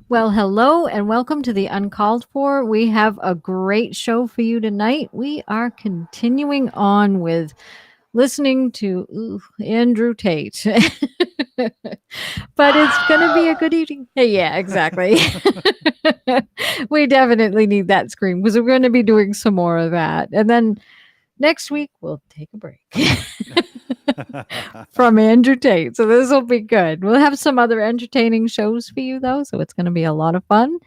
Well, hello and welcome to the Uncalled for. We have a great show for you tonight. We are continuing on with listening to Andrew Tate. But it's going to be a good evening. Yeah, exactly. We definitely need that scream because we're going to be doing some more of that. And then next week, we'll take a break from Andrew Tate. So this will be good. We'll have some other entertaining shows for you, though. So it's going to be a lot of fun.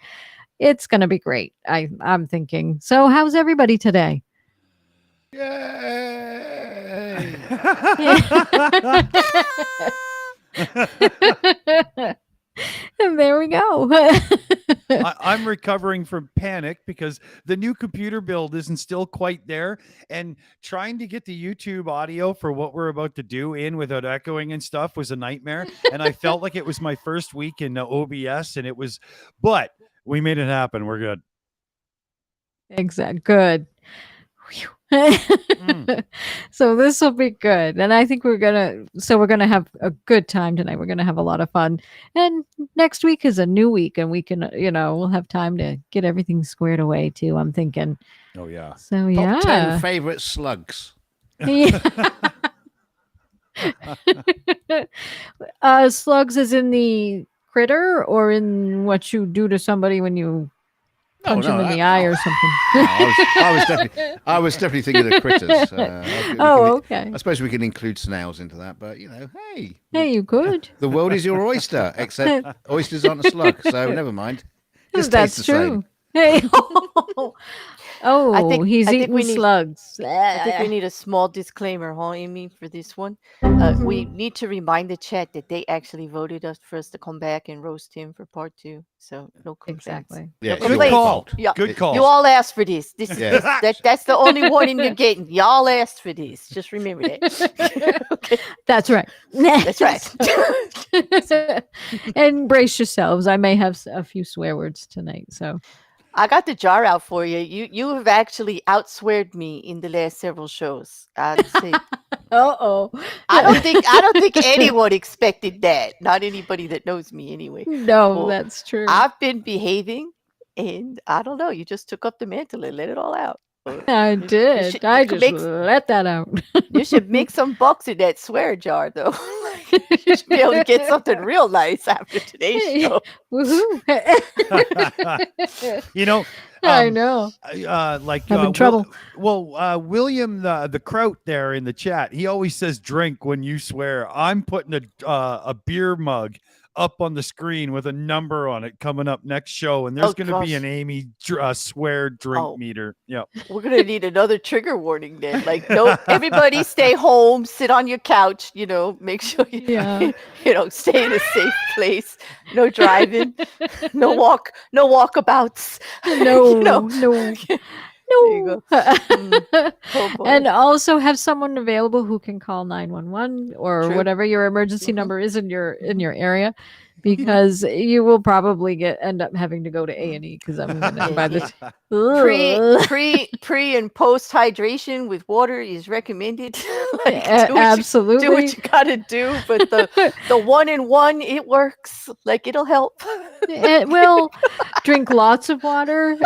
It's going to be great, I'm thinking. So how's everybody today? Yay! And there we go. I'm recovering from panic because the new computer build isn't still quite there, and trying to get the YouTube audio for what we're about to do in without echoing and stuff was a nightmare. And I felt like it was my first week in OBS, and but we made it happen. We're good. Exactly. Good. So this will be good, and I think we're gonna have a good time tonight. We're gonna have a lot of fun, and next week is a new week, and we can we'll have time to get everything squared away too, I'm thinking. Oh yeah. So yeah, Top 10 favorite slugs. Yeah. Slugs is in the critter or in what you do to somebody when you punch him in the eye or something. I was definitely thinking of critters. Okay. I suppose we can include snails into that, but hey. Hey, you could. The world is your oyster, except oysters aren't a slug, so never mind. Just That's taste the true. same. Hey. He's eating slugs. I think we need a small disclaimer, Amy, for this one. We need to remind the chat that they actually voted us for us to come back and roast him for part 2. So no complaints. Exactly. Yeah, No Good complaints. call. Yeah. Good call. You all asked for this. Yeah. That's the only warning you're getting. Y'all asked for this. Just remember that. Okay. That's right. That's right. And brace yourselves. I may have a few swear words tonight. So I got the jar out for you. You have actually outsweared me in the last several shows. I'd say I don't think anyone expected that. Not anybody that knows me anyway. no, Well, that's true. I've been behaving, and I don't know. You just took up the mantle and let it all out. I did. should- I you could just make- let that out. You should make some bucks in that swear jar, though. You should be able to get something real nice after today's show. Woohoo! I know. Having trouble. William the Kraut there in the chat, he always says drink when you swear. I'm putting a beer mug up on the screen with a number on it coming up next show, and there's going to be an Amy swear drink meter. Yeah, We're gonna need another trigger warning then. Like, no, everybody stay home, sit on your couch. Make sure you stay in a safe place. No driving, no walkabouts. No, No. no. There you go. Oh, boy. And also have someone available who can call 911 or True. whatever your emergency Mhm. number is in your area, because you will probably end up having to go to A&E because I'm gonna by the Pre and post hydration with water is recommended. Like, do absolutely. what you gotta do, but the 1-in-1, it works. Like, it'll help. Well, drink lots of water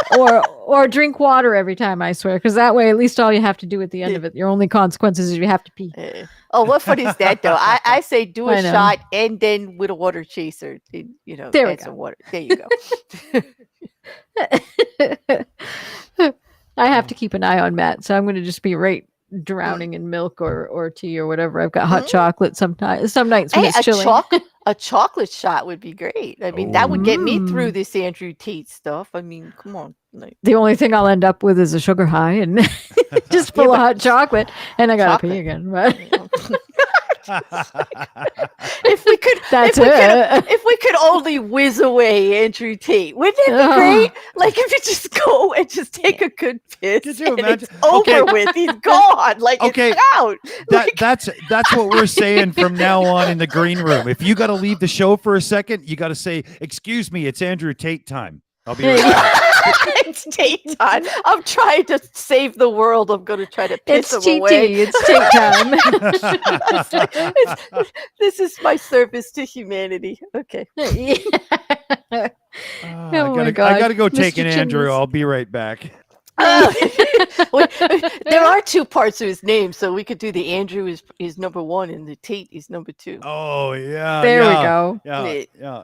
or drink water every time, I swear, because that way at least all you have to do at the end of it, your only consequences is you have to pee. Oh, what fun is that though? I say do I a know. shot and then with a water chaser, There we add go. some water. There you go. I have to keep an eye on Matt, so I'm going to just be drowning in milk or tea or whatever. I've got hot chocolate sometimes. Some nights when Hey, it's chilly. a chocolate shot would be great. I mean, that would get me through this Andrew Tate stuff. I mean, come on. Like, The only thing I'll end up with is a sugar high and just full of hot chocolate, and I gotta pee Chocolate. again. But if we could, That's if we could only whiz away Andrew Tate, wouldn't it be Oh. great? Like, if you just go and just take a good piss Could you and imagine? it's over with, he's gone. Like, Okay. it's out. that's what we're saying from now on in the green room. If you got to leave the show for a second, you got to say, "Excuse me, it's Andrew Tate time." I'll be right back. It's Tate time. I'm trying to save the world. I'm going to try to piss it's him TT. away. It's Tate time. It's like, this is my service to humanity. Okay. Yeah. my God. I gotta go take Mr. an Andrew. Chinless. I'll be right back. Wait, there are two parts to his name, so we could do the Andrew is number 1 and the Tate is number 2. Oh yeah. There we yeah, go. Yeah.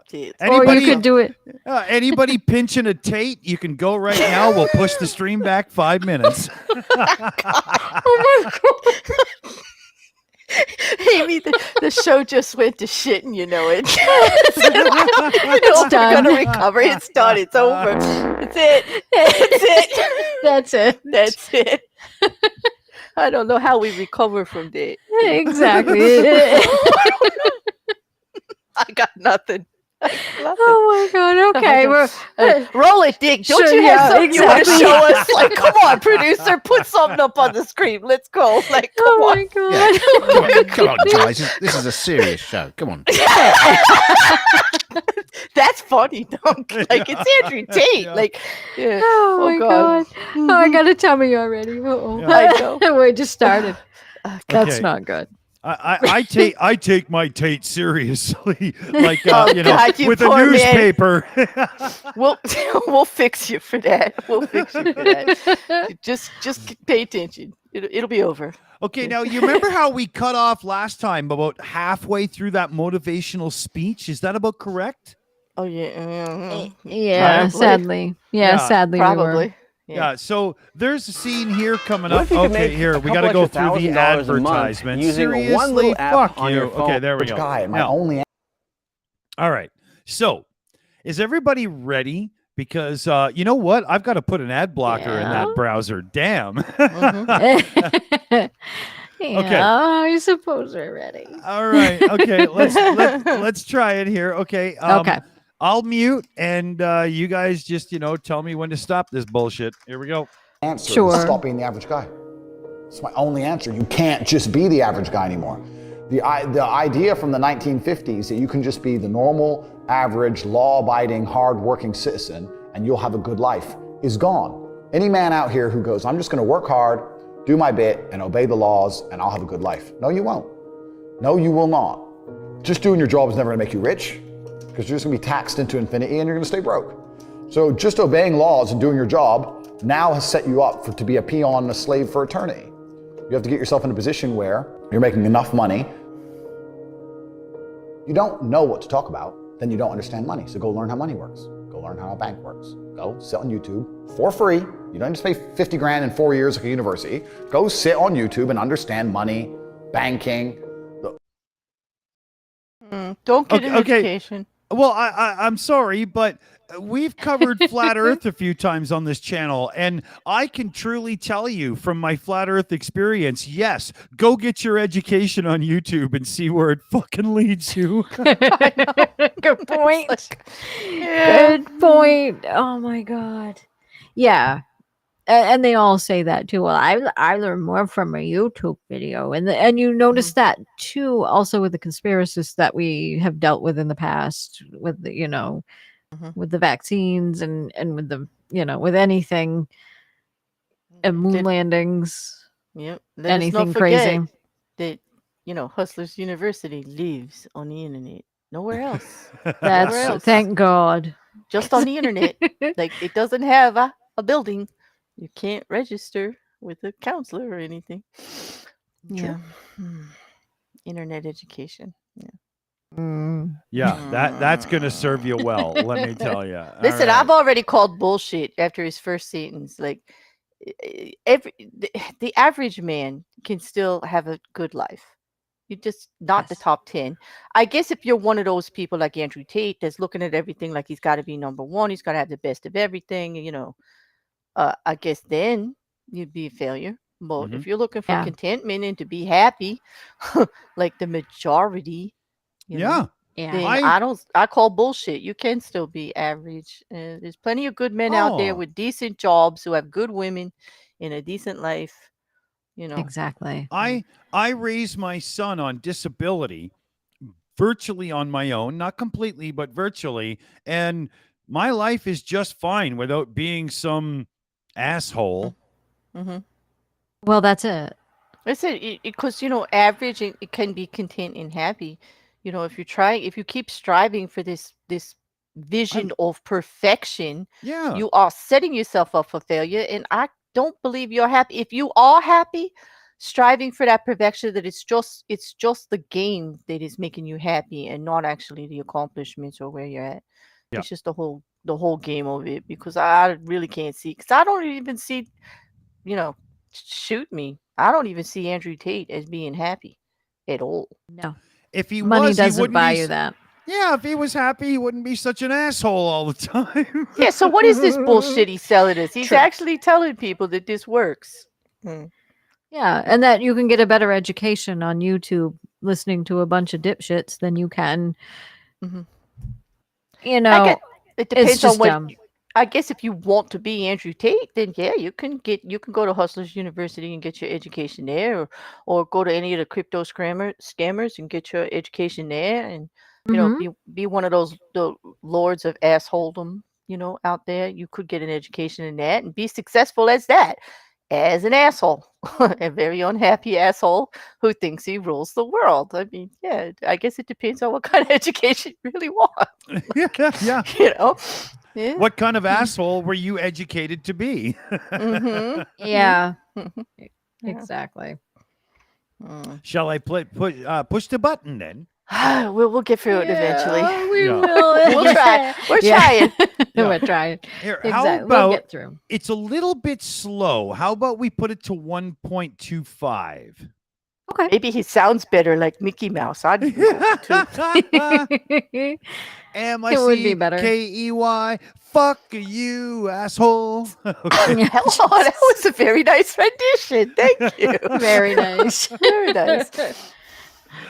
Tate. Or you could do it. Anybody pinching a Tate, you can go right now. We'll push the stream back 5 minutes. Oh my God. Amy, the show just went to shit and you know it. It's done. We're gonna recover. It's done. It's over. That's it. That's it. That's it. That's it. I don't know how we recover from that. Exactly. I got nothing. Oh my God. Okay. We're Roll it, Dick. Don't Sure, you have yeah, something you want to exactly. show us? Like, come on, producer, put something up on the screen. Let's go. Like, come oh on. my God. Yeah, come on, guys. This is a serious show. Come on. That's funny, though. Like, it's Andrew Tate. Yeah. Like, yeah. Oh my God. God. Oh, I got a tummy already. Uh-oh. Yeah. I know. We just started. That's Okay. not good. I take my Tate seriously, like Oh, God, you with a poor man. newspaper. We'll fix you for that. We'll fix you for that. Just pay attention. It'll be over. Okay, now you remember how we cut off last time about halfway through that motivational speech? Is that about correct? Oh yeah. Yeah, Probably. sadly. Yeah, Yeah. sadly we were. Probably. Yeah. So there's a scene here coming What up. if you could Okay, make here a we couple got to go extra through the $1,000 a month advertisement. using Seriously, one little app fuck on you. your phone? Okay, there we Which go. guy? My Now, only all right. So, is everybody ready? Because you know what? I've got to put an ad blocker in that Yeah. browser. Damn. Yeah, Okay. I suppose we're ready. All right. Okay. Let's try it here. Okay. Okay. I'll mute and you guys just tell me when to stop this bullshit. Here we go. answer Sure. is stop being the average guy. It's my only answer. You can't just be the average guy anymore. The idea from the 1950s that you can just be the normal, average, law-abiding, hard-working citizen and you'll have a good life is gone. Any man out here who goes, I'm just going to work hard, do my bit, and obey the laws, and I'll have a good life. No, you won't. No, you will not. Just doing your job is never going to make you rich because you're just going to be taxed into infinity and you're going to stay broke. So just obeying laws and doing your job now has set you up to be a peon and a slave for eternity. You have to get yourself in a position where you're making enough money. You don't know what to talk about, then you don't understand money. So go learn how money works. Go learn how a bank works. Go sit on YouTube for free. You don't just pay 50 grand in 4 years like a university. Go sit on YouTube and understand money, banking. Don't get an Okay. education. Well, I'm sorry, but we've covered flat Earth a few times on this channel, and I can truly tell you from my flat Earth experience, yes, go get your education on YouTube and see where it fucking leads you. Good point. Good point. Oh my God. Yeah. And they all say that too. Well, I learned more from a YouTube video, and you notice that too. Also with the conspiracists that we have dealt with in the past, with the with the vaccines and with the with anything, moon Did- landings, Yep. Let us anything not forget crazy. that Hustlers University lives on the internet. Nowhere else. That's else. thank God. Just on the internet. Like it doesn't have a building. You can't register with a counselor or anything. Yeah. Internet education. Yeah. Mm. Yeah, that's gonna serve you well. Let me tell you. Listen, I've already called bullshit after his first sentence. Like the average man can still have a good life. You're just not the top 10. I guess if you're one of those people like Andrew Tate that's looking at everything like he's got to be number one, he's got to have the best of everything, I guess then you'd be a failure. But if you're looking for Yeah. contentment and to be happy, like the majority, Yeah. Yeah. then I call bullshit. You can still be average. There's plenty of good men out there Oh. with decent jobs who have good women in a decent life. Exactly. I raised my son on disability virtually on my own, not completely, but virtually, and my life is just fine without being some asshole. Mm-hmm. Well, that's it. I said because average it can be content and happy. If you keep striving for this vision of perfection, Yeah. you are setting yourself up for failure. And I don't believe you're happy. If you are happy, striving for that perfection, that it's just the game that is making you happy and not actually the accomplishments or where you're at. Yeah. It's just the whole game of it, because I really can't see, because I don't even see, shoot me, I don't even see Andrew Tate as being happy at all. No. If he Money was, he doesn't wouldn't buy be you that. Yeah, if he was happy, he wouldn't be such an asshole all the time. Yeah, so what is this bullshit he's selling us? He's True. actually telling people that this works. Yeah, and that you can get a better education on YouTube listening to a bunch of dipshits than you can. Mhm. You know, it it's depends on just what. dumb. I guess if you want to be Andrew Tate, then yeah, you can go to Hustlers University and get your education there, or go to any of the crypto scammers and get your education there, and Mhm. be one of those the lords of assholedom, out there. You could get an education in that and be successful as that, as an asshole, a very unhappy asshole who thinks he rules the world. I mean, yeah, I guess it depends on what kind of education you really want. Yeah. Yeah. What kind of asshole were you educated to be? Mm-hmm. Yeah, Yeah. exactly. Shall I push the button then? We'll get through it eventually. Yeah, we Yeah. will. We'll try. We're Yeah. trying. We're trying. Here, Exactly. how We'll about get through. it's a little bit slow. How about we put it to 1.25? Okay. Maybe he sounds better like Mickey Mouse. I'd too. It would be better. MICKEY. Fuck you, asshole. Okay. Oh, that was a very nice rendition. Thank you. Very nice. Very nice.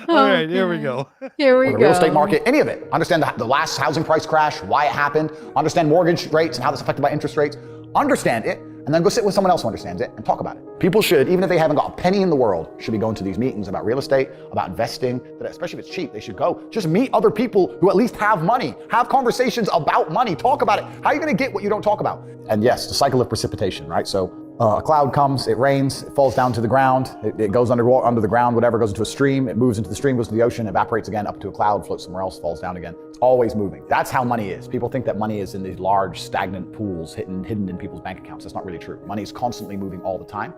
All right, here we Okay. go. Here we Or go. the real estate market, any of it. Understand the last housing price crash, why it happened, understand mortgage rates and how that's affected by interest rates. Understand it, and then go sit with someone else who understands it and talk about it. People should, even if they haven't got a penny in the world, should be going to these meetings about real estate, about investing, especially if it's cheap. They should go. Just meet other people who at least have money. Have conversations about money. Talk about it. How are you going to get what you don't talk about? And yes, the cycle of precipitation, right? So a cloud comes, it rains, it falls down to the ground, it goes under the ground, whatever, goes into a stream, it moves into the stream, goes to the ocean, evaporates again, up to a cloud, floats somewhere else, falls down again. It's always moving. That's how money is. People think that money is in these large, stagnant pools hidden in people's bank accounts. That's not really true. Money is constantly moving all the time.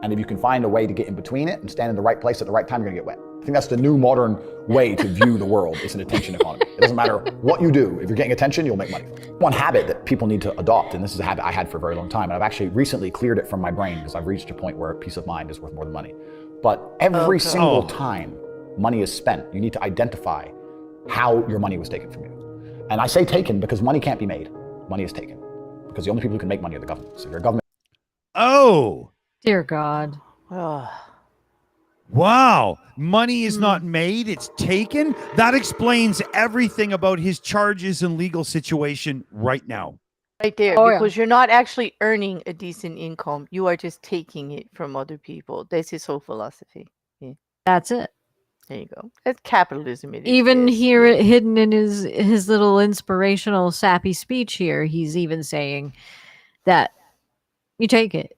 And if you can find a way to get in between it and stand in the right place at the right time, you're gonna get wet. I think that's the new modern way to view the world. It's an attention economy. It doesn't matter what you do. If you're getting attention, you'll make money. One habit that people need to adopt, and this is a habit I had for a very long time, and I've actually recently cleared it from my brain because I've reached a point where peace of mind is worth more than money. But every single time money is spent, you need to identify how your money was taken from you. And I say taken because money can't be made. Money is taken. Because the only people who can make money are the government. So if you're a government. Oh, Dear God. wow. Money is not made, it's taken. That explains everything about his charges and legal situation right now. Right there, Oh, yeah. because you're not actually earning a decent income. You are just taking it from other people. That's his whole philosophy. That's it. There you go. That's capitalism. It Even is. here, hidden in his little inspirational sappy speech here, he's even saying that you take it.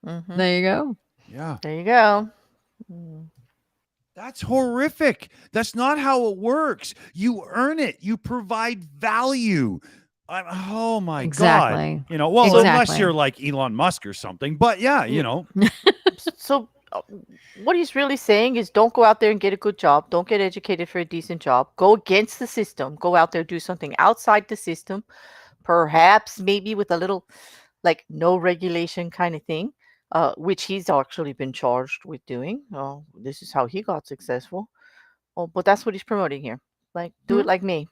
Mhm. There you go. Yeah. There you go. That's horrific. That's not how it works. You earn it. You provide value. Oh my Exactly. God. Unless Exactly. you're like Elon Musk or something. But yeah, So what he's really saying is, don't go out there and get a good job. Don't get educated for a decent job. Go against the system. Go out there, do something outside the system. Perhaps maybe with a little like no regulation kind of thing, which he's actually been charged with doing. This is how he got successful. But that's what he's promoting here. Like, do it like me.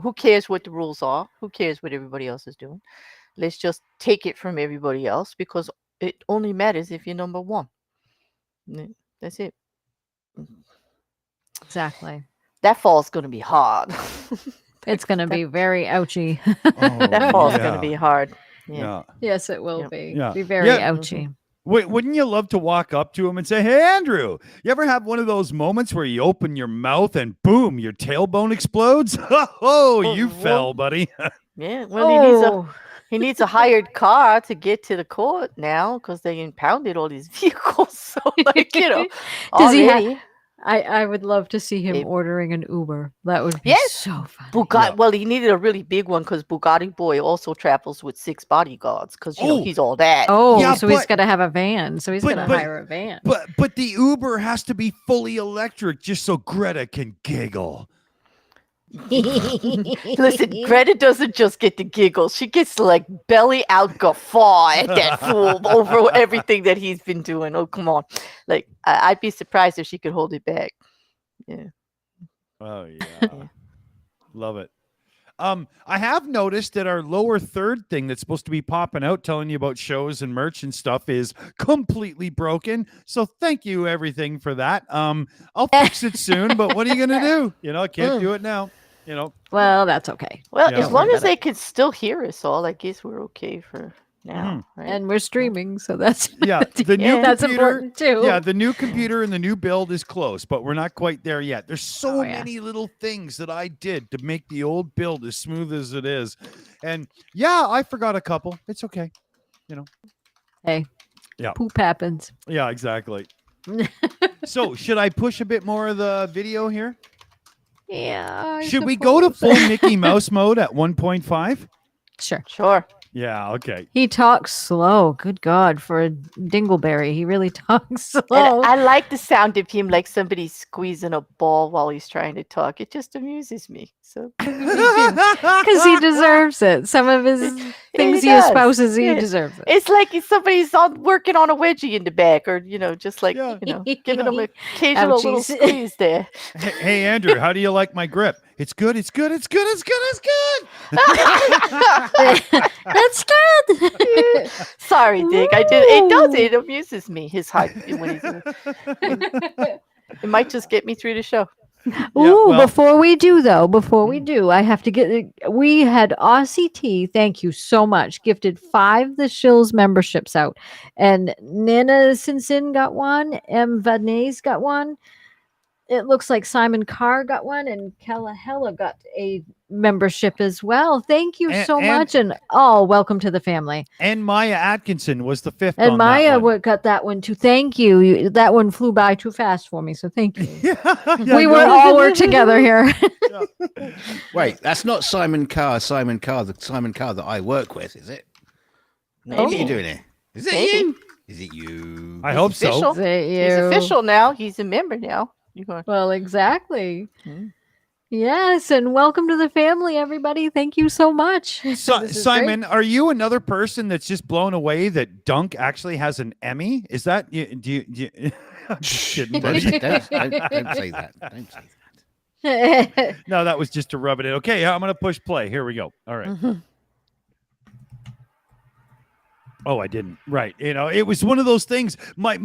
Who cares what the rules are? Who cares what everybody else is doing? Let's just take it from everybody else, because it only matters if you're number one. That's it. Exactly. That fall's going to be hard. It's going to be very ouchy. That fall's going to be hard. Yeah. Yes, it will Yep. be. Yeah. Be very Yeah. ouchy. Wait, wouldn't you love to walk up to him and say, "Hey, Andrew, you ever have one of those moments where you open your mouth and boom, your tailbone explodes? Oh, you fell, buddy." Yeah. Well, he needs a hired car to get to the court now, because they impounded all these vehicles. So, like, Does he already. I would love to see him Babe. ordering an Uber. That would be Yes. so fun. Bugatti. Yeah. Well, he needed a really big one because Bugatti Boy also travels with 6 bodyguards because you know he's all that. Oh, Yeah, so he's but- got to have a van. So he's but- going to but- hire a van. But the Uber has to be fully electric just so Greta can giggle. Listen, Greta doesn't just get to giggle; she gets to like belly out guffaw at that fool over everything that he's been doing. Oh, come on! Like I'd be surprised if she could hold it back. Yeah. Oh yeah. Love it. I have noticed that our lower third thing that's supposed to be popping out, telling you about shows and merch and stuff, is completely broken. So thank you everything for that. I'll fix it soon, but what are you gonna do? You know, I can't do it now. You know. Well, that's okay. Well, Yeah. as long Don't as worry they can still hear us all, I guess we're okay for now. Right? And we're streaming, so that's Yeah, the new that's computer. important too. Yeah, the new computer and the new build is close, but we're not quite there yet. There's so Oh, yeah. many little things that I did to make the old build as smooth as it is. And yeah, I forgot a couple. It's okay. Hey, Yeah. poop happens. Yeah, exactly. So, should I push a bit more of the video here? Yeah. I Should we go to suppose. full Mickey Mouse mode at 1.5? Sure. Sure. Yeah, okay. He talks slow. Good God, for a dingleberry, he really talks slow. And I like the sound of him like somebody squeezing a ball while he's trying to talk. It just amuses me. So Because he deserves it. Some of his things he does. espouses, he Yeah. deserves it. it's like if somebody's working on a wedgie in the back, or just like Yeah. giving them an occasional little Ouchies. squeeze there. Hey, Andrew, how do you like my grip? It's good. It's good. It's good. It's good. It's good. That's good. Sorry, Dick. I did. It does. It amuses me. His height when he's. It might just get me through the show. Ooh, well- before we do, I have to get. We had Aussie T. Thank you so much. Gifted 5 the Shills memberships out, and Nana Sinsin got one. M Vadnais got one. It looks like Simon Carr got one, and Kalahella got a membership as well. Thank you so much, and welcome to the family. And Maya Atkinson was the 5th. And on Maya that one. got that one too. Thank you. That one flew by too fast for me, so thank you. Yeah, We were all work together here. Wait, that's not Simon Carr. The Simon Carr that I work with, is it? What are you Maybe. doing here? Is it Maybe. you? Is it you? I hope official. so. Is it He's you? official now. He's a member now. You going? Well, exactly. Hmm. Yes, and welcome to the family, everybody. Thank you so much. So, This is Simon, are you another person that's just blown away that Dunk actually has an Emmy? Is that you? Do you I'm just kidding, Don't, buddy. don't say that. Don't say that. great. No, that was just to rub it in. Okay, I'm gonna push play. Here we go. All right. Oh, I didn't. Right. It was one of those things. My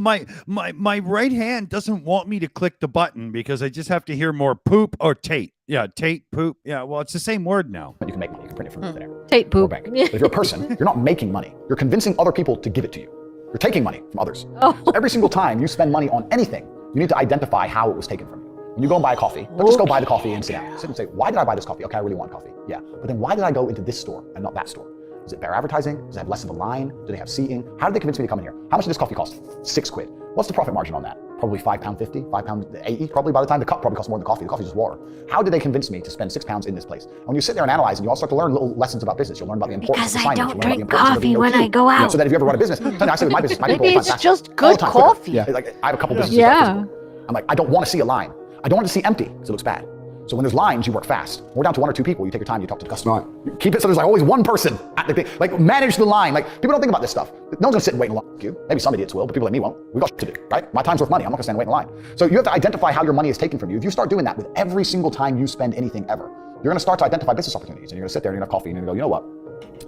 right hand doesn't want me to click the button because I just have to hear more poop or Tate. Yeah, Tate, poop. Yeah, well, it's the same word now. You can make money. You can print it from there. Tate Or poop. bank. But if you're a person, you're not making money. You're convincing other people to give it to you. You're taking money from others. Oh. So every single time you spend money on anything, you need to identify how it was taken from you. When you go and buy a coffee, don't just go buy the coffee and sit down. Sit and say, why did I buy this coffee? Okay, I really want coffee. Yeah. But then why did I go into this store and not that store? Is it better advertising? Does it have less of a line? Do they have seating? How did they convince me to come in here? How much did this coffee cost? £6. What's the profit margin on that? Probably £5.50, £5.80, probably by the time the cup probably costs more than the coffee. The coffee's just water. How did they convince me to spend £6 in this place? And when you sit there and analyze and you all start to learn little lessons about business, you'll learn about the importance Because of I assignments. don't You'll learn drink about the importance of coffee the when no I cue. go Yeah, out. so that if you ever run a business, I say with my business, my people Maybe are it's fantastic. just All good the time Twitter. coffee. Yeah, like I have a couple businesses. Yeah. that are physical. I'm like, I don't want to see a line. I don't want it to see empty because it looks bad. So when there's lines, you work fast. When we're down to 1 or 2 people, you take your time, you talk to the customer. You keep it so there's like always one person at the thing. Like manage the line. Like people don't think about this stuff. No one's gonna sit and wait in a long queue. Maybe some idiots will, but people like me won't. We got shit to do, right? My time's worth money. I'm not gonna stand and wait in line. So you have to identify how your money is taken from you. If you start doing that with every single time you spend anything ever, you're gonna start to identify business opportunities. And you're gonna sit there and you're gonna have coffee and you're gonna go, you know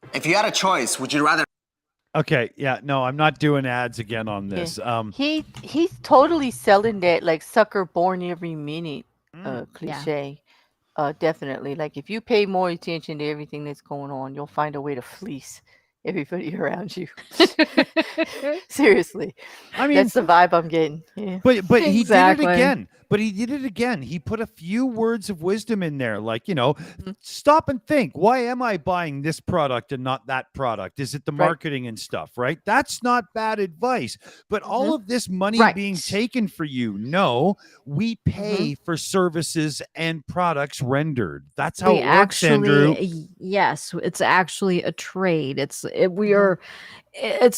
what? If you had a choice, would you rather? Okay, yeah, no, I'm not doing ads again on this. He's totally selling that like sucker born every minute cliche. Definitely. Like if you pay more attention to everything that's going on, you'll find a way to fleece everybody around you. Seriously. I mean, That's the vibe I'm getting. Yeah. but he did Exactly. it again. but he did it again. He put a few words of wisdom in there, like, Mm-hmm. stop and think, why am I buying this product and not that product? Is it the marketing and stuff, right? That's not bad advice. But all of this money being taken for you, no, we pay for services and products rendered. That's how it works, Andrew. Yes, it's actually a trade. It's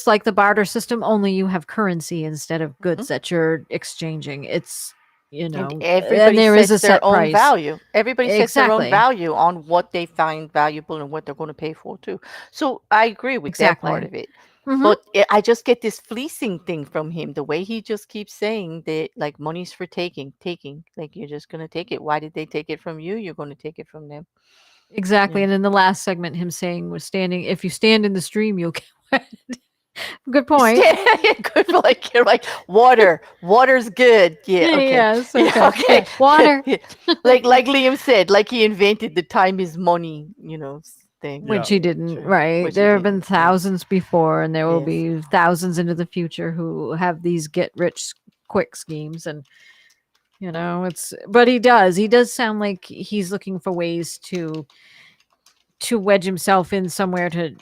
like the barter system, only you have currency instead of goods that you're exchanging. It's, And and everybody there is sets a their set own price. value. Everybody sets their own Exactly. value on what they find valuable and what they're going to pay for too. So I agree with that part of it. But I just get this fleecing thing from him. The way he just keeps saying that, like, money's for taking. Like, you're just going to take it. Why did they take it from you? You're going to take it from them. Exactly. And in the last segment, him saying if you stand in the stream, you'll get wet. Good point. Good, like, you're like, water's good. Yeah. Okay. Yes. Yeah, okay. Water. like Liam said, like he invented the time is money, thing. Which he didn't, right? Which he There have been didn't, thousands before, and there will Yes. be thousands into the future who have these get rich quick schemes. And, but he does sound like he's looking for ways to wedge himself in somewhere to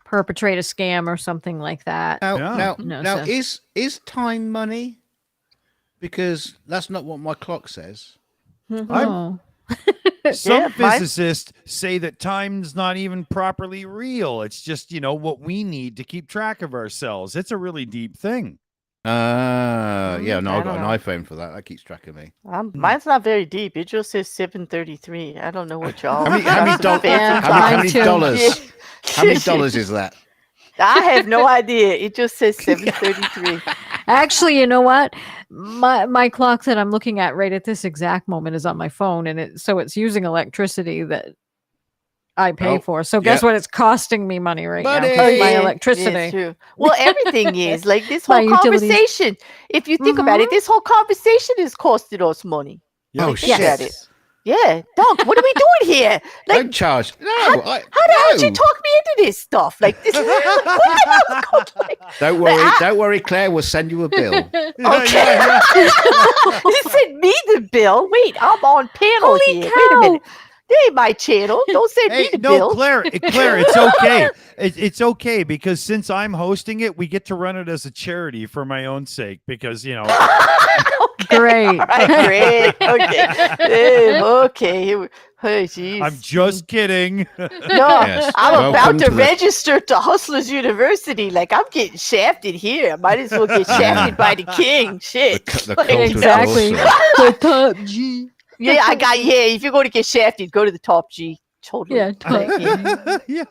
perpetrate a scam or something like that. Now, is time money? Because that's not what my clock says. Oh. Some physicists say that time's not even properly real. It's just, what we need to keep track of ourselves. It's a really deep thing. Yeah, no, I've got an iPhone for that. That keeps track of me. Mine's not very deep. It just says 7:33. I don't know what y'all. How many dollars? How many dollars is that? I have no idea. It just says 7:33. Actually, you know what? My clock that I'm looking at right at this exact moment is on my phone, and it's using electricity that I pay for. So guess what? It's costing me money right now. My electricity. It's true. Well, everything is like this My whole utilities. conversation. If you think about it, this whole conversation is costing us money. Oh, Think shit. about it. Yeah, Doc, what are we doing here? Like, Don't charge. No, how the hell did you talk me into this stuff? Like, this is what the hell is going? Don't worry, Claire. We'll send you a bill. Okay. You sent me the bill. Wait, I'm on panel here. Wait a minute. They ain't my channel. Don't send me the bill. Claire, it's okay. It's okay because since I'm hosting it, we get to run it as a charity for my own sake because, Great. All right, great. Okay. Okay. Hey, geez. I'm just kidding. No, Yes. I'm about Welcome to to the- register to Hustlers University. Like, I'm getting shafted here. I might as well get shafted by the king. Shit. The Like, cult was Exactly. awesome. The top G. yeah, if you're going to get shafted, go to the top G. Totally. Yeah,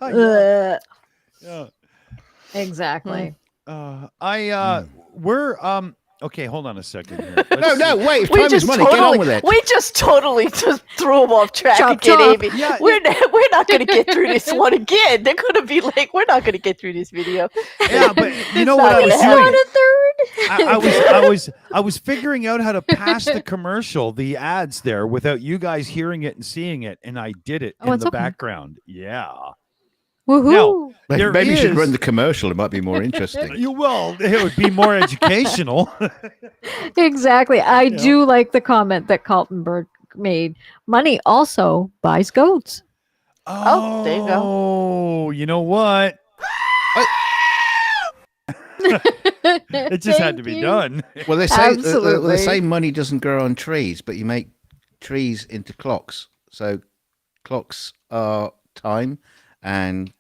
Like, Yeah. Exactly. We're okay, hold on a second here. No, wait. If we time is just money, get on with it. We just totally just threw him off track Chop, again, chop. Amy. Yeah. We're not going to get through this one again. They're going to be like, we're not going to get through this video. Yeah, but you know what I not was gonna doing? A third. I was figuring out how to pass the commercial, the ads there, without you guys hearing it and seeing it, and I did it in it's the okay. background. Yeah. Woohoo. Maybe you should is- run the commercial. It might be more interesting. You will. It would be more educational. Exactly. I do like the comment that Kaltenberg made. Money also buys goats. Oh, there you go. Oh, you know what? It just had to Thank be you. done. Well, they say Absolutely. they say money doesn't grow on trees, but you make trees into clocks. So clocks are time, and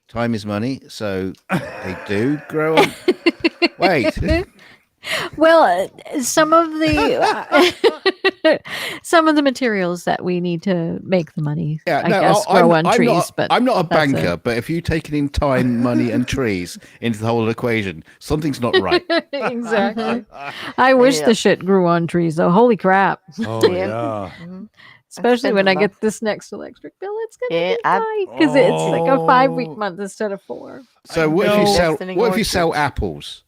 time is money. So they do grow on. Wait. Well, some of the materials that we need to make the money, I guess, grow on trees. But I'm not a that's banker. it. But if you take in time, money, and trees into the whole equation, something's not right. Exactly. I wish Yeah. the shit grew on trees, though. Holy crap! Oh, Yeah. yeah. Mhm. Especially spend when a I lot. get this next electric bill, it's gonna Yeah, be high because it's like a 5-week Oh. month instead of 4. So I what if you know. sell? Investing What if you orchards. sell apples?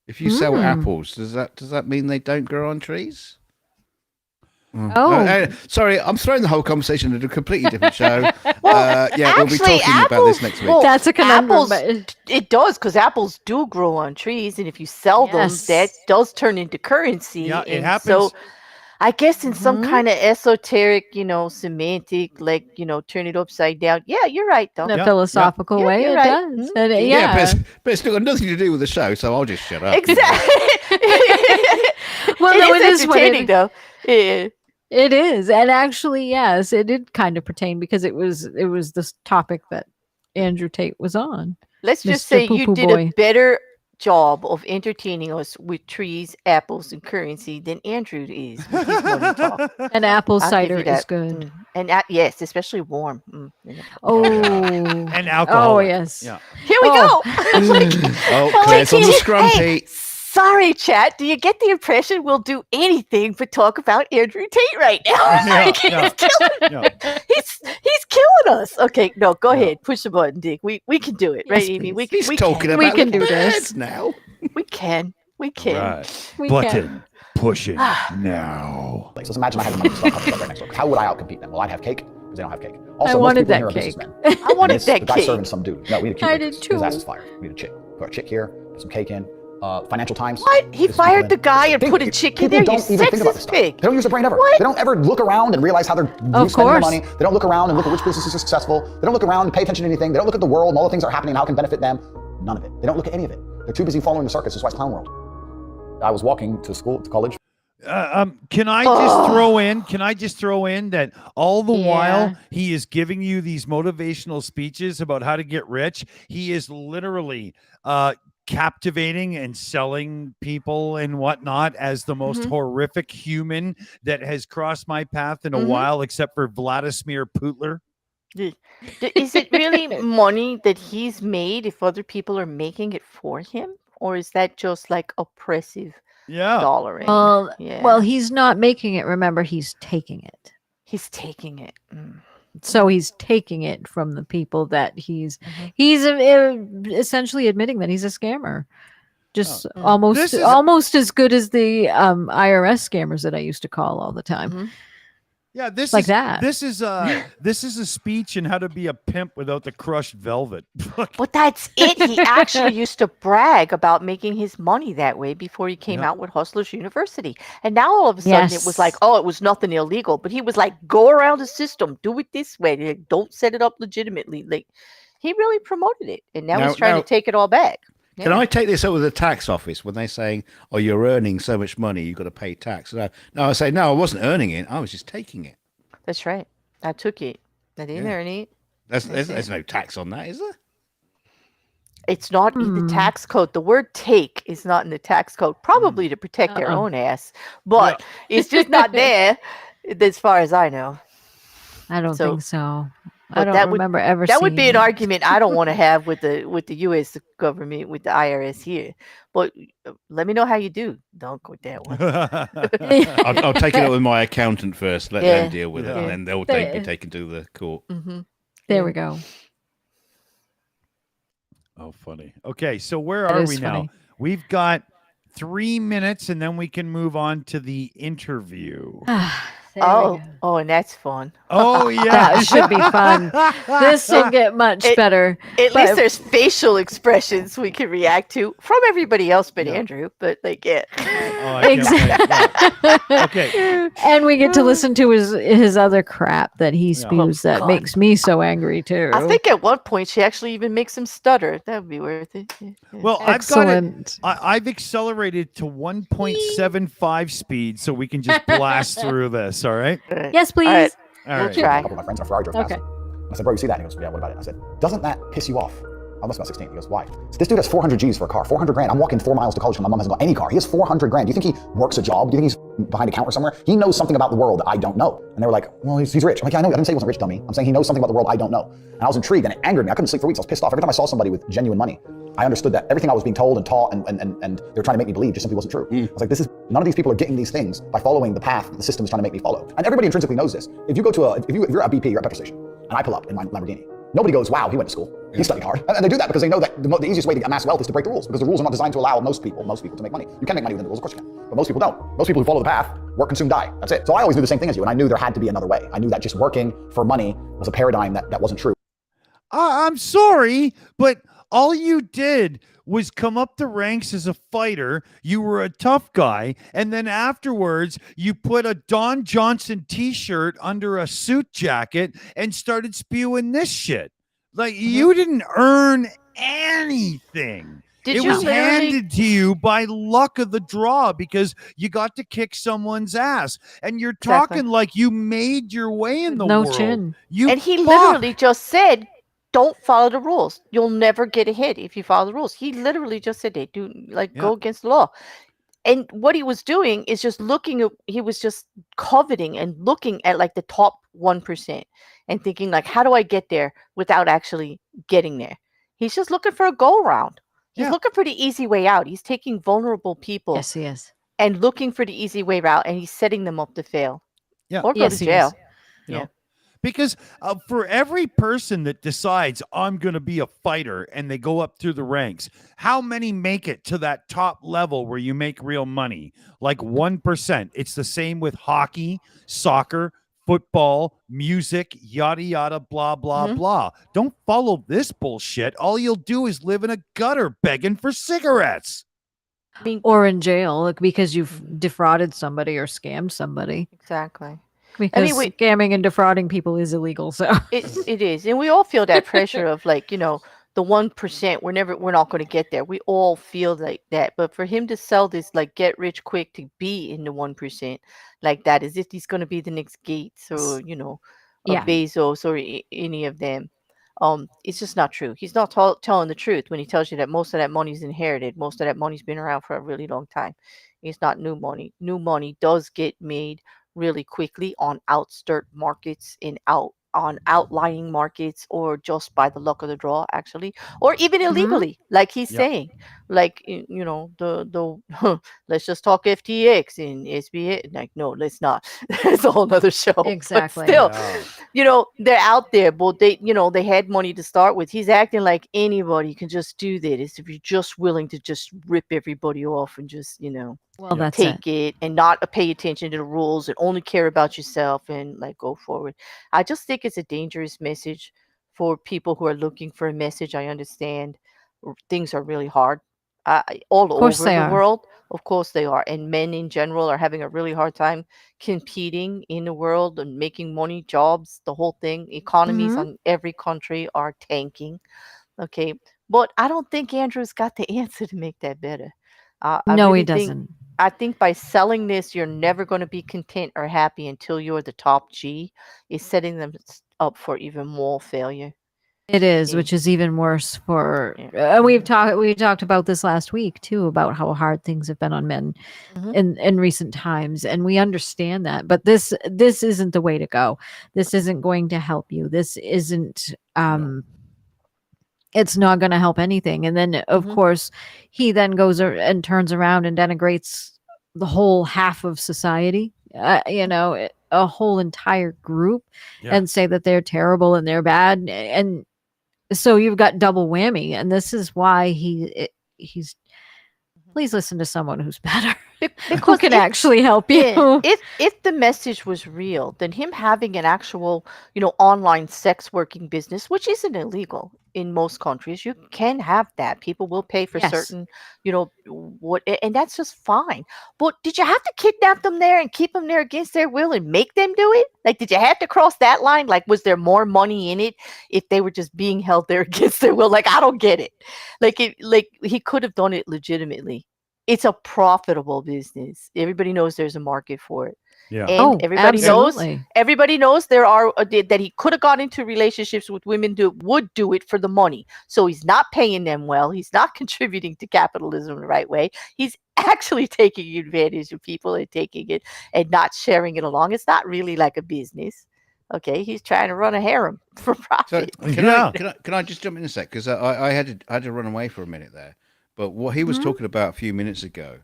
If you sell apples, does that mean they don't grow on trees? Oh. Sorry, I'm throwing the whole conversation into a completely different show. Well, we'll be actually, talking about this next week. well, That's a conundrum. apples, it does, because apples do grow on trees, and if you sell them, Yes. that does turn into currency. Yeah, it and happens. So I guess in some Mhm. kind of esoteric, semantic, turn it upside down. Yeah, you're right, though. In a Yeah, philosophical yeah. way, You're it right. does. Mhm. And, yeah, but it's got nothing to do with the show, so I'll just shut up. Exactly. Well, no, it is what entertaining, it, though. Yeah. it is. And actually, yes, it did kind of pertain because it was this topic that Andrew Tate was on. Let's just Mr. say you Poo-Poo did Boy. a better job of entertaining us with trees, apples, and currency than Andrew is with his money talk. And apple I'll give cider you is that. good. Mm. And yes, especially warm. Oh. And alcohol. Oh, yes. Yeah. Here we Oh. go. Oh, Claire's on the scrum, Hey, Pete. sorry, chat. Do you get the impression we'll do anything but talk about Andrew Tate right now? Yeah, Like, yeah. he's killing us. Okay, no, go Yeah. ahead. Push the button, Dick. We can do it, right, Yes, Amy? please. He's we talking can. We about can the do this. birds now. We can. We can. Right. We Button. Pushing now. So let's imagine I had the money to start a coffee shop right next door. How would I outcompete them? Well, I'd have cake because they don't have cake. Also, most wanted people in that here are cake. businessmen. I wanted This- that the guy cake. serving some dude. No, we had a cute I bakers. did His ass too. is fired. We had a chick. Put a chick here. Put some cake in. Financial Times. What? He This is fired the England. guy and Think- put a chick in people there? You don't even think about this sexist stuff. pig. They don't use their brain ever. What? They don't ever look around and realize how they're spending course. their money. They don't look around and look at which businesses are successful. They don't look around and pay attention to anything. They don't look at the world and all the things that are happening and how it can benefit them. None of it. They don't look at any of it. They're too busy following the circus. That's why it's clown world. I was walking to school, to college. Can I just throw in that all the Yeah. while he is giving you these motivational speeches about how to get rich, he is literally captivating and selling people and whatnot as the most horrific human that has crossed my path in a while, except for Vladimir Putler. Is it really money that he's made if other people are making it for him? Or is that just like oppressive Yeah. dollaring? Well, he's not making it. Remember, he's taking it. He's taking it. Mm. So he's taking it from the people that he's essentially admitting that he's a scammer. Just This is- almost as good as the IRS scammers that I used to call all the time. Yeah, this Like is that. This is a speech in how to be a pimp without the crushed velvet. But that's it. He actually used to brag about making his money that way before he came out with Hustlers University. And now all of a sudden it was like, oh, it was nothing illegal. But he was like, go around the system, do it this way. Like, don't set it up legitimately. Like, he really promoted it. And now he's trying to take it all back. Can I take this up with the tax office when they're saying, "Oh, you're earning so much money, you've got to pay tax"? No, I say, no, I wasn't earning it. I was just taking it. That's right. I took it. I didn't earn it. There's no tax on that, is there? It's not in the tax code. The word take is not in the tax code, probably to protect their own ass. But it's just not there as far as I know. I don't think so. I But don't remember ever That seeing would be an it. argument I don't want to have with the U.S. government, with the IRS here. But let me know how you do. Don't go that one. I'll take it up with my accountant first. Let them deal with it, Yeah. and then they'll be taken to the court. There we go. Oh, funny. Okay, so where That are is we now? funny. We've got 3 minutes, and then we can move on to the interview. Oh, and that's fun. Oh, yeah. That should be fun. This will get much better. At But- least there's facial expressions we can react to from everybody else but Andrew. But Oh, I can't wait. Yeah. Okay. And we get to listen to his other crap that he spews that God. makes me so angry too. I think at one point she actually even makes him stutter. That would be worth it. Yeah. Well, Excellent. I've accelerated to 1.75 speed so we can just blast through this. All right. Yes, please. All right. All We'll right. try. A couple of my friends in a Ferrari drove past. Okay. I said, bro, you see that? And he goes, yeah, what about it? I said, doesn't that piss you off? I must be about 16. He goes, why? So this dude has 400 G's for a car, 400 grand. I'm walking 4 miles to college because my mom hasn't got any car. He has 400 grand. Do you think he works a job? Do you think he's behind a counter somewhere? He knows something about the world that I don't know. And they were like, well, he's rich. I'm like, yeah, I know. I didn't say he wasn't rich, dummy. I'm saying he knows something about the world I don't know. And I was intrigued and it angered me. I couldn't sleep for weeks. I was pissed off. Every time I saw somebody with genuine money, I understood that everything I was being told and taught and they were trying to make me believe just simply wasn't true. I was like, none of these people are getting these things by following the path that the system is trying to make me follow. And everybody intrinsically knows this. If you go to if you're at BP, you're at a petrol station, and I pull up in my Lamborghini, Nobody goes, wow, he went to school. He studied hard. And they do that because they know that the easiest way to amass wealth is to break the rules, because the rules are not designed to allow most people to make money. You can make money within the rules, of course you can. But most people don't. Most people who follow the path, work, consume, die. That's it. So I always knew the same thing as you, and I knew there had to be another way. I knew that just working for money was a paradigm that wasn't true. I'm sorry, but all you did was come up the ranks as a fighter. You were a tough guy. And then afterwards, you put a Don Johnson t-shirt under a suit jacket and started spewing this shit. Like, you didn't earn anything. Did it you was literally- handed to you by luck of the draw because you got to kick someone's ass. And you're Exactly. talking like you made your way in the No world. chin. You And he fuck. literally just said, don't follow the rules. You'll never get ahead if you follow the rules. He literally just said they do, like, go against the law. And what he was doing is just he was just coveting and looking at like the top 1% and thinking like, how do I get there without actually getting there? He's just looking for a go round. He's looking for the easy way out. He's taking vulnerable people Yes, he is. and looking for the easy way out, and he's setting them up to fail. Yeah. Or go Yes, to he jail. is. You know? Because for every person that decides I'm going to be a fighter and they go up through the ranks, how many make it to that top level where you make real money? Like 1%. It's the same with hockey, soccer, football, music, yada, yada, blah, blah, blah. Don't follow this bullshit. All you'll do is live in a gutter begging for cigarettes. I mean, Or in jail, like, because you've defrauded somebody or scammed somebody. exactly. Because we- scamming and defrauding people is illegal. So It is, and we all feel that pressure of like, you know, the 1%. We're not going to get there. We all feel like that. But for him to sell this like get rich quick to be in the 1% like that, as if he's going to be the next Gates or or Bezos or any of them, it's just not true. He's not telling the truth when he tells you that most of that money's inherited. Most of that money's been around for a really long time. It's not new money. New money does get made really quickly on outskirt markets, on outlying markets, or just by the luck of the draw, actually, or even illegally, like he's saying. Like, the let's just talk FTX and SBA. Like, no, let's not. It's a whole nother show. Exactly. But still, they're out there, but they had money to start with. He's acting like anybody can just do that. It's if you're just willing to just rip everybody off and just, well, that's take it and not pay attention to the rules and only care about yourself and like go forward. I just think it's a dangerous message for people who are looking for a message. I understand things are really hard all over the world. Of course they are. And men in general are having a really hard time competing in the world and making money, jobs, the whole thing. Economies on every country are tanking. Okay. But I don't think Andrew's got the answer to make that better. no, he doesn't. I think by selling this, you're never going to be content or happy until you're the top G. Is setting them up for even more failure. It is, which is even worse for. We talked about this last week too, about how hard things have been on men in recent times, and we understand that. But this isn't the way to go. This isn't going to help you. This isn't. It's not going to help anything. And then, of course, he then goes and turns around and denigrates the whole half of society. A whole entire group, and say that they're terrible and they're bad, and so you've got double whammy. And this is why he's. Please listen to someone who's better, who can actually help you. If the message was real, then him having an actual, online sex working business, which isn't illegal in most countries, you can have that. People will pay for certain, and that's just fine. But did you have to kidnap them there and keep them there against their will and make them do it? Like, did you have to cross that line? Like, was there more money in it if they were just being held there against their will? Like, I don't get it. Like he could have done it legitimately. It's a profitable business. Everybody knows there's a market for it. Yeah. And everybody knows there are that he could have got into relationships with women would do it for the money. So he's not paying them well. He's not contributing to capitalism the right way. He's actually taking advantage of people and taking it and not sharing it along. It's not really like a business. Okay, he's trying to run a harem for profit. So can I just jump in a sec, because I had to run away for a minute there. But what he was talking about a few minutes ago,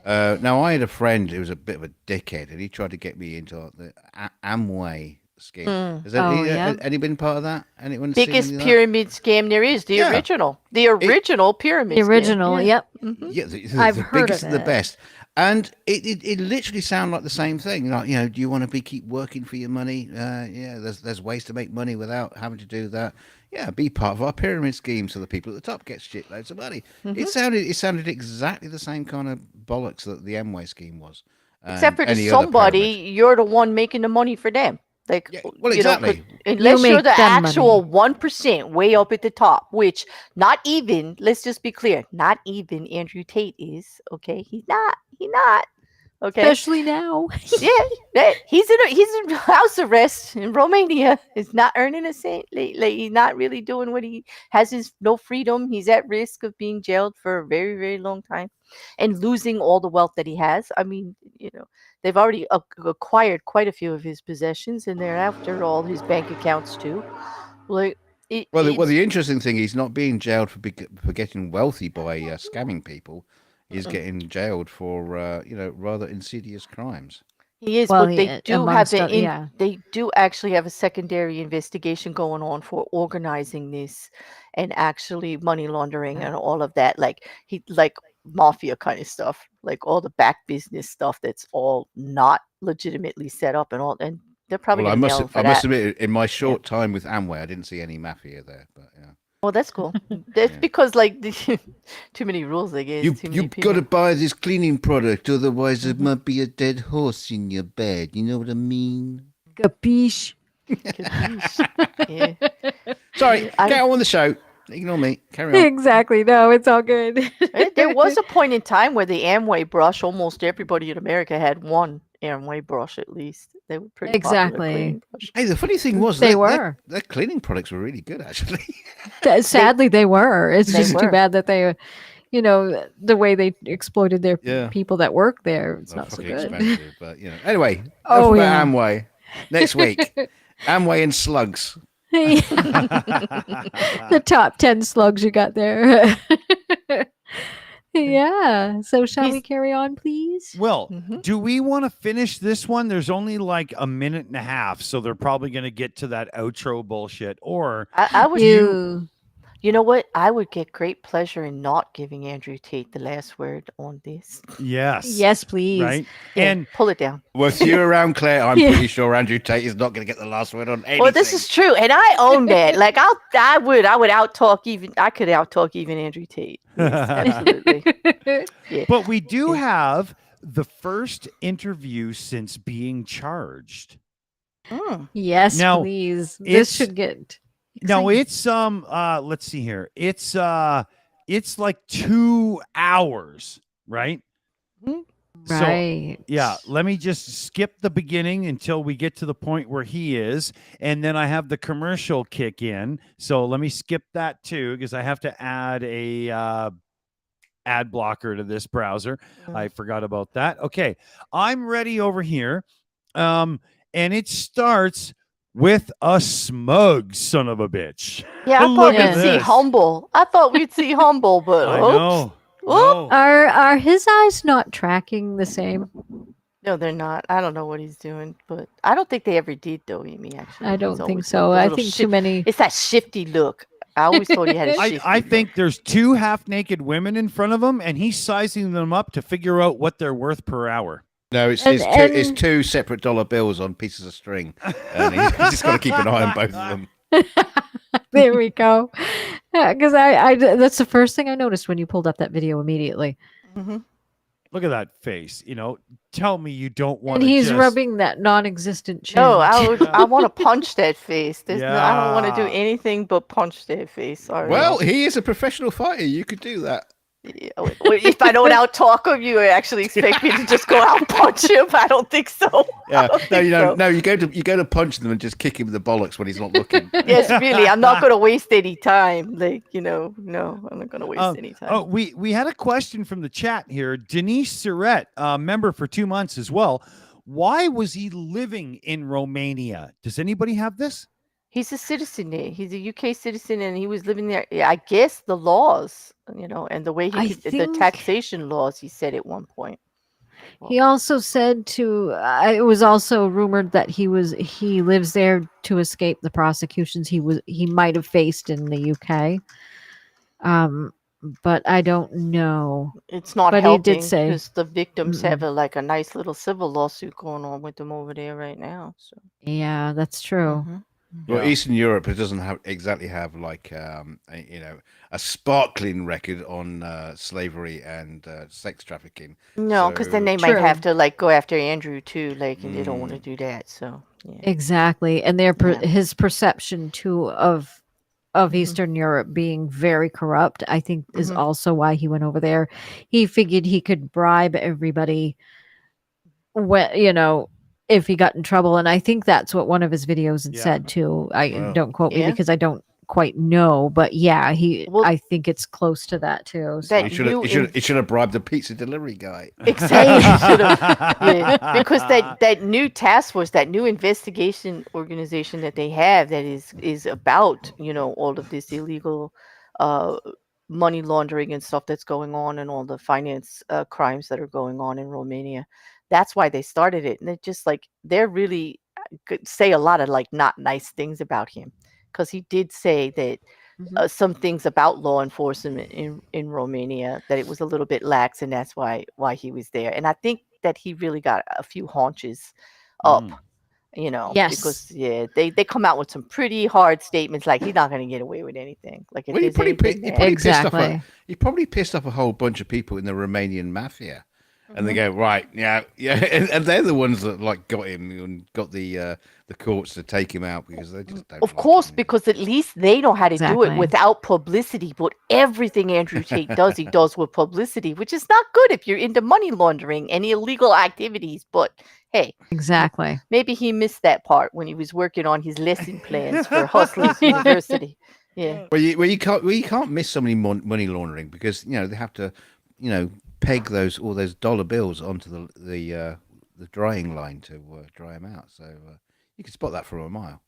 now I had a friend who was a bit of a dickhead, and he tried to get me into the Amway scheme. Mm. Has Oh, yeah. any been part of that? Anyone seen Biggest any of that? pyramid scam there is. The Yeah. original. The original pyramid The scam. original, Yeah. yep. Mhm. Yeah, the I've heard biggest of and the it. best. And it literally sounded like the same thing. Like, do you want to keep working for your money? Yeah, there's ways to make money without having to do that. Yeah, be part of our pyramid scheme so the people at the top get shitloads of money. Mm-hmm. It sounded exactly the same kind of bollocks that the Amway scheme was. Except for and to any other somebody, pyramid. you're the one making the money for them. Like, Yeah, well, 'cause exactly. unless you're make the them actual 1% way up at the top, which not even, let's just be clear, not even Andrew Tate is. Okay, he's not. Okay. Especially now. Yeah, he's in house arrest in Romania. He's not earning a cent. Like, he's not really doing what he has. No freedom. He's at risk of being jailed for a very, very long time, and losing all the wealth that he has. I mean, they've already acquired quite a few of his possessions, and they're after all his bank accounts too. Like, the interesting thing, he's not being jailed for getting wealthy by scamming people. He's getting jailed for rather insidious crimes. he is, Well, but they do have amongst yeah. they do actually have a secondary investigation going on for organizing this and actually money laundering and all of that. Like mafia kind of stuff, like all the back business stuff that's all not legitimately set up and all. And they're probably Well, I going to nail him must for that. admit, in my short time with Amway, I didn't see any mafia there. But yeah. Well, that's cool. That's because too many rules, I guess. You've got to buy this cleaning product, otherwise there might be a dead horse in your bed. You know what I mean? Capiche. Yeah. Sorry, get on with the show. Ignore me. Carry on. Exactly. No, it's all good. There was a point in time where the Amway brush, almost everybody in America had one Amway brush at least. They were pretty popular Exactly. cleaning brush. Hey, the funny thing was They their were. cleaning products were really good, actually. Sadly, they were. It's They just too were. bad that they, the way they exploited their Yeah. people that work there. It's They're not so fucking good. expensive, but anyway. Oh, enough yeah. about Amway. Next week, Amway and slugs. The top 10 slugs you got there. Yeah. So shall we He's- carry on, please? Well, Mhm. do we want to finish this one? There's only like a minute and a half, so they're probably going to get to that outro bullshit. Or I would, You. know what? I would get great pleasure in not giving Andrew Tate the last word on this. yes, Yes, please. right? Yeah, And pull it down. With you around, Claire, I'm Yeah. pretty sure Andrew Tate is not going to get the last word on anything. Well, this is true, and I own that. Like I would outtalk even. I could outtalk even Andrew Tate. Yes, absolutely. Yeah. but we do have the first interview since being charged. Mm. Yes, Now, please. it's- This should get. No, exciting. it's let's see here. It's like 2 hours, right? So, Right. yeah, let me just skip the beginning until we get to the point where he is, and then I have the commercial kick in. So let me skip that too, because I have to add a ad blocker to this browser. I forgot about that. Okay, I'm ready over here, and it starts with a smug son of a bitch. Yeah, I Look thought at we'd see this. humble. I thought we'd see humble, but I oops. know. Whoop. No. Are his eyes not tracking the same? No, they're not. I don't know what he's doing, but I don't think they ever did, though, Amy, actually. I He's don't think always so. a I little think too shift- many. It's that shifty look. I always thought he had a shifty I look. think there's 2 half-naked women in front of him, and he's sizing them up to figure out what they're worth per hour. No, it's And- it's two separate dollar bills on pieces of string, and he's just got to keep an eye on both of them. There we go. Because I that's the first thing I noticed when you pulled up that video immediately. Mhm. Look at that face. Tell me you don't want And to he's just... rubbing that non-existent chin. No, I want to punch that face. I don't want to do Yeah. anything but punch that face. Sorry. Well, he is a professional fighter. You could do that. Yeah, if I don't out-talk him, you actually expect me to just go out and punch him? I don't think so. Yeah, don't no, think you don't. so. No, you go to punch them and just kick him in the bollocks when he's not looking. Yes, really. I'm not going to waste any time. No, I'm not going to waste any time. Oh, we had a question from the chat here. Denise Surrett, member for 2 months as well. Why was he living in Romania? Does anybody have this? He's a citizen there. He's a UK citizen, and he was living there. Yeah, I guess the laws, and the way I the think- taxation laws, he said at one point. He also said it was also rumored that he lives there to escape the prosecutions he might have faced in the UK. But I don't know. It's not But he did helping say- because the victims have a nice little civil lawsuit going on with them over there right now. So Yeah, that's true. Mhm. Well, Yeah. Eastern Europe, it doesn't exactly have like a sparkling record on slavery and sex trafficking. No, because then they might True. have to go after Andrew too, and they don't want to do that. So yeah. Exactly. And his perception too of Eastern Europe being very corrupt, I think is also why he went over there. He figured he could bribe everybody if he got in trouble. And I think that's what one of his videos had said too. Wow. Don't quote me Yeah. because I don't quite know, but yeah, Well, I think it's close to that too. So. that He should have bribed the pizza delivery guy. Exactly. Yeah, because that new task force, that new investigation organization that they have, that is about all of this illegal money laundering and stuff that's going on, and all the finance crimes that are going on in Romania. That's why they started it, and they're really could say a lot of not nice things about him, because he did say that. Some things about law enforcement in Romania, that it was a little bit lax, and that's why he was there. And I think that he really got a few haunches up, Yes. because they come out with some pretty hard statements, like he's not going to get away with anything. Like if Well, he there's anything there- Exactly. he probably pissed off a whole bunch of people in the Romanian mafia, and they go right, yeah, and they're the ones that got him and got the courts to take him out because they just don't. Of like course, him. because at least they know how to do Exactly. it without publicity. But everything Andrew Tate does, he does with publicity, which is not good if you're into money laundering and illegal activities. But hey, Exactly. maybe he missed that part when he was working on his lesson plans for Hustlers University. Yeah. Well, you can't miss somebody money laundering because they have to peg all those dollar bills onto the drying line to dry them out. So you can spot that from a mile.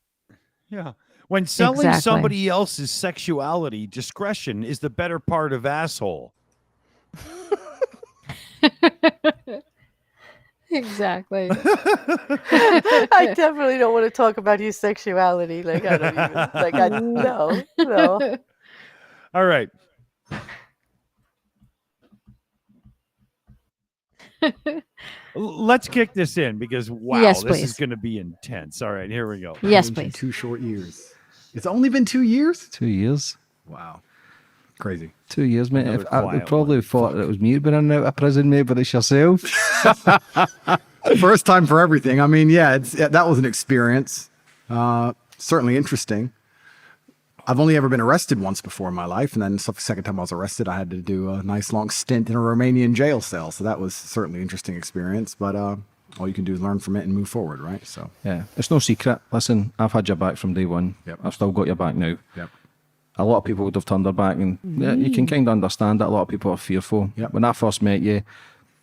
Yeah. When selling Exactly. somebody else's sexuality, discretion is the better part of asshole. Exactly. I definitely don't want to talk about his sexuality. I don't even no. All right. Let's kick this in because wow, Yes, this is please. going to be intense. All right, here we go. Yes, In please. 2 short years. It's only been 2 years? 2 years. Wow. Crazy. 2 years, mate. Another If I quiet probably one. thought that it was me who'd been in and out of prison, mate, but it's yourself. First time for everything. I mean, that was an experience. Certainly interesting. I've only ever been arrested once before in my life, and then the second time I was arrested, I had to do a nice long stint in a Romanian jail cell. So that was certainly an interesting experience. But all you can do is learn from it and move forward, right? So Yeah, it's no secret. Listen, I've had your back from day one. Yep. I've still got your back now. Yep. A lot of people would have turned their back, and yeah, you can kind of understand that a lot of people are fearful. Yep. When I first met you,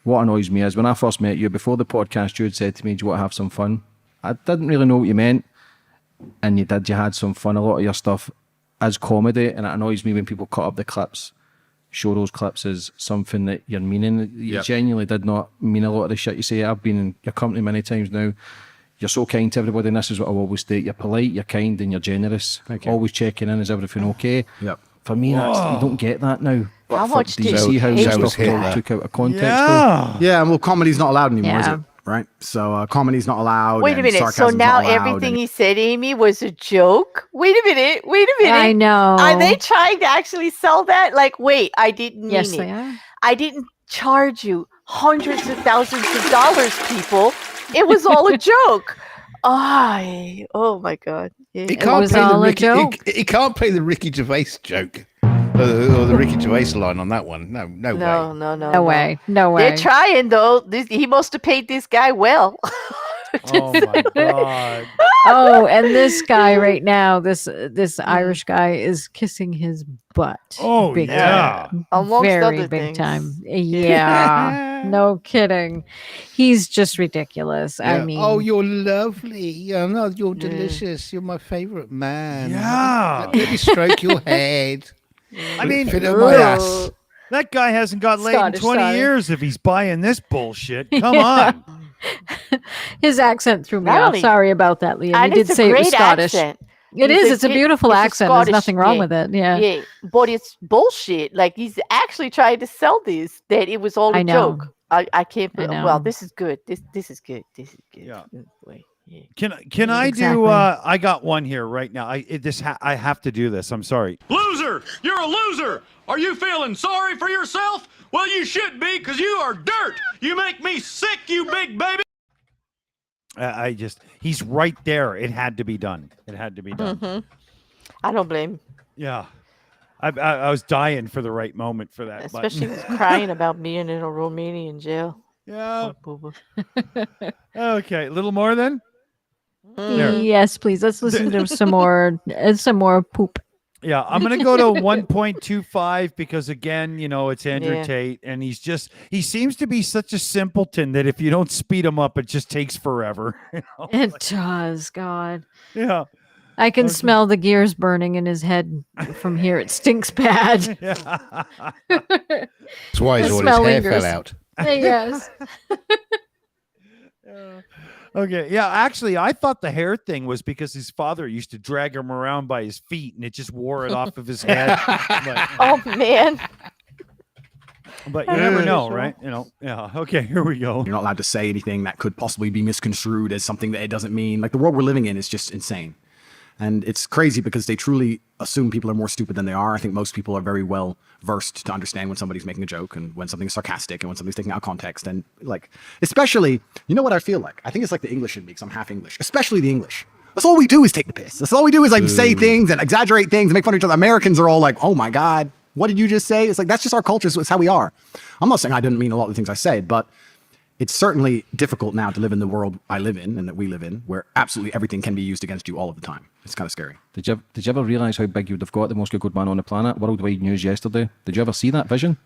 what annoys me is when I first met you, before the podcast, you had said to me, do you want to have some fun? I didn't really know what you meant, and you did. You had some fun. A lot of your stuff is comedy, and it annoys me when people cut up the clips, show those clips as something that you're meaning. You Yep. genuinely did not mean a lot of the shit you say. I've been in your company many times now. You're so kind to everybody, and this is what I always state. You're polite, you're kind, and you're generous. Thank you. Always checking in, is everything okay? Yep. For me, that's, you don't get that now. How much Do you did see you how hate stuff hit got that? took out of context? though? Yeah. Yeah, well, comedy's not allowed anymore, is Yeah. it? Right? So comedy's not allowed. Wait a and minute. So sarcasm's now not allowed, everything and- he said, Amy, was a joke? Wait a minute. I know. Are they trying to actually sell that? Wait, I didn't mean Yes, it. they are. I didn't charge you hundreds of thousands of dollars, people. It was all a joke. Oh my God. Yeah. He can't was play the all a Ricky. joke. He can't play the Ricky Gervais joke or the Ricky Gervais line on that one. No way. No. No way. No way. They're trying though. He must have paid this guy well. Oh my god. Oh, and this guy right now, this Irish guy is kissing his butt. Oh, big yeah. time. Amongst Very other big things. time. Yeah, no kidding. He's just ridiculous. I Yeah. mean, Oh, you're lovely. No, you're delicious. You're my favorite man. Yeah. Let me stroke your head. I mean, Fit on my ass. That guy hasn't got laid Scottish, in 20 sorry. years if he's buying this bullshit. Come on. His accent threw me Not off. only- Sorry about that, Liam. And You it's did a say it was great Scottish. accent. It is. It's a beautiful it's a accent. There's Scottish- nothing wrong yeah, with it. Yeah. Yeah, but it's bullshit. Like he's actually trying to sell this that it was all a I know. joke. I can't. I know. Well, this is good. This is good. This is good. Yeah. Wait, yeah. Can I do? Exactly. I got one here right now. I have to do this. I'm sorry. Loser! You're a loser! Are you feeling sorry for yourself? Well, you should be, because you are dirt! You make me sick, you big baby! He's right there. It had to be done. It had to be done. Mm-hmm. I don't blame him. Yeah. I was dying for the right moment for that. Especially button. he was crying about being in a Romanian jail. Yeah. Poor booba. Okay. A little more then? There. Yes, please. Let's listen to some more poop. Yeah, I'm gonna go to 1.25 because again, it's Andrew Yeah. Tate, and he seems to be such a simpleton that if you don't speed him up, it just takes forever. It does, God. Yeah. I can Okay. smell the gears burning in his head from here. It stinks bad. Yeah. That's why The all his smell hair lingers. fell out. Yes. Okay. Yeah. Actually, I thought the hair thing was because his father used to drag him around by his feet, and it just wore it off of his head. Oh man. But you never know, right? Yeah. Okay. Here we go. You're not allowed to say anything that could possibly be misconstrued as something that it doesn't mean. Like the world we're living in is just insane. And it's crazy because they truly assume people are more stupid than they are. I think most people are very well versed to understand when somebody's making a joke and when something's sarcastic and when something's taken out of context. And like, especially, you know what I feel like? I think it's like the English in me because I'm half English, especially the English. That's all we do is take the piss. That's all we do is like say things and exaggerate things and make fun of each other. Americans are all like, oh my God, what did you just say? It's like, that's just our culture. So it's how we are. I'm not saying I didn't mean a lot of the things I said, but it's certainly difficult now to live in the world I live in and that we live in, where absolutely everything can be used against you all of the time. It's kind of scary. Did you ever realise how big you'd have got the most good man on the planet? Worldwide news yesterday. Did you ever see that vision?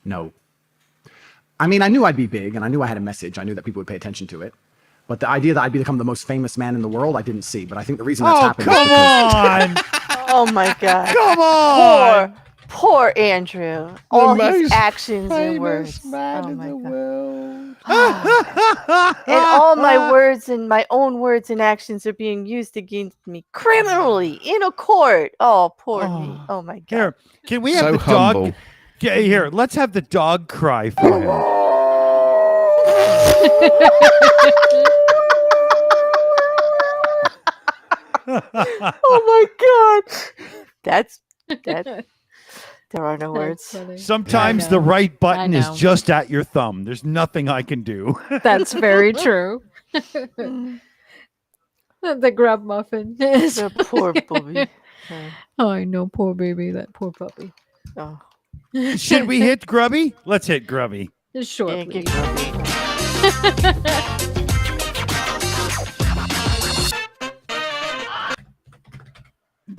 No. I mean, I knew I'd be big and I knew I had a message. I knew that people would pay attention to it. But the idea that I'd become the most famous man in the world, I didn't see. But I think the reason that's happened is Come on. Oh my God. Come on. Poor Andrew. All his actions and words. man Oh in my the God. world. And all my words and my own words and actions are being used against me criminally in a court. Oh, poor me. Oh my God. Here, can we have So the dog? humble. Okay, here, let's have the dog cry for him. Oh my God. That's that. There are no words. Sometimes I the know. right button I is know. just at your thumb. There's nothing I can do. That's very true. The grub muffin. The poor booby. Oh, I know, poor baby, that poor puppy. Oh. Should we hit Grubby? Let's hit Grubby. Just short, Yeah, please. get grumpy.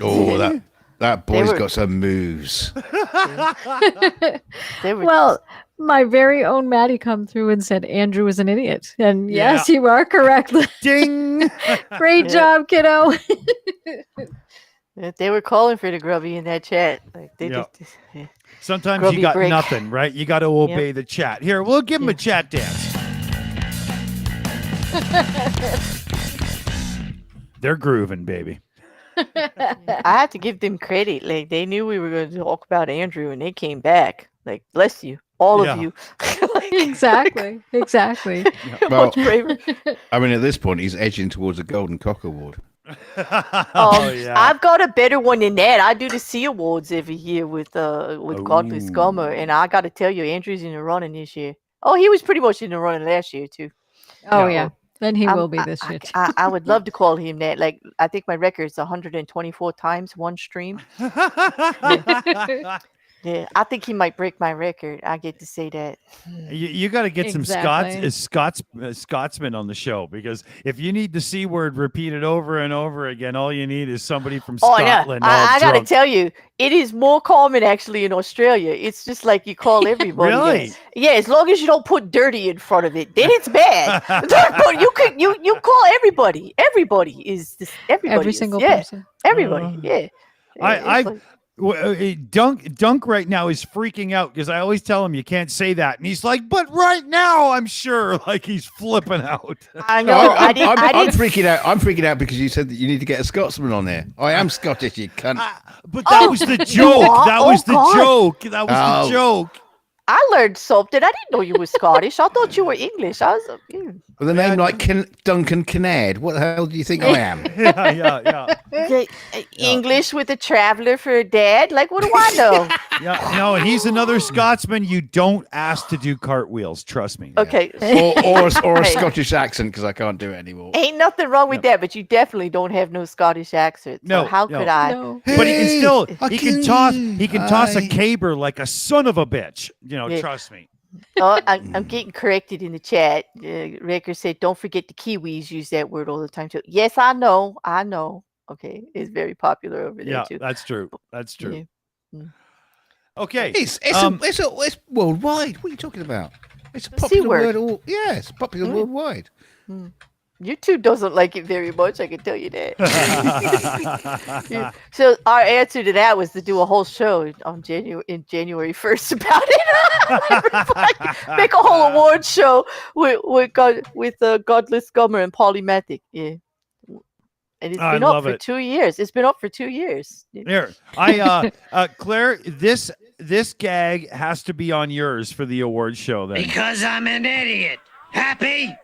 Oh, that boy's were- got some moves. They were Well, my very own Maddie come through and said Andrew was an idiot. And yes, you are correct. Ding. Great Yeah. job, kiddo. they were calling for the grubby in that chat. Like they Yeah. just yeah. Sometimes Grubby you got break. nothing, right? You got to obey the chat. Here, we'll give him a chat dance. They're grooving, baby. I have to give them credit. Like they knew we were going to talk about Andrew, and they came back. Like bless you, all Yeah. of you. Like, Exactly. Exactly. Well, much braver. I mean, at this point, he's edging towards a Golden Cock Award. Oh, yeah. I've got a better one than that. I do the C Awards every year with Godless Scummer, and I got to tell you, Andrew's in the running this year. Oh, he was pretty much in the running last year too. Oh, Yeah. yeah. Then he I'm- will be this year. too. I would love to call him that. Like I think my record's 124 times one stream. Yeah, I think he might break my record. I get to say that. You got to get some Exactly. Scotsmen on the show, because if you need the C word repeated over and over again, all you need is somebody from Oh, yeah. Scotland. all I got to drunk. tell you, it is more common actually in Australia. It's just like you call everybody. that. Really? Yeah, as long as you don't put dirty in front of it, then it's bad. But you call everybody. Everybody is this. Everybody. Every is, single yeah, person. Everybody. Yeah. I- It's I've- like- Dunk right now is freaking out because I always tell him you can't say that, and he's like, "But right now, I'm sure." Like he's flipping out. I know. I'm didn't freaking out. I'm freaking out because you said that you need to get a Scotsman on there. I am Scottish, you cunt. But that was the joke. That was the joke. That was the joke. I learned something. I didn't know you were Scottish. I thought you were English. I was. With a name like Duncan Kinnaird, what the hell do you think I am? Yeah. English with a traveler for a dad. Like, what do I know? Yeah, no, and he's another Scotsman. You don't ask to do cartwheels. Trust me. Okay. Or a Scottish accent because I can't do it anymore. Ain't nothing wrong with that, but you definitely don't have no Scottish accent. So No, how no. could I? No. But he can still he can toss a Aye. caber like a son of a bitch. Yeah. Trust me. Oh, I'm getting corrected in the chat. Ricker said, "Don't forget the Kiwis use that word all the time too." Yes, I know. Okay, it's very popular over there Yeah, too. that's true. That's true. Yeah. Okay. It's worldwide. What are you talking about? It's a The C popular word. word. It's popular worldwide. YouTube doesn't like it very much. I can tell you that. Yeah. So our answer to that was to do a whole show on January 1st about it. Make a whole award show with Godless Gummer and Polymathic. Yeah. And it's I been up love for it. 2 years. It's been up for 2 years. Here, Claire, this gag has to be on yours for the award show. Then Because I'm an idiot. Happy?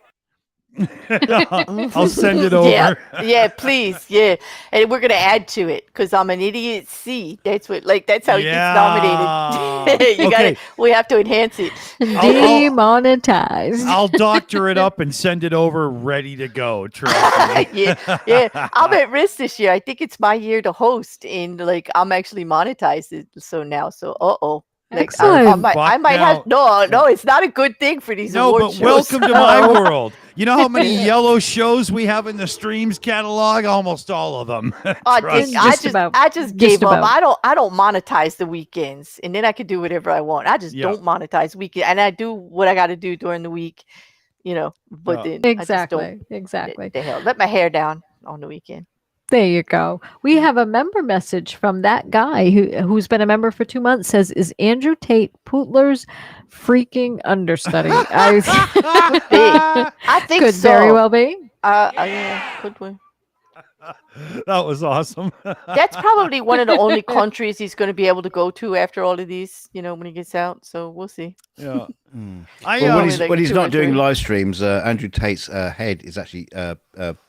I'll send it over. Yeah, please, yeah, and we're gonna add to it because I'm an idiot. C. That's how it gets nominated. We have to enhance it. Demonetized. I'll doctor it up and send it over ready to go. Trust me. yeah. I'm at risk this year. I think it's my year to host, and I'm actually monetized it. So Excellent. I might have no. It's not a good thing for these No, award but shows. welcome to my world. You know how many yellow shows we have in the streams catalog? Almost all of them. I just gave up. about. I don't monetize the weekends, and then I can do whatever I want. I just don't monetize weekend, and I do what I got to do during the week. But then Exactly. the hell, let my hair down on the weekend. There you go. We have a member message from that guy who's been a member for 2 months. Says, "Is Andrew Tate Pootler's freaking understudy?" I think Could so. very well be. Yeah, could we? That was awesome. That's probably one of the only countries he's going to be able to go to after all of these. When he gets out. So we'll see. Yeah. When he's 2 not or doing 3. live streams, Andrew Tate's head is actually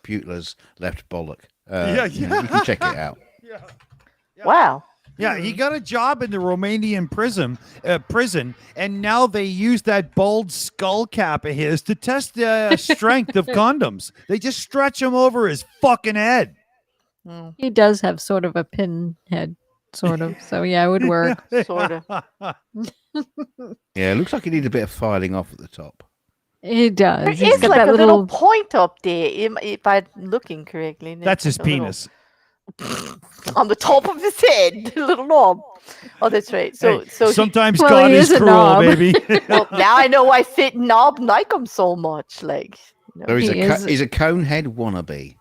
Putler's left bollock. You can check it out. Wow. Yeah, he got a job in the Romanian prison, and now they use that bald skull cap of his to test the strength of condoms. They just stretch him over his fucking head. He does have sort of a pin head, sort of. So yeah, it would work. Sort of. Yeah, it looks like he needs a bit of filing off at the top. He does. There He's is got like that a little point up there, if I'm looking correctly. That's his A little- penis. on the top of his head, the little knob. Oh, that's right. So Sometimes Well, God he is is a cruel, knob. baby. well, now I know why Fit and Knob like him so much. Like, So He is- he's a cone head wannabe.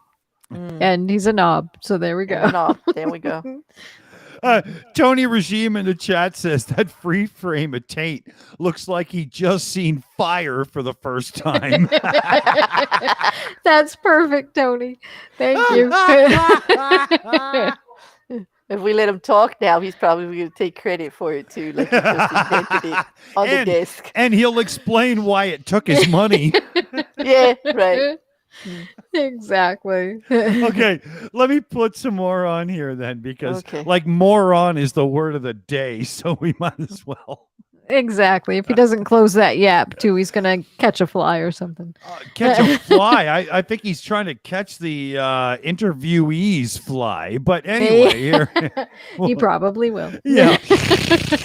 And he's a knob. So there we go. knob. There we go. Tony Regime in the chat says that free frame of Tate looks like he just seen fire for the first time. That's perfect, Tony. Thank you. If we let him talk now, he's probably going to take credit for it too. Like he just invented it on the desk. And he'll explain why it took his money. Yeah, right. Exactly. Okay, let me put some more on here then, because Okay. like moron is the word of the day, so we might as well. Exactly. If he doesn't close that yap too, he's gonna catch a fly or something. Catch a fly. I think he's trying to catch the interviewee's fly. But anyway, here. He probably will. Yeah.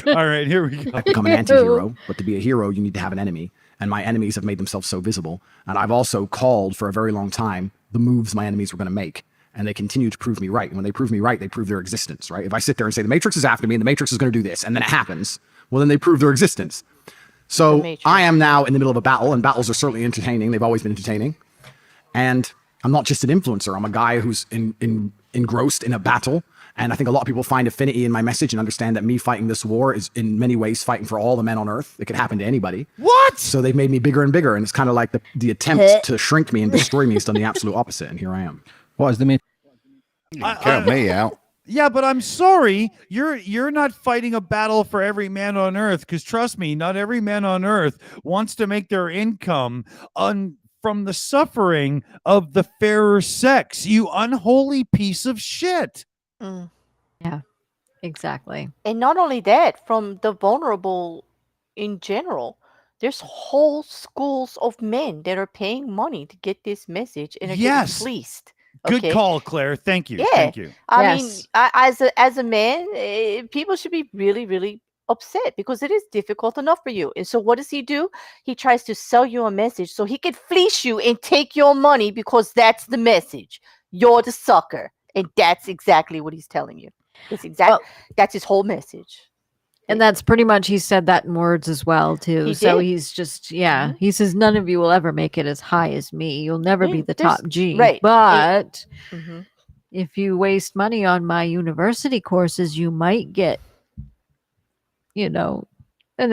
All right, here we go. I've become an anti-hero, but to be a hero, you need to have an enemy. And my enemies have made themselves so visible. And I've also called for a very long time the moves my enemies were going to make. And they continue to prove me right. And when they prove me right, they prove their existence, right? If I sit there and say, the Matrix is after me and the Matrix is going to do this, and then it happens, well, then they prove their existence. So I am now in the middle of a battle, and battles are certainly entertaining. They've always been entertaining. And I'm not just an influencer. I'm a guy who's engrossed in a battle. And I think a lot of people find affinity in my message and understand that me fighting this war is in many ways fighting for all the men on earth. It could happen to anybody. What? So they've made me bigger and bigger. And it's kind of like the attempt to shrink me and destroy me has done the absolute opposite. And here I am. What is the main? Count me out. Yeah, but I'm sorry, you're not fighting a battle for every man on earth, because trust me, not every man on earth wants to make their income from the suffering of the fairer sex. You unholy piece of shit. Mm. Yeah, exactly. And not only that, from the vulnerable in general, there's whole schools of men that are paying money to get this message and are getting fleeced. Good Okay? call, Claire. Thank you. Yeah. Thank you. I mean, Yes. as a man, people should be really, really upset because it is difficult enough for you. And so what does he do? He tries to sell you a message so he can fleece you and take your money because that's the message. You're the sucker. And that's exactly what he's telling you. That's his whole message. And that's pretty much, he said that in words as well, too. He So did. he's just, he says, none of you will ever make it as high as me. You'll never be the there's- top G. right. But Mhm. if you waste money on my university courses, you might get, an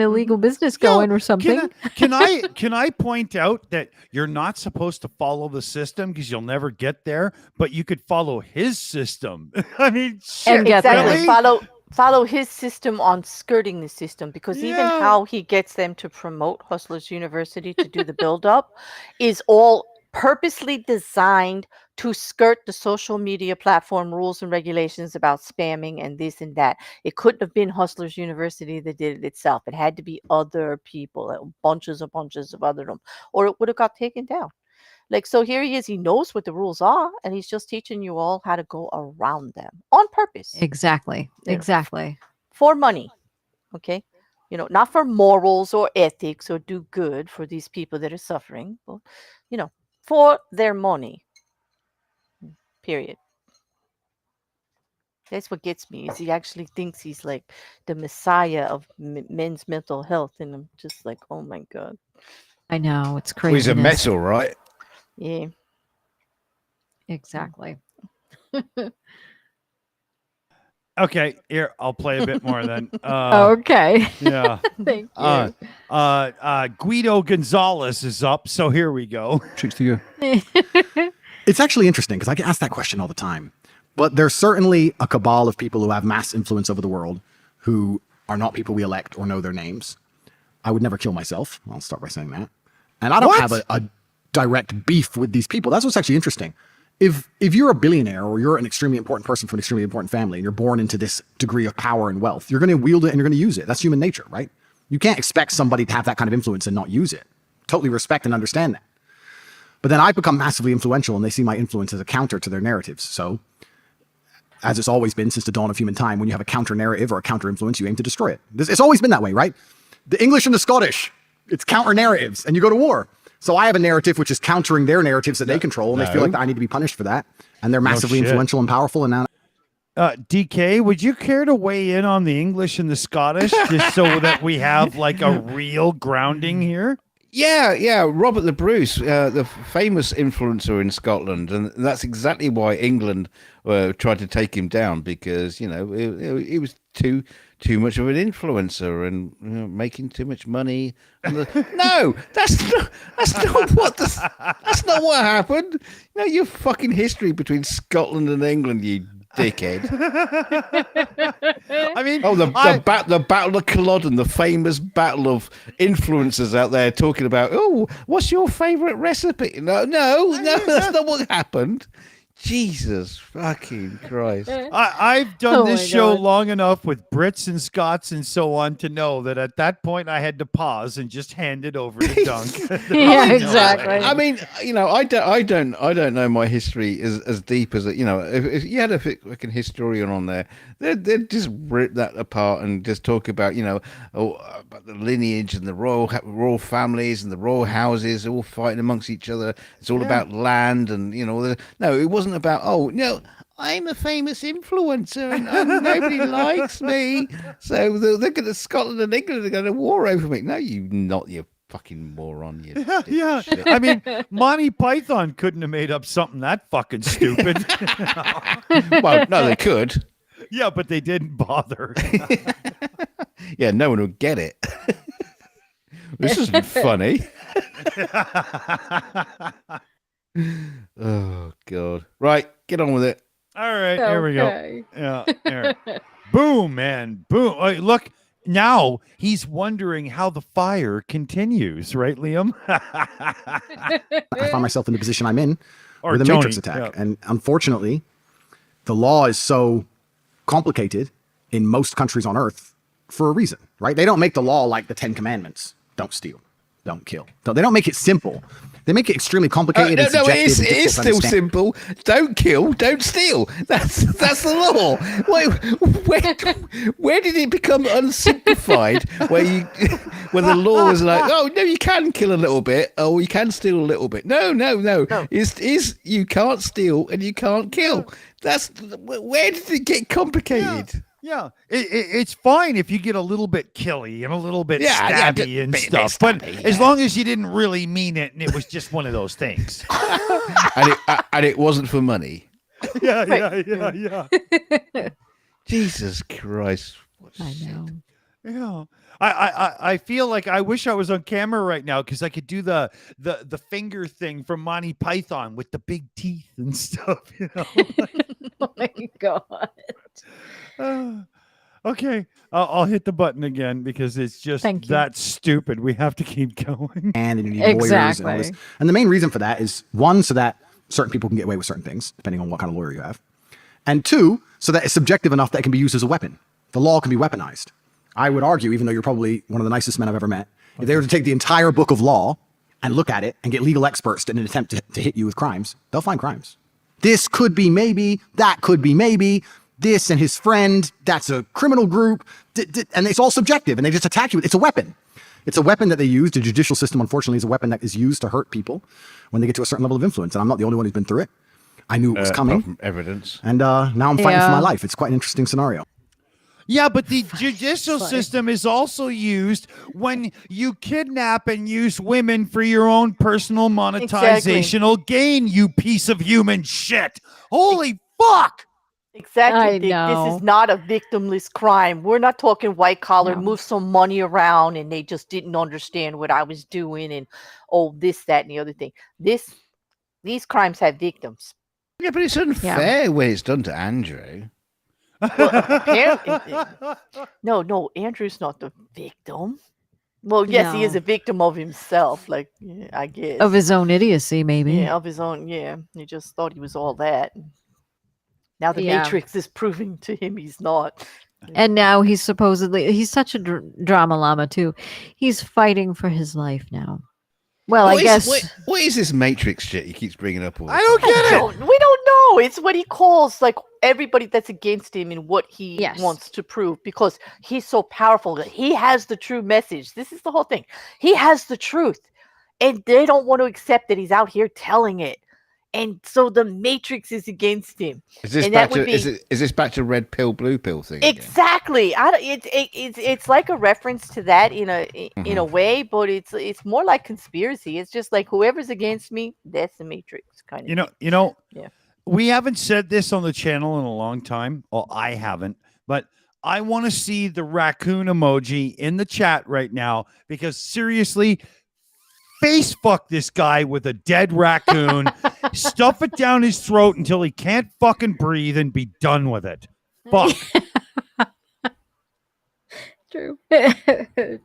illegal business going or something. Can I point out that you're not supposed to follow the system because you'll never get there, but you could follow his system. I mean, shit, And get there. Exactly. Follow his system on skirting the system, because even how he gets them to promote Hustlers University to do the build up is all purposely designed to skirt the social media platform rules and regulations about spamming and this and that. It couldn't have been Hustlers University that did it itself. It had to be other people, bunches of other them, or it would have got taken down. Like, so here he is, he knows what the rules are, and he's just teaching you all how to go around them on purpose. Exactly. Yeah. Exactly. For money. Okay. Not for morals or ethics or do good for these people that are suffering, but, for their money. Period. That's what gets me, is he actually thinks he's like the messiah of men's mental health. And I'm just like, oh my God. I know. It's Well, crazy. he's a metal, right? Yeah. Exactly. Okay, here, I'll play a bit more then. Okay. Yeah. Thank you. Guido Gonzalez is up, so here we go. Tricks to you. It's actually interesting because I get asked that question all the time. But there's certainly a cabal of people who have mass influence over the world who are not people we elect or know their names. I would never kill myself. I'll start by saying that. And I don't have a direct beef with these people. That's what's actually interesting. If you're a billionaire or you're an extremely important person from an extremely important family and you're born into this degree of power and wealth, you're going to wield it and you're going to use it. That's human nature, right? You can't expect somebody to have that kind of influence and not use it. Totally respect and understand that. But then I become massively influential and they see my influence as a counter to their narratives. So, as it's always been since the dawn of human time, when you have a counter narrative or a counter influence, you aim to destroy it. It's always been that way, right? The English and the Scottish, it's counter narratives and you go to war. So I have a narrative which is countering their narratives that they control, and they feel like I need to be punished for that. And they're massively influential and powerful. And now, DK, would you care to weigh in on the English and the Scottish, just so that we have like a real grounding here? Yeah. Robert the Bruce, the famous influencer in Scotland, and that's exactly why England tried to take him down, because he was too much of an influencer and making too much money. No, that's not what happened. Your fucking history between Scotland and England, you dickhead. I mean, the Battle of Culloden, the famous battle of influencers out there talking about, what's your favorite recipe? No, that's not what happened. Jesus fucking Christ. I've done this my show God. long enough with Brits and Scots and so on to know that at that point I had to pause and just hand it over to Dunk. Yeah, exactly. I mean, I don't know my history as deep as it. If you had a fucking historian on there, they'd just rip that apart and just talk about about the lineage and the royal families and the royal houses all fighting amongst each other. It's all about land and no, it wasn't about I'm a famous influencer and nobody likes me, so they're going to Scotland and England are going to war over me. No, you not, you fucking moron. You Yeah. I mean, Monty Python couldn't have made up something that fucking stupid. Well, no, they could. Yeah, but they didn't bother. Yeah, no one would get it. This isn't funny. Oh, God. Right, get on with it. All right, here we go. Yeah. Here. Boom, man. Boom. Look, now he's wondering how the fire continues, right, Liam? I find myself in the position I'm in Or with a Tony, Matrix attack. yeah. And unfortunately, the law is so complicated in most countries on Earth for a reason, right? They don't make the law like the 10 Commandments. Don't steal, don't kill. They don't make it simple. They make it extremely complicated and subjective. It and is difficult to still understand. simple. Don't kill, don't steal. That's the law. Where did it become unsimplified? Where the law is like, oh no, you can kill a little bit, or you can steal a little bit. No. Is you can't steal and you can't kill. Where did it get complicated? Yeah, it's fine if you get a little bit killy and a little bit stabby and stuff, but as long as you didn't really mean it and it was just one of those things. and it wasn't for money. Yeah. Jesus Christ. I know. Yeah. I feel like I wish I was on camera right now because I could do the finger thing from Monty Python with the big teeth and stuff, you know. Oh my God. Okay, I'll hit the button again because it's just that stupid. We have to keep going. And you need lawyers and all this. And the main reason for that is, one, so that certain people can get away with certain things, depending on what kind of lawyer you have. And two, so that it's subjective enough that it can be used as a weapon. The law can be weaponized. I would argue, even though you're probably one of the nicest men I've ever met, if they were to take the entire book of law and look at it and get legal experts in an attempt to hit you with crimes, they'll find crimes. This could be maybe, that could be maybe, this and his friend, that's a criminal group, and it's all subjective, and they just attack you. It's a weapon. It's a weapon that they use. The judicial system, unfortunately, is a weapon that is used to hurt people when they get to a certain level of influence, and I'm not the only one who's been through it. I knew it was coming. From evidence. And now I'm fighting for my life. It's quite an interesting scenario. Yeah, but the judicial system is also used when you kidnap and use women for your own personal monetizational gain, you piece of human shit. Holy fuck! Exactly. This is not a victimless crime. We're not talking white collar, move some money around and they just didn't understand what I was doing and this, that, and the other thing. These crimes have victims. Yeah, but it's unfair when it's done to Andrew. Well, apparently, no, Andrew's not the victim. Well, yes, he is a victim of himself, like, I guess. Of his own idiocy, maybe. Yeah, of his own, He just thought he was all that. Now the Matrix is proving to him he's not. And now he's such a drama llama, too. He's fighting for his life now. Well, I guess. What is this Matrix shit he keeps bringing up all the I don't time? get it. We don't know. It's what he calls, like, everybody that's against him and what he wants to prove because he's so powerful that he has the true message. This is the whole thing. He has the truth. And they don't want to accept that he's out here telling it. And so the Matrix is against him. Is this back to red pill, blue pill thing? Exactly. It's like a reference to that in a way, but it's more like conspiracy. It's just like whoever's against me, that's the Matrix kind of. You know. Yeah. We haven't said this on the channel in a long time. Well, I haven't, but I want to see the raccoon emoji in the chat right now because seriously, face fuck this guy with a dead raccoon, stuff it down his throat until he can't fucking breathe and be done with it. Fuck. True.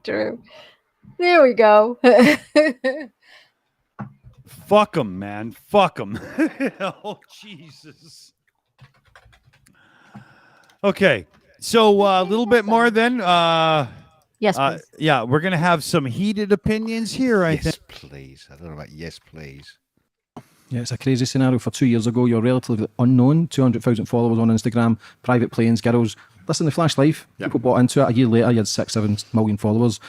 True. There we go. Fuck him, man. Fuck him. Oh, Jesus. Okay. So a little bit more then. Yes, please. Yeah, we're going to have some heated opinions here, I think. Yes, please. I don't know about yes, please. Yeah, it's a crazy scenario. For 2 years ago, you're relatively unknown, 200,000 followers on Instagram, private planes, girls. Listen, the flash life, people bought into it. A year later, you had 6-7 million followers.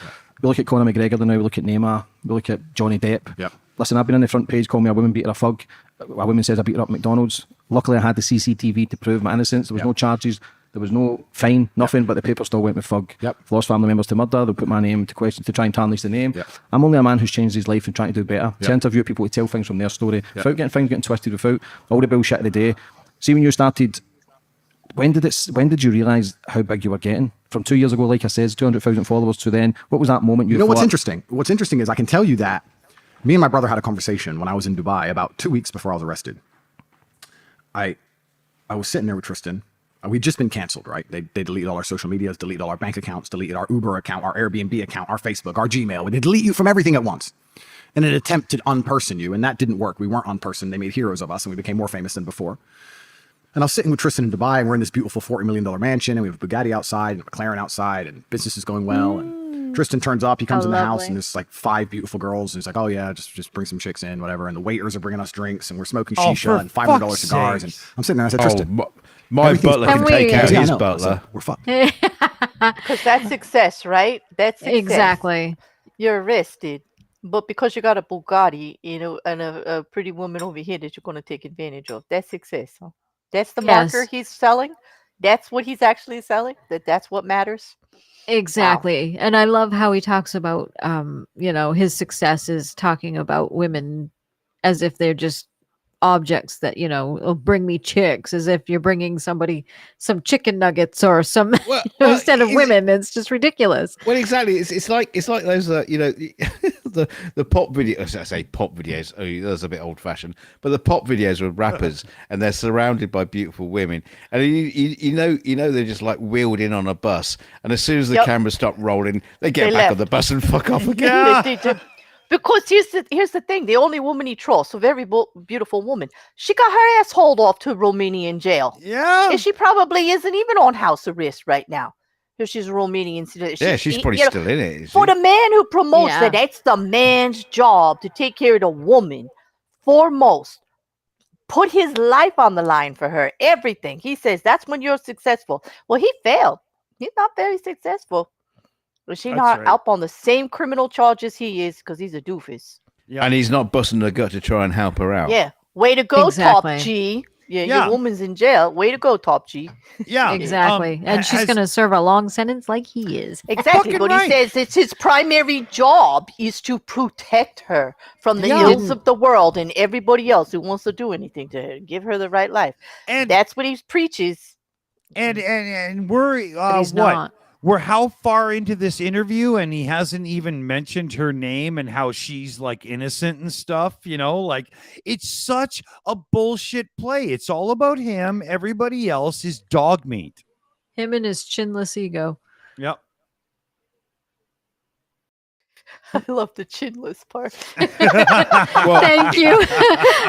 We look at Conor McGregor, then now we look at Neymar, we look at Johnny Depp. Yep. Listen, I've been on the front page, call me a woman beater, a thug. A woman says I beat her up at McDonald's. Luckily, I had the CCTV to prove my innocence. There was no charges. There was no fine, nothing, but the paper still went with Fug. Yep. I've lost family members to murder. They'll put my name into question to try and tarnish the name. Yep. I'm only a man who's changed his life and trying to do better. To Yep. interview people, to tell things from their story, without getting things getting twisted, without all the bullshit of the day. See, when you started, when did you realise how big you were getting? From 2 years ago, like I said, 200,000 followers to then, what was that moment you know what's thought, interesting? What's interesting is I can tell you that me and my brother had a conversation when I was in Dubai about 2 weeks before I was arrested. I was sitting there with Tristan. We'd just been canceled, right? They deleted all our social medias, deleted all our bank accounts, deleted our Uber account, our Airbnb account, our Facebook, our Gmail. They delete you from everything at once in an attempt to unperson you. And that didn't work. We weren't unpersoned. They made heroes of us and we became more famous than before. And I was sitting with Tristan in Dubai and we're in this beautiful $40 million mansion and we have a Bugatti outside and a McLaren outside and business is going well. And Tristan turns up, he comes in the house and there's like 5 beautiful girls. And he's like, oh yeah, just bring some chicks in, whatever. And the waiters are bringing us drinks and we're smoking shisha and $500 cigars. And I'm sitting there and I said, Tristan, my butler can take out his I butler. said, we're fucked. Because that's success, right? That's success. Exactly. You're arrested, but because you got a Bugatti, you know, and a pretty woman over here that you're going to take advantage of, that's success. Huh? That's the marker he's selling. That's what he's actually selling. That's what matters. Exactly. Wow. And I love how he talks about, you know, his success is talking about women as if they're just objects that, you know, will bring me chicks, as if you're bringing somebody some chicken nuggets or some instead of women. It's just ridiculous. Well, exactly. It's like those you know, the pop videos. I say pop videos. Oh, that's a bit old fashioned. But the pop videos with rappers and they're surrounded by beautiful women, and you know they're just like wheeled in on a bus, and as soon as the cameras stop rolling, they get back on the bus and fuck off again. Because here's the thing. The only woman he trusts, a very beautiful woman, she got her ass hauled off to Romanian jail. Yeah. And she probably isn't even on house arrest right now. If she's Romanian. She's probably still in it. For the man who promotes that, that's the man's job to take care of the woman foremost. Put his life on the line for her. Everything. He says that's when you're successful. Well, he failed. He's not very successful. Is she not up on the same criminal charges he is because he's a doofus? Yeah. And he's not busting her gut to try and help her out. Yeah. Way to go, Top G. Yeah, your woman's in jail. Way to go, Top G. Yeah. Exactly. And she's going to serve a long sentence like he is. Exactly. But he says it's his primary job is to protect her from the ills of the world and everybody else who wants to do anything to her. Give her the right life. And that's what he preaches. And we're he's not. We're how far into this interview and he hasn't even mentioned her name and how she's like innocent and stuff, you know, like it's such a bullshit play. It's all about him. Everybody else is dog meat. Him and his chinless ego. Yep. I love the chinless part. Thank you.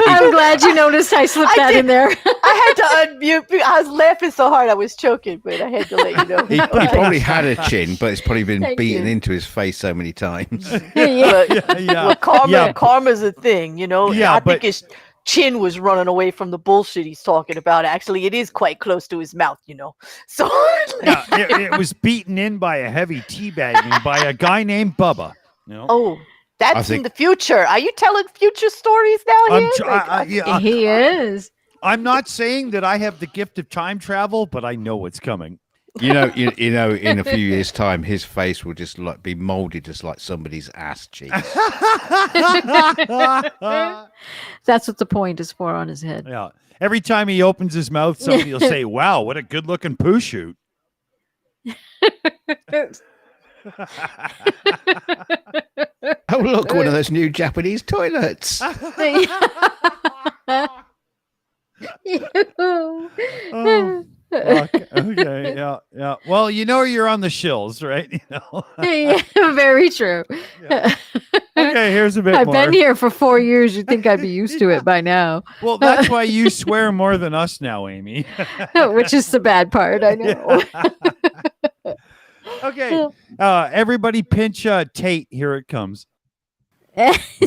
I'm glad you noticed I slipped that in there. I had to unmute. I was laughing so hard I was choking, but I had to let you know. He probably had a chin, but it's probably been beaten into his face so many times. Well, karma's a thing, you know. I think his chin was running away from the bullshit he's talking about. Actually, it is quite close to his mouth, you know. So it was beaten in by a heavy teabagging by a guy named Bubba. No. Oh, that's in the future. Are you telling future stories now? He is. I'm not saying that I have the gift of time travel, but I know what's coming. You know, in a few years' time, his face will just like be molded just like somebody's ass cheeks. That's what the point is for on his head. Yeah. Every time he opens his mouth, somebody will say, "Wow, what a good-looking poo shoot." Oh, look, one of those new Japanese toilets. Okay, yeah. Well, you know you're on the Shills, right? You know. Yeah, very true. Yeah. Okay, here's a bit I've more. been here for 4 years. You'd think I'd be used to it by now. Well, that's why you swear more than us now, Amy. Which is the bad part, I know. Yeah. Okay, everybody pinch Tate. Here it comes.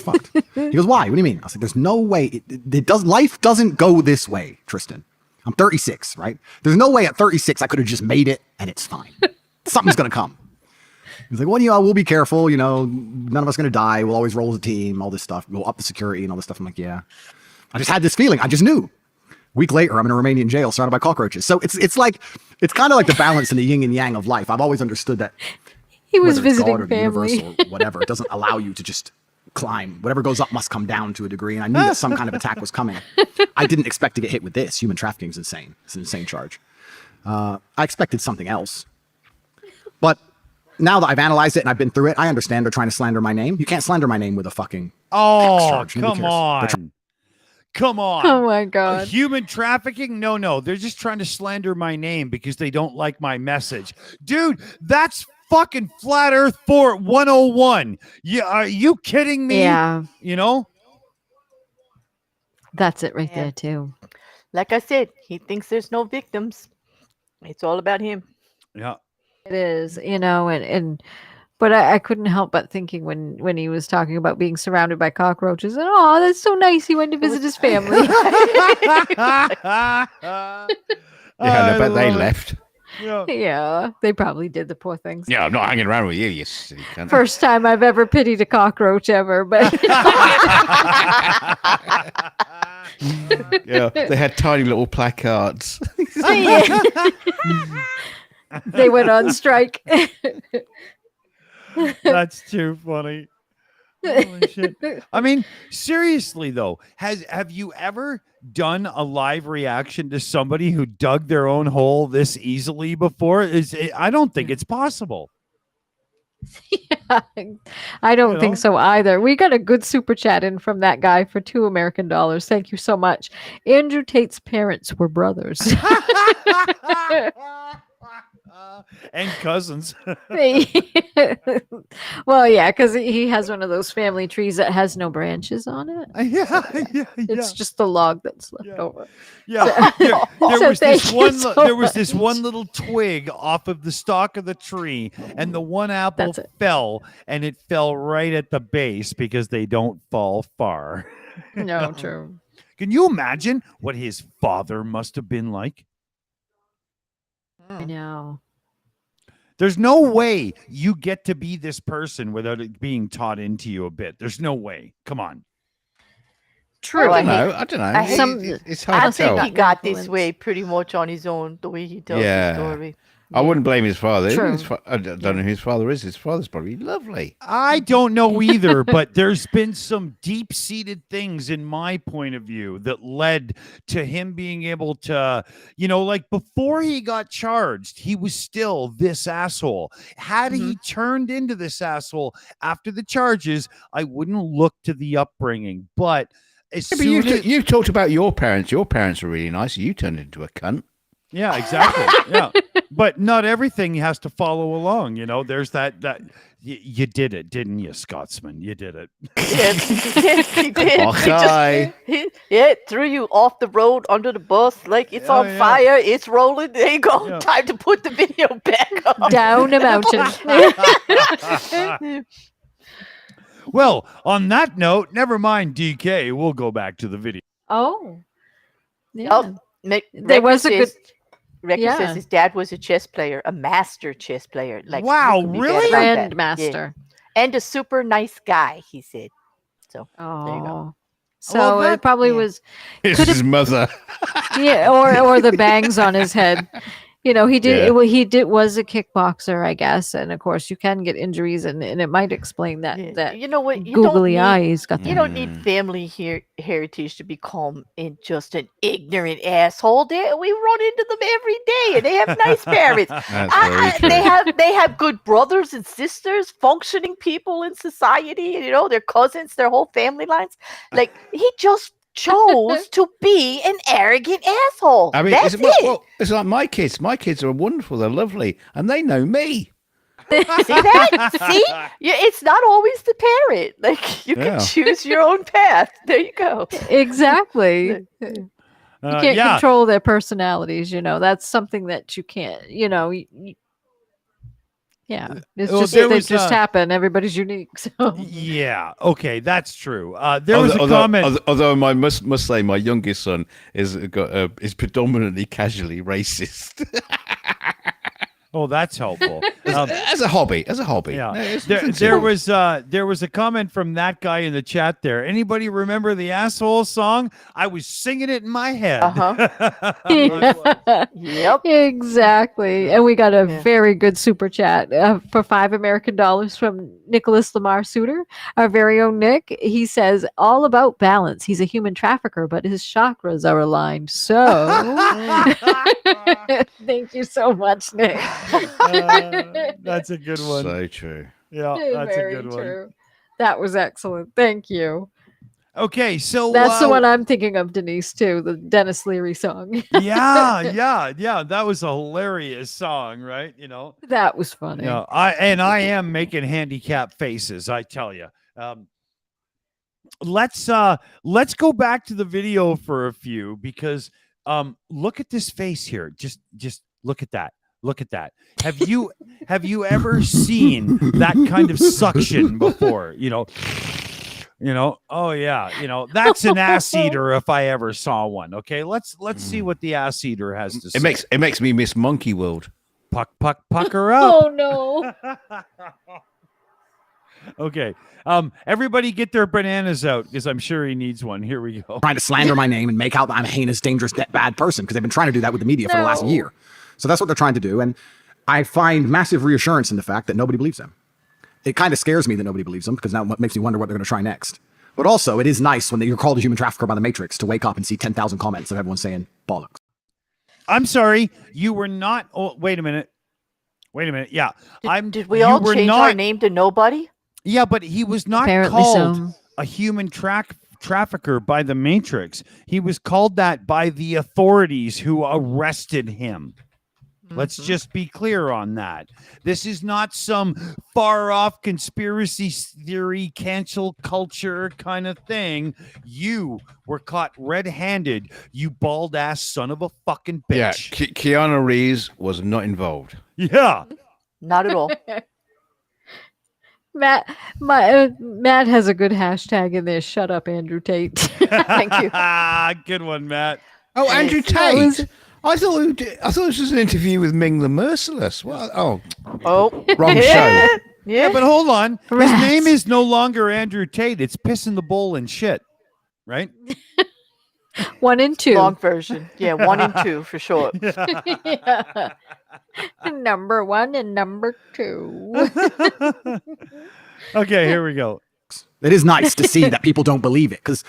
Fucked. He goes, why? What do you mean? I was like, there's no way. Life doesn't go this way, Tristan. I'm 36, right? There's no way at 36 I could have just made it and it's fine. Something's going to come. He's like, well, you know, we'll be careful. You know, none of us going to die. We'll always roll as a team, all this stuff. We'll up the security and all this stuff. I'm like, yeah. I just had this feeling. I just knew. Week later, I'm in a Romanian jail surrounded by cockroaches. So it's kind of like the balance and the yin and yang of life. I've always understood that He was whether it's God visiting or the universe family. or whatever, it doesn't allow you to just climb. Whatever goes up must come down to a degree. And I knew that some kind of attack was coming. I didn't expect to get hit with this. Human trafficking is insane. It's an insane charge. I expected something else. But now that I've analyzed it and I've been through it, I understand they're trying to slander my name. You can't slander my name with a fucking Oh, charge. Nobody come cares. on. Come on. Oh my God. Human trafficking? No. They're just trying to slander my name because they don't like my message. Dude, that's fucking Flat Earth 101. Yeah, are you kidding me? Yeah, You know? that's it right Yeah. there too. Like I said, he thinks there's no victims. It's all about him. Yeah. It is, but I couldn't help but thinking when he was talking about being surrounded by cockroaches, and oh, that's so nice. He went to visit his family. Yeah, I bet they left. Yeah. Yeah, they probably did, the poor things. Yeah, I'm not hanging around with you, you silly cunt. First time I've ever pitied a cockroach ever, but Yeah, they had tiny little placards. they went on strike. That's too funny. Holy shit. I mean, seriously though, have you ever done a live reaction to somebody who dug their own hole this easily before? I don't think it's possible. I don't You think know? so either. We got a good super chat in from that guy for $2 American. Thank you so much. Andrew Tate's parents were brothers. And cousins. Well, yeah, because he has one of those family trees that has no branches on it. yeah. It's just the log that's left Yeah. over. Yeah, there So was this thank you one. so There was this much. one little twig off of the stalk of the tree, and the one apple That's it. fell, and it fell right at the base because they don't fall far. No, true. Can you imagine what his father must have been like? I know. There's no way you get to be this person without it being taught into you a bit. There's no way. Come on. True. I I don't know. I hate- It's hard I to think tell. he got this Influence. way pretty much on his own, the way he tells Yeah. the story. I wouldn't blame his father. True. I don't know who his father is. His father's probably lovely. I don't know either, but there's been some deep-seated things in my point of view that led to him being able to, like before he got charged, he was still this asshole. Had he turned into this asshole after the charges, I wouldn't look to the upbringing. But as Yeah, but soon as you've talked about your parents. Your parents were really nice. You turned into a cunt. yeah, exactly. Yeah. But not everything has to follow along. There's that you did it, didn't you, Scotsman? You did it. Yes, he did. Okay. It threw you off the road under the bus like it's Yeah, on yeah. fire. It's rolling. There you go. Yeah. Time to put the video back on. Down a mountain. Well, on that note, never mind DK. We'll go back to the video. Oh. Yeah. Oh, There was a good- Record yeah. says his dad was a chess player, a master chess player. Like, Wow, who could be really? bad about that? Yeah. Grandmaster. And a super nice guy, he said. So Oh. there you go. So Well, it that- probably yeah. was, It's his mother. yeah, or the bangs on his head. He did. Yeah. He was a kickboxer, I guess, and of course you can get injuries, and it might explain that Yeah. that You know what? You don't googly need- eye he's got. You don't need family heritage to become just an ignorant asshole. We run into them every day, and they have nice parents. That's very true. They have good brothers and sisters, functioning people in society. Their cousins, their whole family lines. Like he just chose to be an arrogant asshole. I mean, That's it. it's like my kids. My kids are wonderful. They're lovely, and they know me. See that? See? Yeah, it's not always the parent. Like you Yeah. can choose your own path. There you go. Exactly. You can't yeah. control their personalities. That's something that you can't. Yeah, it's Well, just there they was, just happen. Everybody's unique. So Yeah. Okay, that's true. There was a comment. Although I must say, my youngest son is predominantly casually racist. Oh, that's helpful. As a hobby. Yeah. No, There was a comment from that guy in the chat there. Anybody remember the asshole song? I was singing it in my head. Yep. Exactly. And we got a Yeah. very good super chat for $5 American from Nicholas Lamar Suter, our very own Nick. He says, all about balance. He's a human trafficker, but his chakras are aligned. So thank you so much, Nick. That's a good one. So true. Yeah, that's Very a good one. true. That was excellent. Thank you. Okay, so That's the one I'm thinking of, Denise, too, the Dennis Leary song. yeah. That was a hilarious song, right? You know, That was funny. yeah. I am making handicap faces, I tell you. Let's go back to the video for a few because look at this face here. Just look at that. Look at that. Have you ever seen that kind of suction before? You know, oh yeah, that's an ass eater if I ever saw one. Okay, let's see what the ass eater has to say. It makes me miss Monkey World. Pucker up. Oh no. Okay. Everybody get their bananas out because I'm sure he needs one. Here we go. Trying to slander my name and make out that I'm a heinous, dangerous, bad person because they've been trying to do that with the media for the last year. So that's what they're trying to do. And I find massive reassurance in the fact that nobody believes them. It kind of scares me that nobody believes them because now it makes me wonder what they're going to try next. But also, it is nice when you're called a human trafficker by the Matrix to wake up and see 10,000 comments of everyone saying bollocks. I'm sorry, you were not. Oh, wait a minute. Yeah, Did we all change our name to nobody? Yeah, but he was not Apparently called so. a human trafficker by the Matrix. He was called that by the authorities who arrested him. Let's just be clear on that. This is not some far-off conspiracy theory, cancel culture kind of thing. You were caught red-handed, you bald-ass son of a fucking bitch. Yeah, Keanu Reeves was not involved. Yeah. Not at all. Matt has a good hashtag in there. Shut up, Andrew Tate. Thank you. Good one, Matt. Oh, Andrew Tate. I thought this was an interview with Ming the Merciless. Well, wrong show. Yeah, but hold on. His name is no longer Andrew Tate. It's Piss in the Bowl and Shit, right? 1 and 2. Long version. Yeah, 1 and 2 for sure. Yeah. Number 1 and number 2. Okay, here we go. It is nice to see that people don't believe it because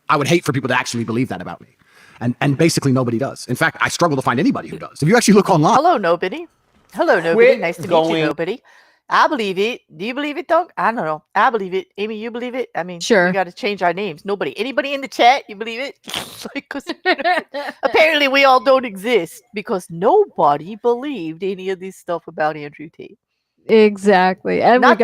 I would hate for people to actually believe that about me. And basically nobody does. In fact, I struggle to find anybody who does. If you actually look online. Hello, nobody. Nice to meet you, nobody. I believe it. Do you believe it, Doug? I don't know. I believe it. Amy, you believe it? I mean, sure. We got to change our names. Nobody. Anybody in the chat, you believe it? Because apparently we all don't exist because nobody believed any of this stuff about Andrew Tate. Exactly. And not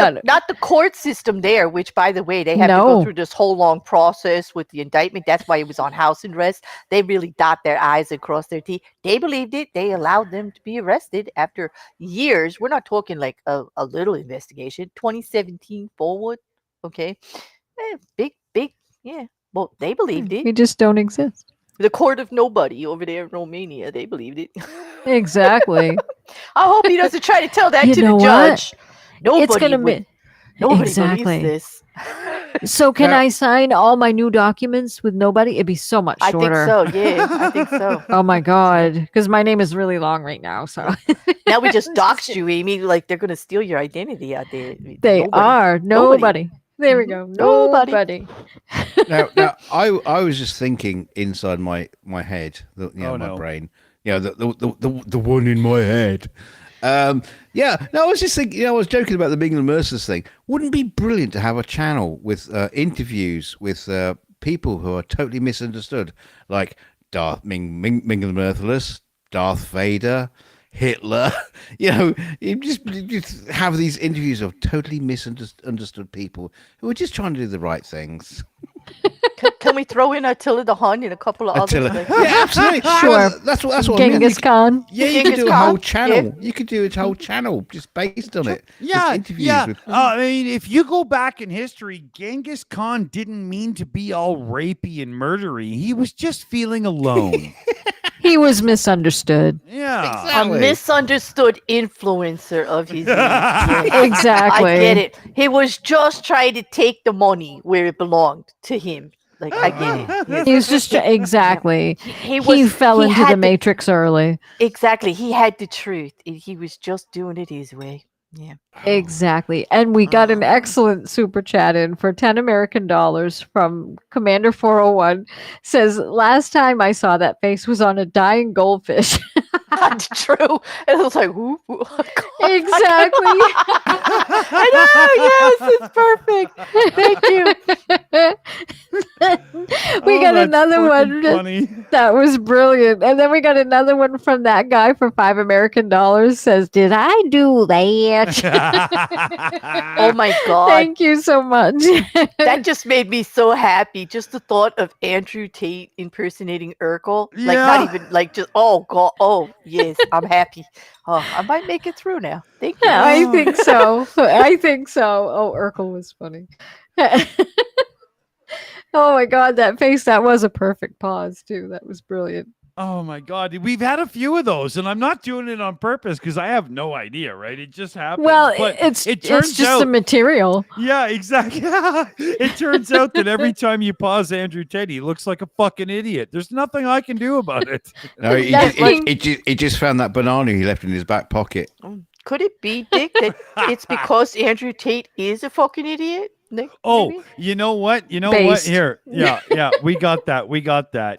the court system there, which, by the way, they had to go through this whole long process with the indictment. That's why it was on house arrest. They really dot their I's and cross their T's. They believed it. They allowed them to be arrested after years. We're not talking like a little investigation. 2017 forward. Okay. Big. Yeah. Well, they believed it. We just don't exist. The court of nobody over there in Romania. They believed it. Exactly. I hope he doesn't try to tell that to the judge. Nobody exactly. believes this. So can I sign all my new documents with nobody? It'd be so much shorter. I think so. Yeah, I think so. Oh my God. Because my name is really long right now. So now we just doxed you, Amy. Like they're going to steal your identity out there. They are. Nobody. There we go. Nobody. Now, I was just thinking inside my head, my brain, the one in my head. I was just thinking, I was joking about the Ming and Merciless thing. Wouldn't it be brilliant to have a channel with interviews with people who are totally misunderstood, like Ming and the Merciless, Darth Vader, Hitler? You just have these interviews of totally misunderstood people who are just trying to do the right things. Can we throw in Attila the Hun and a couple of others? Yeah, absolutely. Sure. That's what Genghis Khan. Yeah, you could do a whole channel. Yeah. You could do a whole channel just based on it. Yeah, interviews with I mean, if you go back in history, Genghis Khan didn't mean to be all rapey and murdery. He was just feeling alone. He was misunderstood. Yeah. A misunderstood influencer of his age. Yes. Exactly. I get it. He was just trying to take the money where it belonged to him. Like, I get it. Yes. He was just exactly. He fell he into had the matrix early. Exactly. He had the truth. He was just doing it his way. Yeah. Exactly. And we got an excellent super chat in for 10 American dollars from Commander 401. Says, last time I saw that face was on a dying goldfish. That's true. And I was like, whoop. Exactly. I know. Yes, it's perfect. Thank you. We got that's another fucking one funny. that was brilliant. And then we got another one from that guy for 5 American dollars. Says, did I do that? Oh my God. Thank you so much. That just made me so happy. Just the thought of Andrew Tate impersonating Urkel. Like, not even, like, just, oh God. Oh, yes, I'm happy. Oh, I might make it through now. Thank you. I think so. I think so. Oh, Urkel was funny. Oh my God, that face. That was a perfect pause, too. That was brilliant. Oh my God. We've had a few of those, and I'm not doing it on purpose because I have no idea, right? It just happened. Well, But it's it turns just out, the material. yeah, exactly. It turns out that every time you pause Andrew Tate, he looks like a fucking idiot. There's nothing I can do about it. No, That's like- he just found that banana he left in his back pocket. Could it be, Dick, that it's because Andrew Tate is a fucking idiot? Nick, Oh, maybe? you know what? You know Based. what? Here. Yeah, we got that. We got that.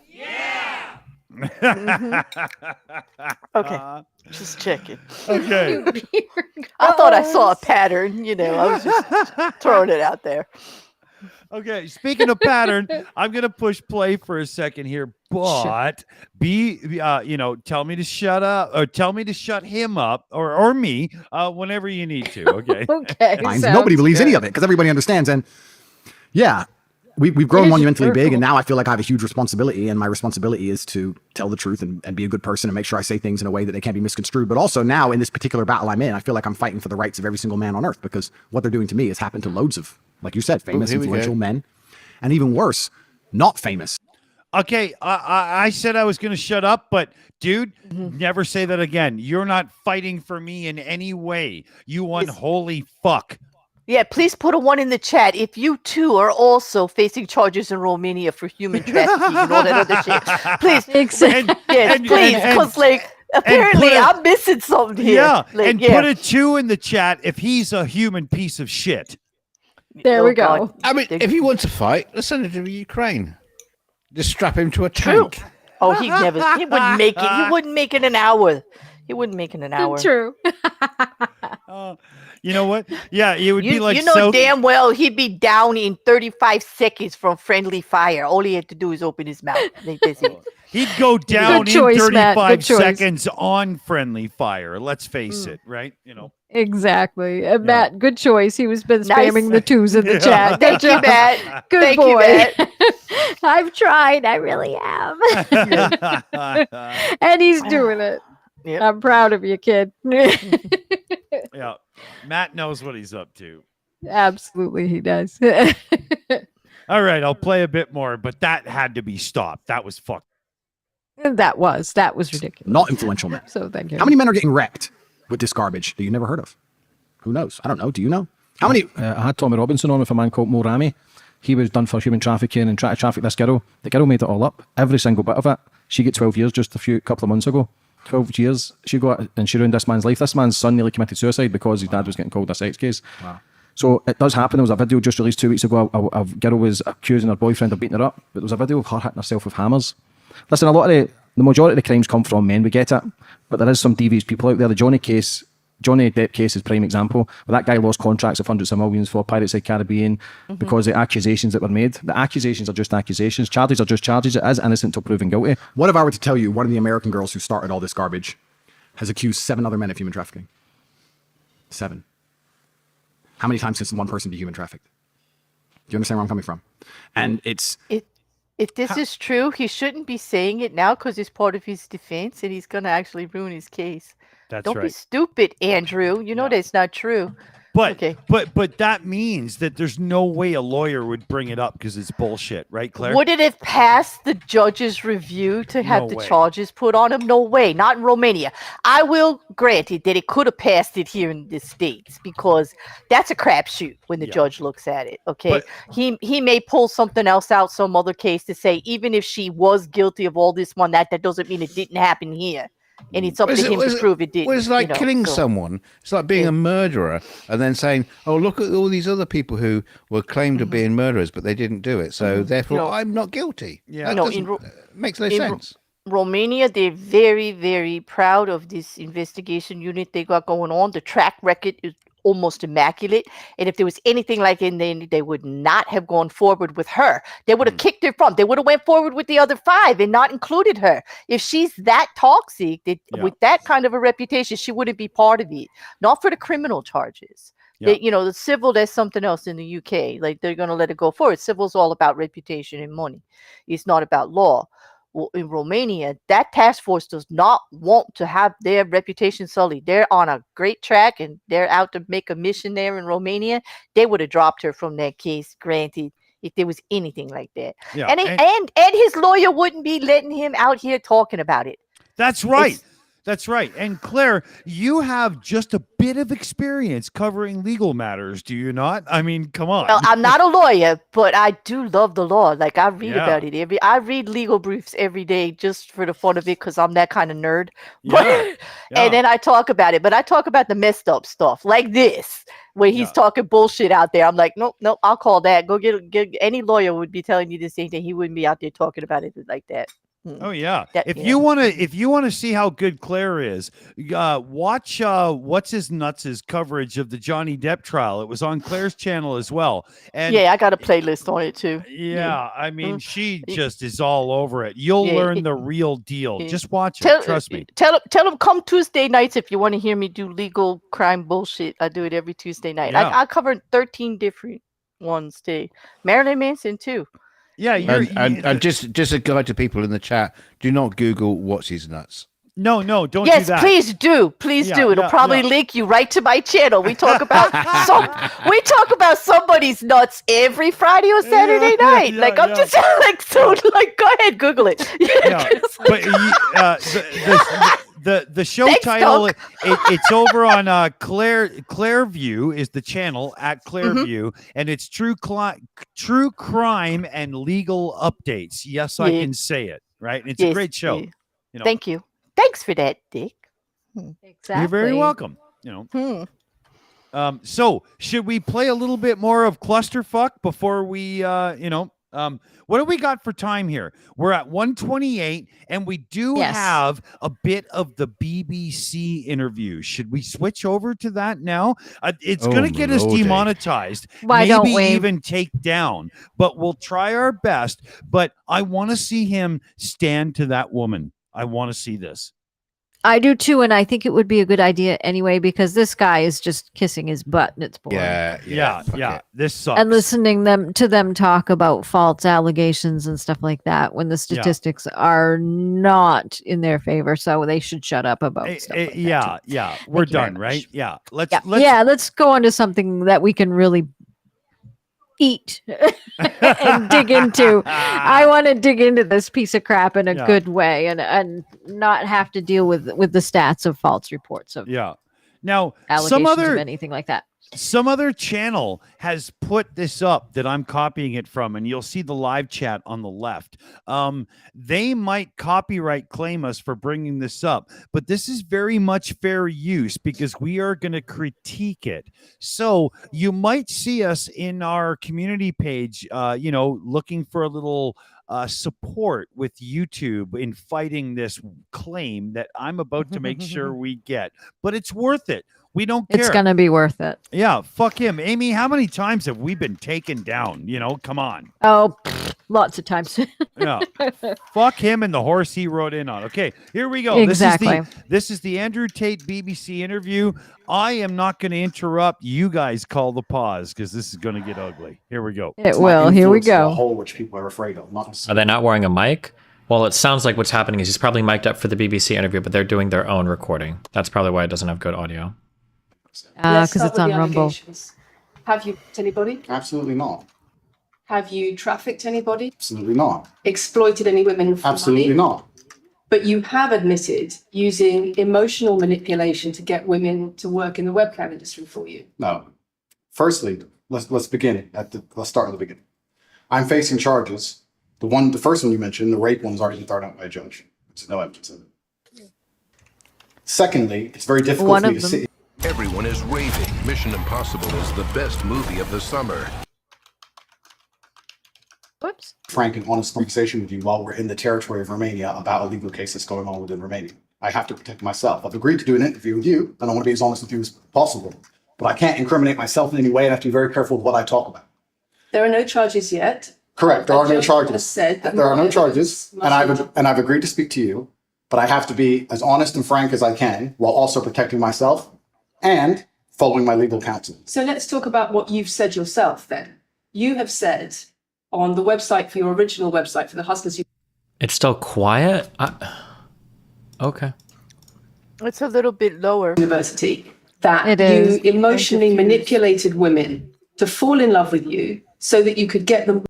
Okay. Just checking. Okay. I thought I saw a pattern. I was just throwing it out there. Okay, speaking of pattern, I'm gonna push play for a second here, but tell me to shut up or tell me to shut him up or me whenever you need to. Okay. Okay. Fine. sounds Nobody believes any good. of it because everybody understands. And yeah, we've grown is monumentally big, Urkel. and now I feel like I have a huge responsibility, and my responsibility is to tell the truth and be a good person and make sure I say things in a way that they can't be misconstrued. But also now in this particular battle I'm in, I feel like I'm fighting for the rights of every single man on earth because what they're doing to me has happened to loads of, like you said, famous, here we go. influential men, and even worse, not famous. Okay, I said I was going to shut up, but dude, never say that again. You're not fighting for me in any way. You unholy fuck. Yeah, please put a 1 in the chat if you too are also facing charges in Romania for human trafficking and all that other shit. Please, Exactly. yes, please, because apparently I'm missing something here. Yeah, Like, put a 2 in the chat if he's a human piece of shit. There Oh, we go. God. I mean, if he wants to fight, let's send him to Ukraine. Just strap him to a True. tank. Oh, he wouldn't make it. He wouldn't make it an hour. He wouldn't make it an hour. True. You know what? Yeah, it would be You, like you know South- damn well he'd be down in 35 seconds from friendly fire. All he had to do is open his mouth. Like, that's it. He'd go down choice, in Matt. 35 Good choice. seconds on friendly fire. Let's face it, right? Exactly. Matt, good choice. He was been Nice. spamming the 2s in the chat. Thank you, Matt. Good Thank boy. you, Matt. I've tried. I really have. And he's doing it. Yep. I'm proud of you, kid. Yeah. Matt knows what he's up to. Absolutely, he does. All right, I'll play a bit more, but that had to be stopped. That was fucked. that was ridiculous. Not influential men. So thank you. How many men are getting wrecked with this garbage that you never heard of? Who knows? I don't know. Do you know? How many? I had Tommy Robinson on with a man called Mo Rami. He was done for human trafficking and tried to traffic this girl. The girl made it all up, every single bit of it. She got 12 years just a couple of months ago. 12 years she got, and she ruined this man's life. This man's son nearly committed suicide because his dad was getting called a sex case. Wow. So it does happen. There was a video just released 2 weeks ago. A girl was accusing her boyfriend of beating her up, but there was a video of her hitting herself with hammers. Listen, the majority of the crimes come from men, we get it, but there is some devious people out there. The Johnny Depp case is prime example, where that guy lost contracts of hundreds of millions for Pirates of the Caribbean because of the accusations that were made. The accusations are just accusations. Charges are just charges. It is innocent until proven guilty. What if I were to tell you one of the American girls who started all this garbage has accused 7 other men of human trafficking? 7. How many times can one person be human trafficked? Do you understand where I'm coming from? And it's... If this is true, he shouldn't be saying it now because it's part of his defense and he's going to actually ruin his case. That's Don't be right. stupid, Andrew. You know that's not true. But Okay. but that means that there's no way a lawyer would bring it up because it's bullshit, right, Claire? Would it have passed the judge's review to have No the way. charges put on him? No way. Not in Romania. I will grant it that it could have passed it here in the States because that's a crapshoot when the judge looks at it. Okay. But- he may pull something else out, some other case to say, even if she was guilty of all this one, that doesn't mean it didn't happen here. And it's up to him to prove it didn't. Well, it's like you know, killing so- someone. It's like being a murderer and then saying, "Oh, look at all these other people who were claimed of being murderers, but they didn't do it. So therefore, You know- I'm not guilty." Yeah. That You know, doesn't- makes no in sense. Romania, they're very, very proud of this investigation unit they got going on. The track record is almost immaculate. And if there was anything like it, they would not have gone forward with her. They would have kicked her from. They would have went forward with the other 5 and not included her. If she's that toxic, with that kind of a reputation, she wouldn't be part of it. Not for the criminal charges. Yeah. The civil, there's something else in the UK. Like, they're going to let it go forward. Civil's all about reputation and money. It's not about law. Well, in Romania, that task force does not want to have their reputation sullied. They're on a great track and they're out to make a mission there in Romania. They would have dropped her from that case, granted, if there was anything like that. Yeah, And his lawyer wouldn't be letting him out here talking about it. That's right. That's right. And Claire, you have just a bit of experience covering legal matters, do you not? I mean, come on. Well, I'm not a lawyer, but I do love the law. Like, I read Yeah. about it I read legal briefs every day just for the fun of it because I'm that kind of nerd. Yeah. And then I talk about it, but I talk about the messed up stuff like this, where he's talking bullshit out there. I'm like, nope, I'll call that. Go get any lawyer would be telling you the same thing. He wouldn't be out there talking about it like that. Oh yeah. That- If yeah. you want to see how good Claire is, watch what's his nuts' coverage of the Johnny Depp trial. It was on Claire's channel as well. And Yeah, I got a playlist on it too. yeah, I mean, she just is all over it. You'll Yeah, learn the real deal. yeah. Just watch it. Tell, Trust me. Tell him come Tuesday nights if you want to hear me do legal crime bullshit. I do it every Tuesday night. Yeah. I covered 13 different ones today. Marilyn Manson too. Yeah, And just a guide to people in the chat: do not Google "what's his nuts." no, don't do Yes, that. please do. Please Yeah, do. It'll yeah, probably yeah. link you right to my channel. We talk about somebody's nuts every Friday or Saturday Yeah, night. yeah, like I'm yeah. just like so. Like, go ahead, Google it. Yeah, but the show Thanks, title Doc. it's over on Clairview is the channel at Clairview, and it's true crime and legal updates. Yes, I Yeah. can say it right. It's a Yes, great show. yeah. You know, Thank you. Thanks for that, Dick. Exactly. you're very welcome. You know. So should we play a little bit more of Clusterfuck before we, what do we got for time here? We're at 1:28, and we do Yes. have a bit of the BBC interview. Should we switch over to that now? It's Oh, going to get us Lordy. demonetized. Why maybe don't we? even take down, but we'll try our best. But I want to see him stand to that woman. I want to see this. I do too, and I think it would be a good idea anyway because this guy is just kissing his butt and it's boring. Yeah. fuck it. This sucks. And listening to them talk about false allegations and stuff like that when the statistics are not in their favor, so they should shut up about stuff like that too. Yeah. We're you very done, right? much. Yeah. Let's Let's go on to something that we can really eat and dig into. I want to dig into this piece of crap in a Yeah. good way and not have to deal with the stats of false reports of Yeah. Now, allegations of anything like that. some other channel has put this up that I'm copying it from, and you'll see the live chat on the left. They might copyright claim us for bringing this up, but this is very much fair use because we are going to critique it. So you might see us in our community page, looking for a little support with YouTube in fighting this claim that I'm about to make sure we get, but it's worth it. We don't care. It's going to be worth it. Yeah, fuck him. Amy, how many times have we been taken down? Come on. Oh, lots of times. Yeah. Fuck him and the horse he rode in on. Okay, here we go. Exactly. This is the Andrew Tate BBC interview. I am not going to interrupt. You guys call the pause because this is going to get ugly. Here we go. It will. Here we The go. hole which people are afraid of. Not Are they not wearing a mic? Well, it sounds like what's happening is he's probably mic'd up for the BBC interview, but they're doing their own recording. That's probably why it doesn't have good audio. Let's because start it's with on the Rumble. allegations. Have you hurt anybody? Absolutely not. Have you trafficked anybody? Absolutely not. Exploited any women for Absolutely money? not. But you have admitted using emotional manipulation to get women to work in the webcam industry for you. No. Firstly, let's begin let's start at the beginning. I'm facing charges. The first one you mentioned, the rape one's already been thrown out by a judge. There's no evidence of it. Secondly, it's very difficult for me to see. Everyone is raving Mission Impossible is the best movie of the summer. Whoops. Frank and honest conversation with you while we're in the territory of Romania about a legal case that's going on within Romania. I have to protect myself. I've agreed to do an interview with you, and I want to be as honest with you as possible. But I can't incriminate myself in any way, and I have to be very careful with what I talk about. There are no charges yet. Correct. There are no charges. Said that there are no charges, and I've agreed to speak to you, but I have to be as honest and frank as I can while also protecting myself and following my legal counsel. So let's talk about what you've said yourself then. You have said on the website for your original website for the Hustlers. It's still quiet? Okay. It's a little bit lower. University that It you is. emotionally manipulated women to fall in love with you so that you could get them.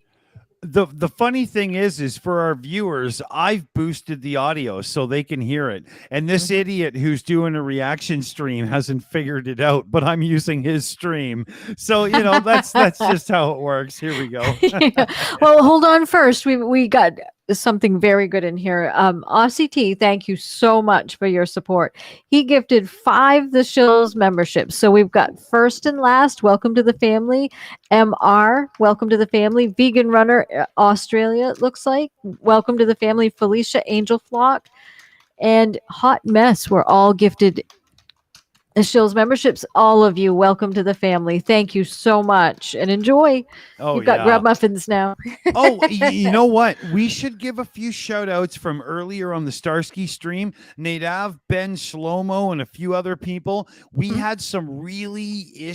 The funny thing is for our viewers, I've boosted the audio so they can hear it. And this idiot who's doing a reaction stream hasn't figured it out, but I'm using his stream. So, that's just how it works. Here we go. Yeah. Well, hold on first. We got something very good in here. Aussie T, thank you so much for your support. He gifted 5 the Shills memberships. So we've got first and last, welcome to the family. MR, welcome to the family. Vegan Runner, Australia, it looks like. Welcome to the family. Felicia Angel Flock and Hot Mess were all gifted Shills memberships. All of you, welcome to the family. Thank you so much and enjoy. Oh, You've got grub muffins now. Oh, you know what? We should give a few shout outs from earlier on the Starsky stream. Nadav, Ben Shlomo, and a few other people. We had some really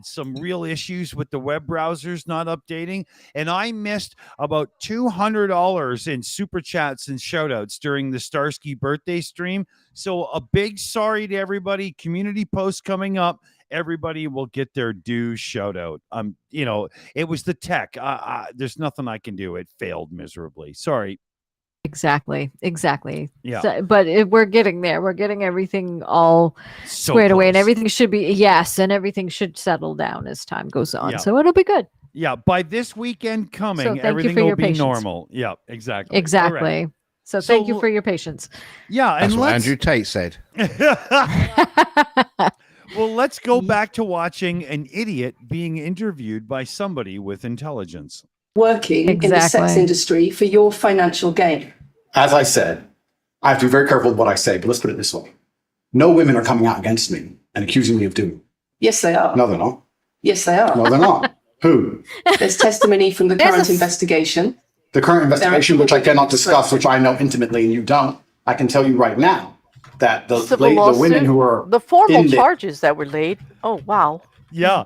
some real issues with the web browsers not updating. And I missed about $200 in super chats and shout outs during the Starsky birthday stream. So a big sorry to everybody. Community post coming up. Everybody will get their due shout out. It was the tech. There's nothing I can do. It failed miserably. Sorry. Exactly. Yeah. So, but we're getting there. We're getting everything all squared away, and everything should be and everything should settle down as time goes on. Yeah. So it'll be good. Yeah. By this weekend coming, So thank you everything for will your be patience. normal. Yeah. Exactly. Exactly. All right. So thank you for your patience. Yeah. That's And what Andrew Tate said. Well, let's go back to watching an idiot being interviewed by somebody with intelligence. Working in the sex industry for your financial gain. As I said, I have to be very careful with what I say, but let's put it this way. No women are coming out against me and accusing me of doing it. Yes, they are. No, they're not. Yes, they are. No, they're not. Who? There's testimony from the current investigation. The current investigation, which I cannot discuss, which I know intimately and you don't. I can tell you right now that the women who are the formal charges that were laid. Oh, wow. Yeah.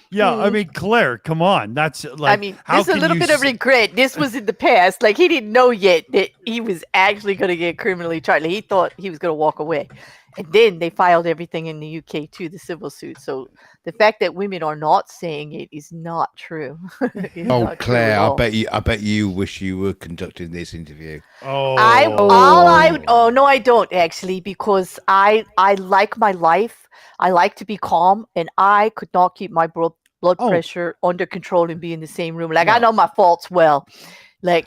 Yeah. I mean, Claire, come on. That's like, there's a little bit of regret. This was in the past. Like, he didn't know yet that he was actually going to get criminally charged. Like, he thought he was going to walk away. And then they filed everything in the UK too, the civil suit. So the fact that women are not saying it is not true. Oh, Claire, I bet you wish you were conducting this interview. Oh, no, I don't actually, because I like my life. I like to be calm, and I could not keep my blood pressure under control and be in the same room. Like, I know my faults well. Like,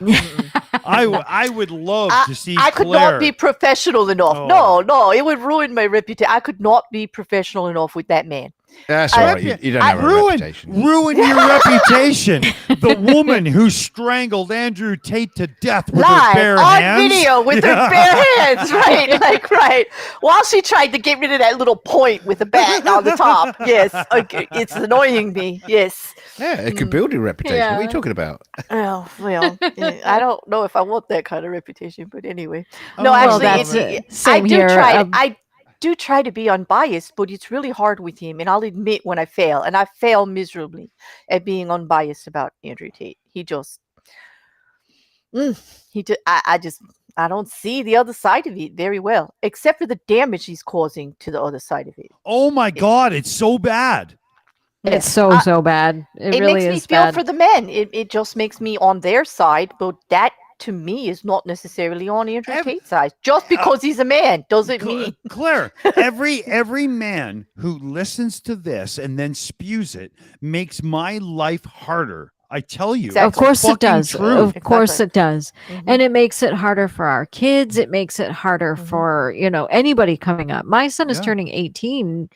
I would love to see I could Claire. not be professional enough. Oh. No, it would ruin my reputation. I could not be professional enough with that man. That's all right. You don't have a reputation. Ruin your reputation. The woman who strangled Andrew Tate to death with her bare on hands. video with her bare hands, right? Like, right. While she tried to get rid of that little point with the bat on the top. Yes. Okay. It's annoying me. Yes. Yeah, it could build your reputation. What are you talking about? Oh, well, I don't know if I want that kind of reputation, but anyway. No, actually, I do try to be unbiased, but it's really hard with him, and I'll admit when I fail, and I fail miserably at being unbiased about Andrew Tate. I don't see the other side of it very well, except for the damage he's causing to the other side of it. Oh my God, it's so bad. It's so bad. It really makes me is feel bad. for the men. It just makes me on their side, but that to me is not necessarily on Andrew Tate's side. Just because he's a man doesn't mean Claire, every man who listens to this and then spews it makes my life harder. I tell you. Of course it does. True. Of course it does. And it makes it harder for our kids. It makes it harder for, anybody coming up. My son is turning 18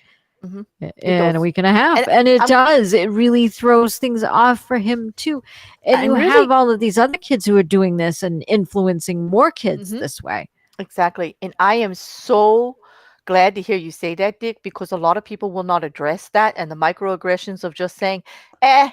in a week and a half. And it does. It really throws things off for him too. And you have all of these other kids who are doing this and influencing more kids this way. Exactly. And I am so glad to hear you say that, Dick, because a lot of people will not address that and the microaggressions of just saying,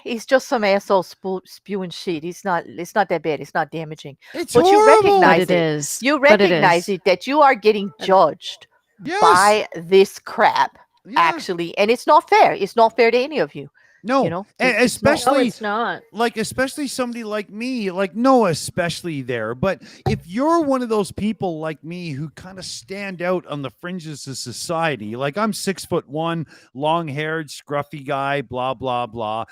he's just some asshole spewing shit. It's not that bad. It's not damaging. It's but horrible. You recognize it is. You recognize it that you are getting judged by this crap, actually. And it's not fair. It's not fair to any of you. No, especially it's not. Especially somebody like me, Noah, especially there. But if you're one of those people like me who kind of stand out on the fringes of society, like I'm 6'1", long-haired, scruffy guy, blah blah blah.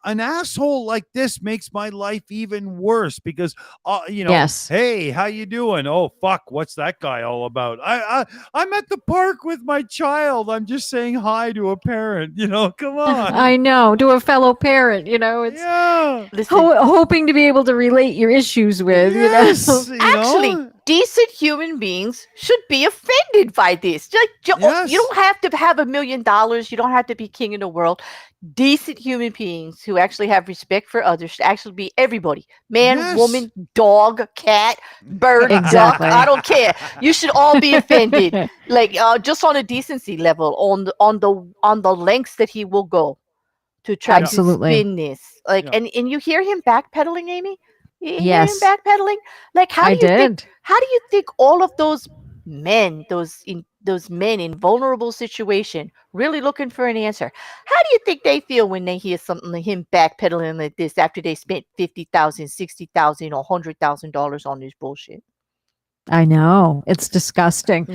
An asshole like this makes my life even worse because, Yes. Hey, how you doing? Oh fuck, what's that guy all about? I'm at the park with my child. I'm just saying hi to a parent. Come on. I know, to a fellow parent, it's hoping to be able to relate your issues with, Actually, decent human beings should be offended by this. You don't have to have $1 million. You don't have to be king of the world. Decent human beings who actually have respect for others should actually be everybody. Man, woman, dog, cat, bird, duck. I don't care. You should all be offended. Just on a decency level, on the lengths that he will go to try to spin this. And you hear him backpedaling, Aimee? You hear him backpedaling? How do you think all of those men, those men in vulnerable situation, really looking for an answer, how do you think they feel when they hear something like him backpedaling like this after they spent $50,000, $60,000, or $100,000 on this bullshit? I know, it's disgusting.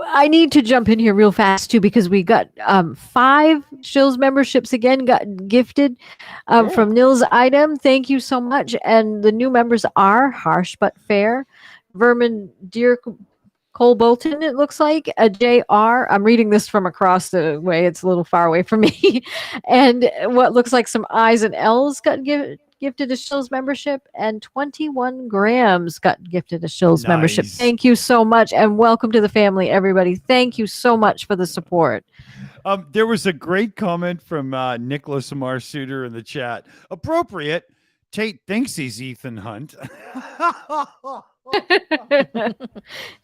I need to jump in here real fast too, because we got 5 Shills memberships again got gifted from Nils Item. Thank you so much. And the new members are Harsh But Fair, Vermin Deer Cole Bolton, it looks like, a JR. I'm reading this from across the way. It's a little far away from me. And what looks like some I's and L's got gifted a Shills membership, and 21 grams got gifted a Shills membership. Thank you so much, and welcome to the family, everybody. Thank you so much for the support. There was a great comment from Nicholas Amar Suter in the chat. Appropriate. Tate thinks he's Ethan Hunt.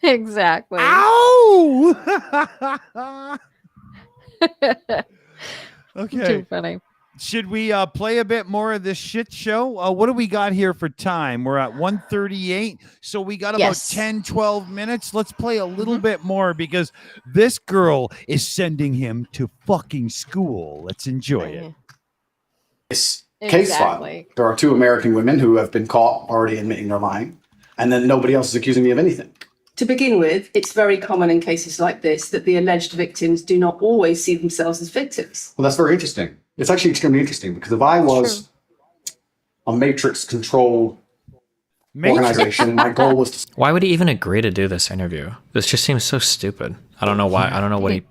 Exactly. Ow! Okay. Too funny. Should we play a bit more of this shit show? What do we got here for time? We're at 1:38, so we got about 10, 12 minutes. Let's play a little bit more because this girl is sending him to fucking school. Let's enjoy it. This case file. There are 2 American women who have been caught already admitting they're lying, and then nobody else is accusing me of anything. To begin with, it's very common in cases like this that the alleged victims do not always see themselves as victims. Well, that's very interesting. It's actually extremely interesting because if I was a matrix-controlled organization, my goal was to... Why would he even agree to do this interview? This just seems so stupid. I don't know why. I don't know what he...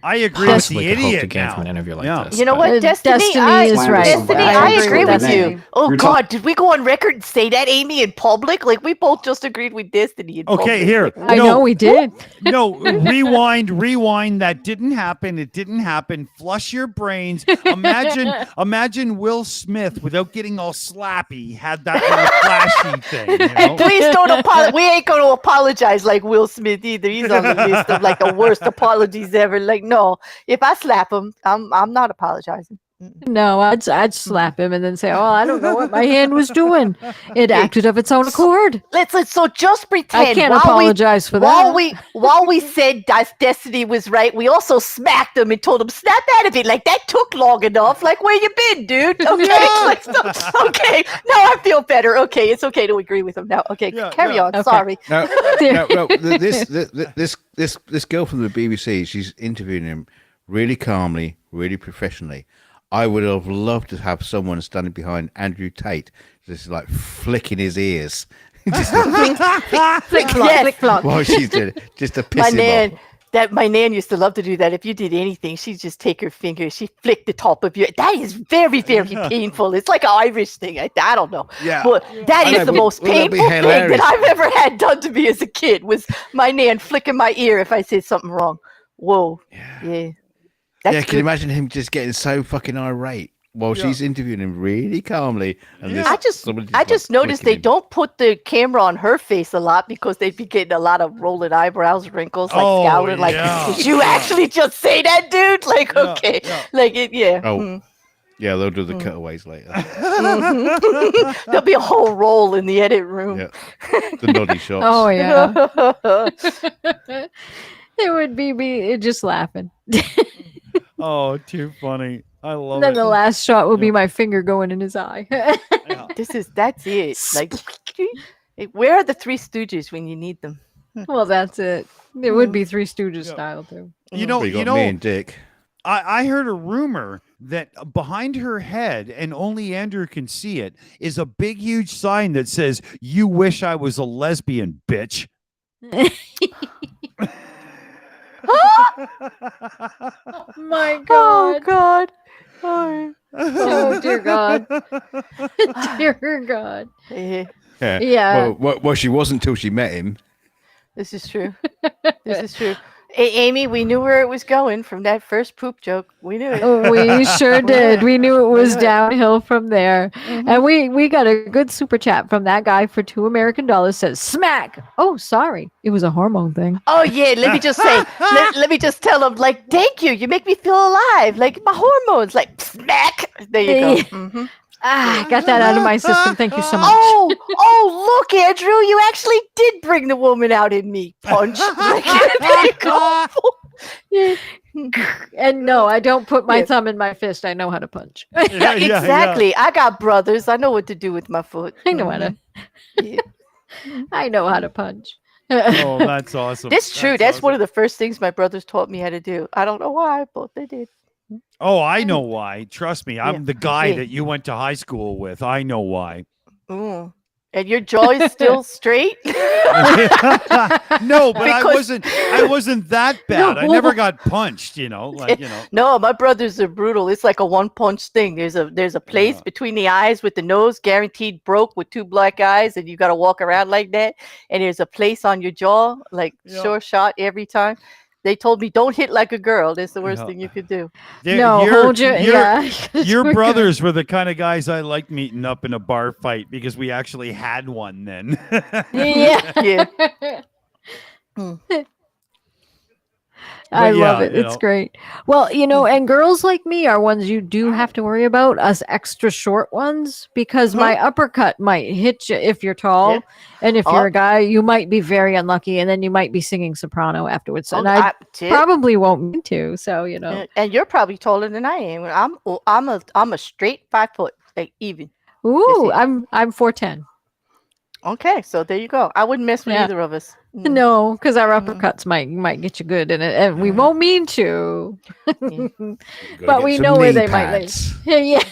I agree with the possibly could hope to idiot gain now. from an interview like this. You know what, Destiny? Destiny is right. Destiny, I agree with you. Oh God, did we go on record and say that, Aimee, in public? Like we both just agreed with Destiny in public. Okay, here. I know we did. No, rewind. That didn't happen. It didn't happen. Flush your brains. Imagine Will Smith without getting all slappy had that little flashy thing. You know? And please don't apologize. We ain't going to apologize like Will Smith either. He's on the list of like the worst apologies ever. Like, no, if I slap him, I'm not apologizing. No, I'd slap him and then say, "Oh, I don't know what my hand was doing. It acted of its own accord." So just pretend. I can't while apologize for while that. while we said Destiny was right, we also smacked him and told him, "Snap out of it! Like that took long enough. Like where you been, dude? Okay, okay. Now I feel better. Okay, it's okay to agree with him now. Okay, carry on. Okay. Sorry. No, this girl from the BBC, she's interviewing him really calmly, really professionally. I would have loved to have someone standing behind Andrew Tate, just like flicking his ears. Just Flick flop. while she's doing it, just to piss him off. My nan used to love to do that. If you did anything, she'd just take her finger, she'd flick the top of your. That is very, very painful. It's like an Irish thing. I don't know. Yeah. But that is the most painful thing hilarious? that I've ever had done to me as a kid was my nan flicking my ear if I said something wrong. Whoa. Yeah. Yeah, can you imagine him just getting so fucking irate while she's interviewing him really calmly? And I just noticed they don't put the camera on her face a lot because they'd be getting a lot of rolling eyebrows, wrinkles, like scowling, like, did you actually just say that, dude? Like, okay, like it, Oh, yeah, they'll do the cutaways later. There'll be a whole roll in the edit room. Yeah, the noddy shots. Oh yeah. It would be me just laughing. Oh, too funny. I love And then it. the last shot will be my finger going in his eye. That's it. Like, where are the Three Stooges when you need them? Well, that's it. It would be Three Stooges style too. You know, me and Dick. I heard a rumor that behind her head, and only Andrew can see it, is a big, huge sign that says, "You wish I was a lesbian, bitch." My God. Oh God. Oh dear God. Dear God. Yeah. Well, she wasn't until she met him. This is true. This is true. Amy, we knew where it was going from that first poop joke. We knew it. Oh, we sure did. We knew it was downhill from there. And we got a good super chat from that guy for $2 American. Says, smack. Oh, sorry. It was a hormone thing. Oh, yeah. Let me just say, let me just tell him, like, thank you. You make me feel alive. Like, my hormones, like, smack. There you go. I got that out of my system. Thank you so much. Oh, look, Andrew, you actually did bring the woman out in me. Punch. Like, there you go. And no, I don't put my thumb in my fist. I know how to punch. Exactly. I got brothers. I know what to do with my foot. I know how to. I know how to punch. Oh, that's awesome. That's true. That's one of the first things my brothers taught me how to do. I don't know why, but they did. Oh, I know why. Trust me. I'm the guy that you went to high school with. I know why. And your jaw is still straight? No, but I wasn't that bad. I never got punched, No, my brothers are brutal. It's like a one punch thing. There's a place between the eyes with the nose guaranteed broke with two black eyes, and you got to walk around like that. And there's a place on your jaw, like sure shot every time. They told me don't hit like a girl. That's the worst thing you could do. Hold your Your brothers were the kind of guys I liked meeting up in a bar fight because we actually had one then. Yeah. I love it. It's great. Well, and girls like me are ones you do have to worry about, us extra short ones, because my uppercut might hit you if you're tall. And if you're a guy, you might be very unlucky, and then you might be singing soprano afterwards. And I probably won't mean to. So, And you're probably taller than I am. I'm a straight 5 foot, like even. Ooh, I'm 4'10". Okay, so there you go. I wouldn't mess with either of us. No, because our uppercuts might get you good, and we won't mean to. But we know where they might lay. Yeah,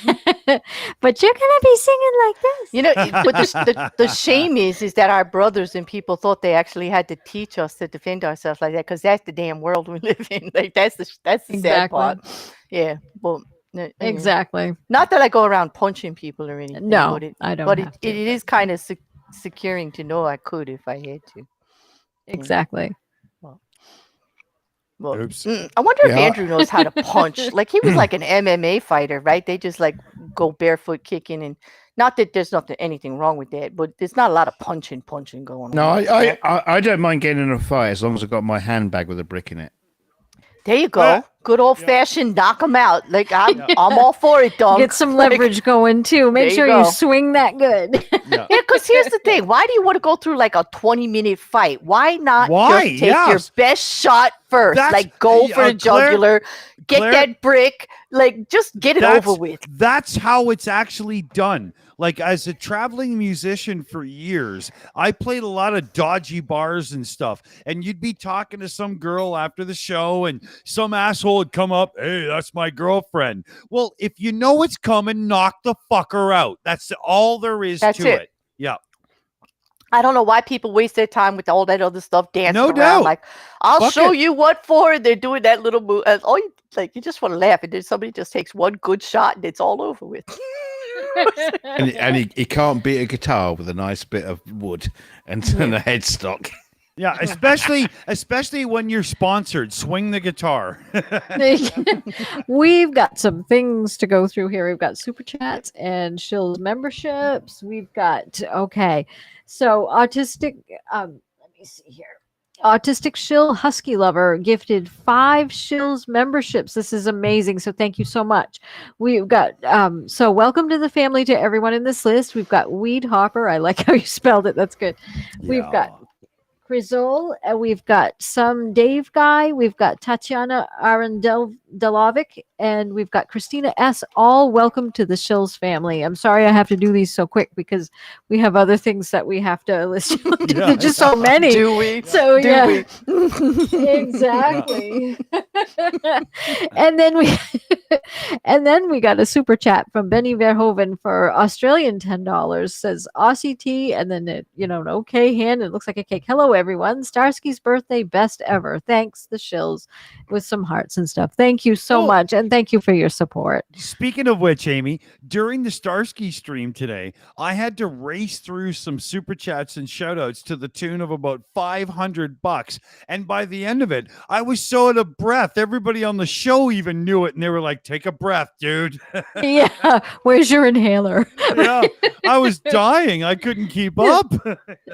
but you're gonna be singing like this. But the shame is that our brothers and people thought they actually had to teach us to defend ourselves like that, because that's the damn world we live in. Like that's the sad part. Yeah, well. Exactly. Not that I go around punching people or anything. No, I don't. But it is kind of securing to know I could if I had to. Exactly. Well, I wonder if Andrew knows how to punch. Like he was like an MMA fighter, right? They just like go barefoot kicking, and not that there's anything wrong with that, but there's not a lot of punching going on. No, I don't mind getting in a fight as long as I've got my handbag with a brick in it. There you go. Good old fashioned knock them out. Like I'm all for it, dog. Get some leverage going too. Make sure you swing that good. Yeah, because here's the thing. Why do you want to go through like a 20-minute fight? Why not just take your best shot first? Like go for the jugular, get that brick, like just get it over with. That's how it's actually done. Like as a traveling musician for years, I played a lot of dodgy bars and stuff. And you'd be talking to some girl after the show and some asshole would come up, hey, that's my girlfriend. Well, if you know it's coming, knock the fucker out. That's all there is to it. Yeah. I don't know why people waste their time with all that other stuff dancing around. Doubt. Like, I'll show you what for. And they're doing that little move. You just want to laugh. And then somebody just takes one good shot and it's all over with. and he can't beat a guitar with a nice bit of wood and a headstock. Yeah, especially when you're sponsored. Swing the guitar. We've got some things to go through here. We've got super chats and Shills memberships. We've got so autistic. Let me see here. Autistic Shill Husky Lover gifted 5 Shills memberships. This is amazing. So thank you so much. We've got so welcome to the family to everyone in this list. We've got Weed Hopper. I like how you spelled it. That's good. Yeah. We've got Krizol, we've got some Dave guy, we've got Tatiana Arendelovic, and we've got Christina S. All welcome to the Shills family. I'm sorry I have to do these so quick because we have other things that we have to list. There's just so many. Do we? So do we? Exactly. and then we got a super chat from Benny Verhoeven for Australian $10. Says Aussie tea, and then an okay hand. It looks like a cake. Hello, everyone. Starsky's birthday, best ever. Thanks, the Shills, with some hearts and stuff. Thank you so much, and thank you for your support. Speaking of which, Amy, during the Starsky stream today, I had to race through some super chats and shout outs to the tune of about $500. And by the end of it, I was so out of breath. Everybody on the show even knew it, and they were like, take a breath, dude. Yeah, where's your inhaler? Yeah, I was dying. I couldn't keep up.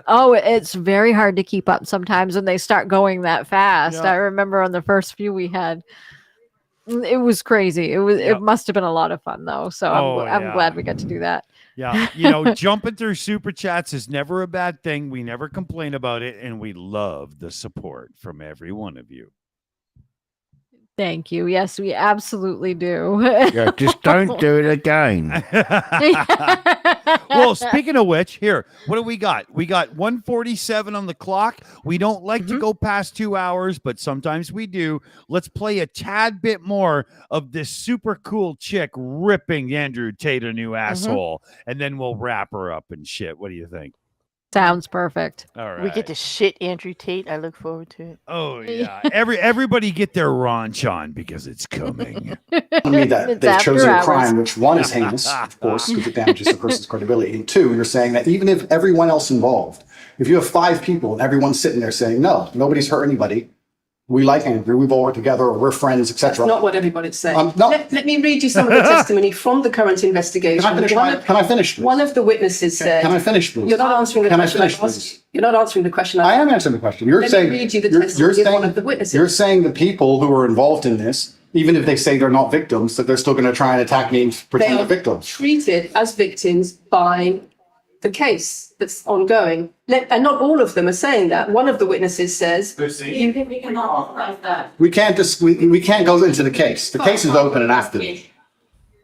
Oh, it's very hard to keep up sometimes when they start going that fast. I remember on the first few we had, it was crazy. It must have been a lot of fun though. So I'm glad we got to do that. Yeah, jumping through super chats is never a bad thing. We never complain about it, and we love the support from every one of you. Thank you. Yes, we absolutely do. Yeah, just don't do it again. Well, speaking of which, here, what do we got? We got 1:47 on the clock. We don't like to go past 2 hours, but sometimes we do. Let's play a tad bit more of this super cool chick ripping Andrew Tate a new asshole, and then we'll wrap her up and shit. What do you think? Sounds perfect. All right. We get to shit Andrew Tate. I look forward to it. Oh yeah. Everybody get their raunch on because it's coming. I mean that they've chosen a crime, which one is heinous, of course, because it damages a person's credibility. And 2, you're saying that even if everyone else involved, if you have 5 people and everyone's sitting there saying, no, nobody's hurt anybody, we like Andrew, we've all worked together, or we're friends, etc. That's not what everybody's saying. Let me read you some of the testimony from the current investigation. Can I finish, please? One of the witnesses said... Can I finish, please? You're not answering the question. Can I finish, please? You're not answering the question. I am answering the question. You're saying... Let me read you the testimony of one of the witnesses. You're saying the people who are involved in this, even if they say they're not victims, that they're still going to try and attack me and pretend they're victims. Treated as victims by the case that's ongoing. And not all of them are saying that. One of the witnesses says, you think we can authorize that? We can't go into the case. The case is open and active.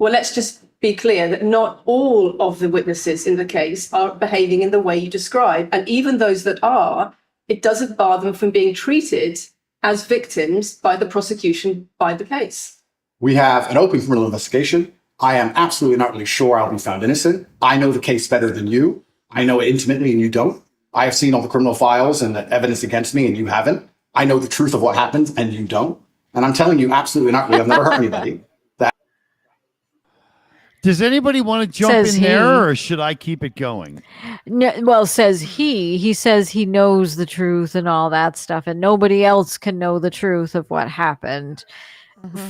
Well, let's just be clear that not all of the witnesses in the case are behaving in the way you describe. And even those that are, it doesn't bar them from being treated as victims by the prosecution by the case. We have an open criminal investigation. I am absolutely not really sure I'll be found innocent. I know the case better than you. I know it intimately and you don't. I have seen all the criminal files and the evidence against me and you haven't. I know the truth of what happened and you don't. And I'm telling you absolutely not really. I've never hurt anybody. Does anybody want to jump in there, or should I keep it going? No, well, says he says he knows the truth and all that stuff, and nobody else can know the truth of what happened.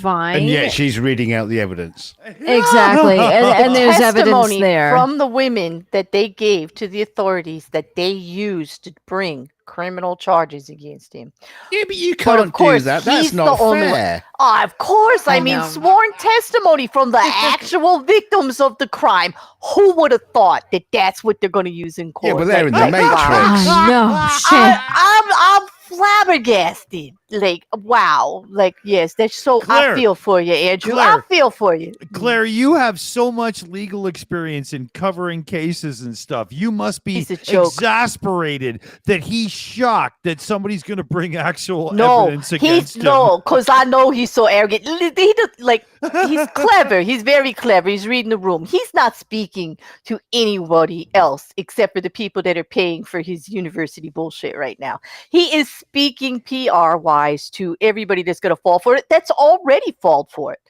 Fine. And yet she's reading out the evidence. Exactly. And there's evidence there from the women that they gave to the authorities that they used to bring criminal charges against him. Yeah, but you But can't of course, do that. That's he's not the only one. fair. Of course, I mean, know. sworn testimony from the actual victims of the crime. Who would have thought that that's what they're going to use in court? Yeah, but they're in the Like, Matrix. I know. Shit. I'm flabbergasted. Like, wow. Like, yes, that's so. Claire. I feel for you, Andrew. Claire. I feel for you. Claire, you have so much legal experience in covering cases and stuff. You must be He's a joke. exasperated that he's shocked that somebody's going to bring actual No, evidence against him. because I know he's so arrogant. He's clever. He's very clever. He's reading the room. He's not speaking to anybody else except for the people that are paying for his university bullshit right now. He is speaking PR-wise to everybody that's going to fall for it. That's already fallen for it.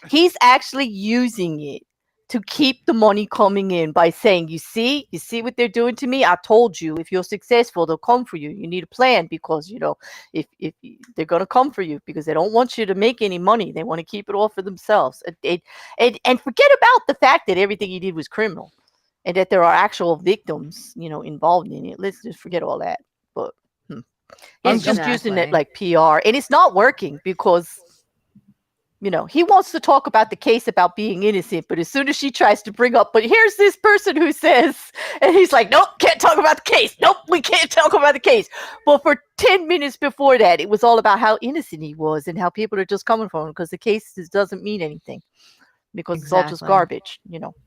He's actually using it to keep the money coming in by saying, you see what they're doing to me? I told you, if you're successful, they'll come for you. You need a plan because, if they're going to come for you because they don't want you to make any money. They want to keep it all for themselves. And forget about the fact that everything he did was criminal and that there are actual victims, involved in it. Let's just forget all that. But he's just using it like PR, and it's not working because he wants to talk about the case about being innocent, but as soon as she tries to bring up, but here's this person who says, and he's like, nope, can't talk about the case. Nope, we can't talk about the case. But for 10 minutes before that, it was all about how innocent he was and how people are just coming for him because the case doesn't mean anything because it's all just garbage,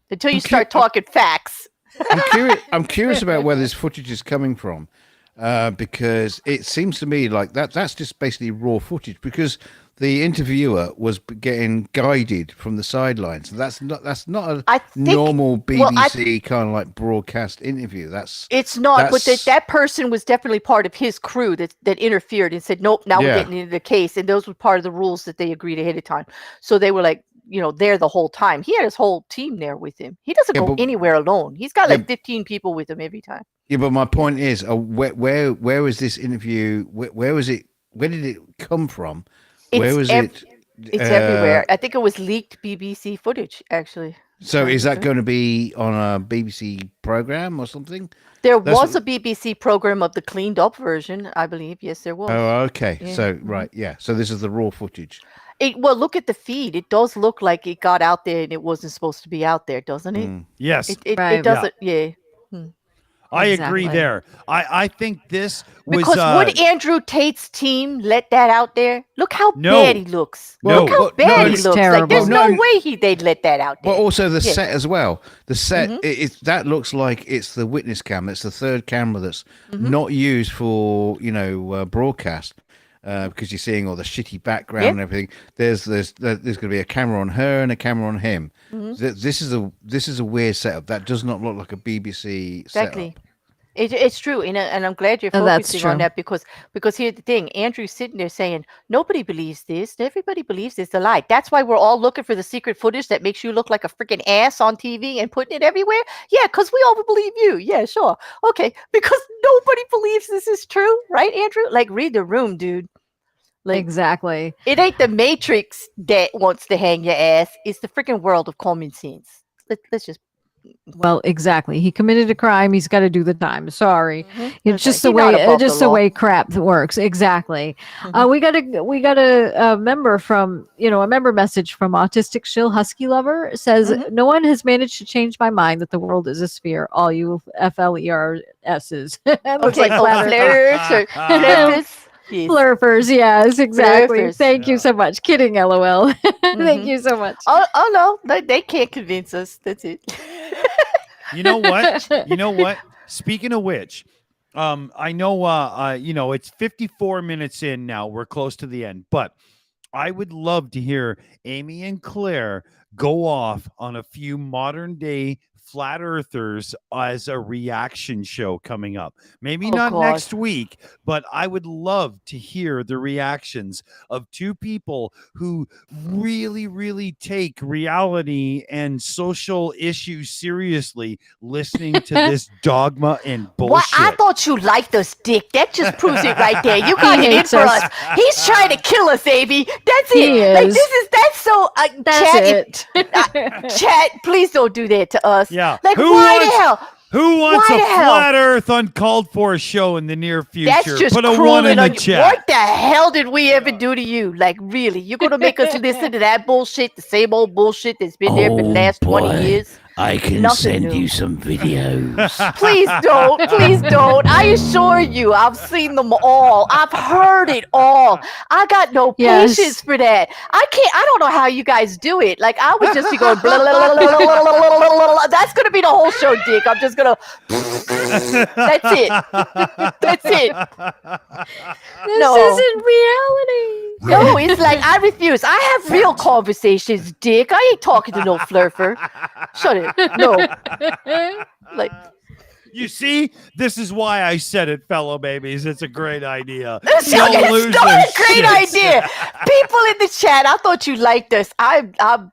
until you start talking facts. I'm curious about where this footage is coming from, because it seems to me like that's just basically raw footage because the interviewer was getting guided from the sidelines. That's not a normal BBC kind of like broadcast interview. It's not, but that person was definitely part of his crew that interfered and said, nope, now we're getting into the case. And those were part of the rules that they agreed ahead of time. So they were like, there the whole time. He had his whole team there with him. He doesn't go anywhere alone. He's got like 15 people with him every time. Yeah, but my point is, where was this interview? Where was it? Where did it come from? Where was it? It's everywhere. I think it was leaked BBC footage, actually. So is that going to be on a BBC program or something? There was a BBC program of the cleaned up version, I believe. Yes, there was. Oh, okay. Yeah. So, right. Yeah. So this is the raw footage. Well, look at the feed. It does look like it got out there and it wasn't supposed to be out there, doesn't it? Yes. It doesn't. Yeah. I agree there. I think this was because would Andrew Tate's team let that out there? Look how bad he looks. Look how bad he looks. Terrible. Like there's no way they'd let that out there. But also the set as well. The set that looks like it's the witness camera. It's the third camera that's not used for broadcast. Because you're seeing all the shitty background and everything. There's going to be a camera on her and a camera on him. This is a weird setup. That does not look like a BBC setup. It's true, and I'm glad you're focusing on that because here's the thing: Andrew's sitting there saying nobody believes this, everybody believes it's a lie. That's why we're all looking for the secret footage that makes you look like a freaking ass on TV and putting it everywhere. Yeah, because we all believe you. Yeah, sure, okay, because nobody believes this is true, right, Andrew? Like, read the room, dude. Like, exactly. It ain't the Matrix that wants to hang your ass. It's the freaking world of common sense. Let's just. Well, exactly. He committed a crime. He's got to do the time. Sorry, it's just the way crap works. Exactly. We got a member from a member message from Autistic Shill Husky Lover says no one has managed to change my mind that the world is a sphere. All you FLERSs. Looks like Flurfers, yes, exactly. Flurfers. Thank you so much. Kidding, LOL. Thank you so much. Oh no, they can't convince us. That's it. You know what? Speaking of which, I know it's 54 minutes in now. We're close to the end, but I would love to hear Aimée and Claire go off on a few modern day flat earthers as a reaction show coming up. Maybe not next week, but I would love to hear the reactions of two people who really, really take reality and social issues seriously, listening to this dogma and bullshit. What? I thought you liked us, Dick. That just proves it right there. You got it in for us. He's trying to kill us, Amy. That's it. Like, that's so. That's Chat, please don't do that to us. Yeah. Like, why the hell? Who wants Why a the hell? flat Earth Uncalled for show in the near future? That's just Put a cruel one in and the chat. What the hell did we ever do to you? Like, really? You're going to make us listen to that bullshit, the same old bullshit that's been there for the last 20 years? I can Nothing send new. you some videos. Please don't. Please don't. I assure you, I've seen them all. I've heard it all. I got no patience for that. I don't know how you guys do it. Like, I would just be going, blah, blah, blah, blah, blah, blah, blah, blah, blah. That's going to be the whole show, Dick. I'm just going to. That's it. That's it. This isn't reality. No, it's like, I refuse. I have real conversations, Dick. I ain't talking to no flirfer. Shut it. No. Like, you see, this is why I said it, fellow babies. It's a great idea. It's not a great idea. People in the chat, I thought you liked us. I'm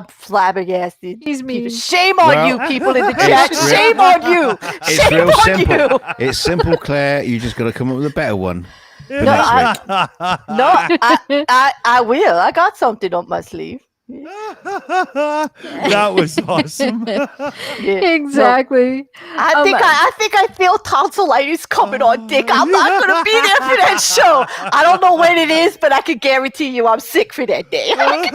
flabbergasted. He's mean. Shame on you, people in the chat. Shame on you. It's Shame real on simple. you. It's simple, Claire. You just got to come up with a better one. for No, next week. I will. I got something up my sleeve. That was awesome. Exactly. I think I feel tonsillitis coming on, Dick. I'm not gonna be there for that show. I don't know when it is, but I can guarantee you I'm sick for that day. I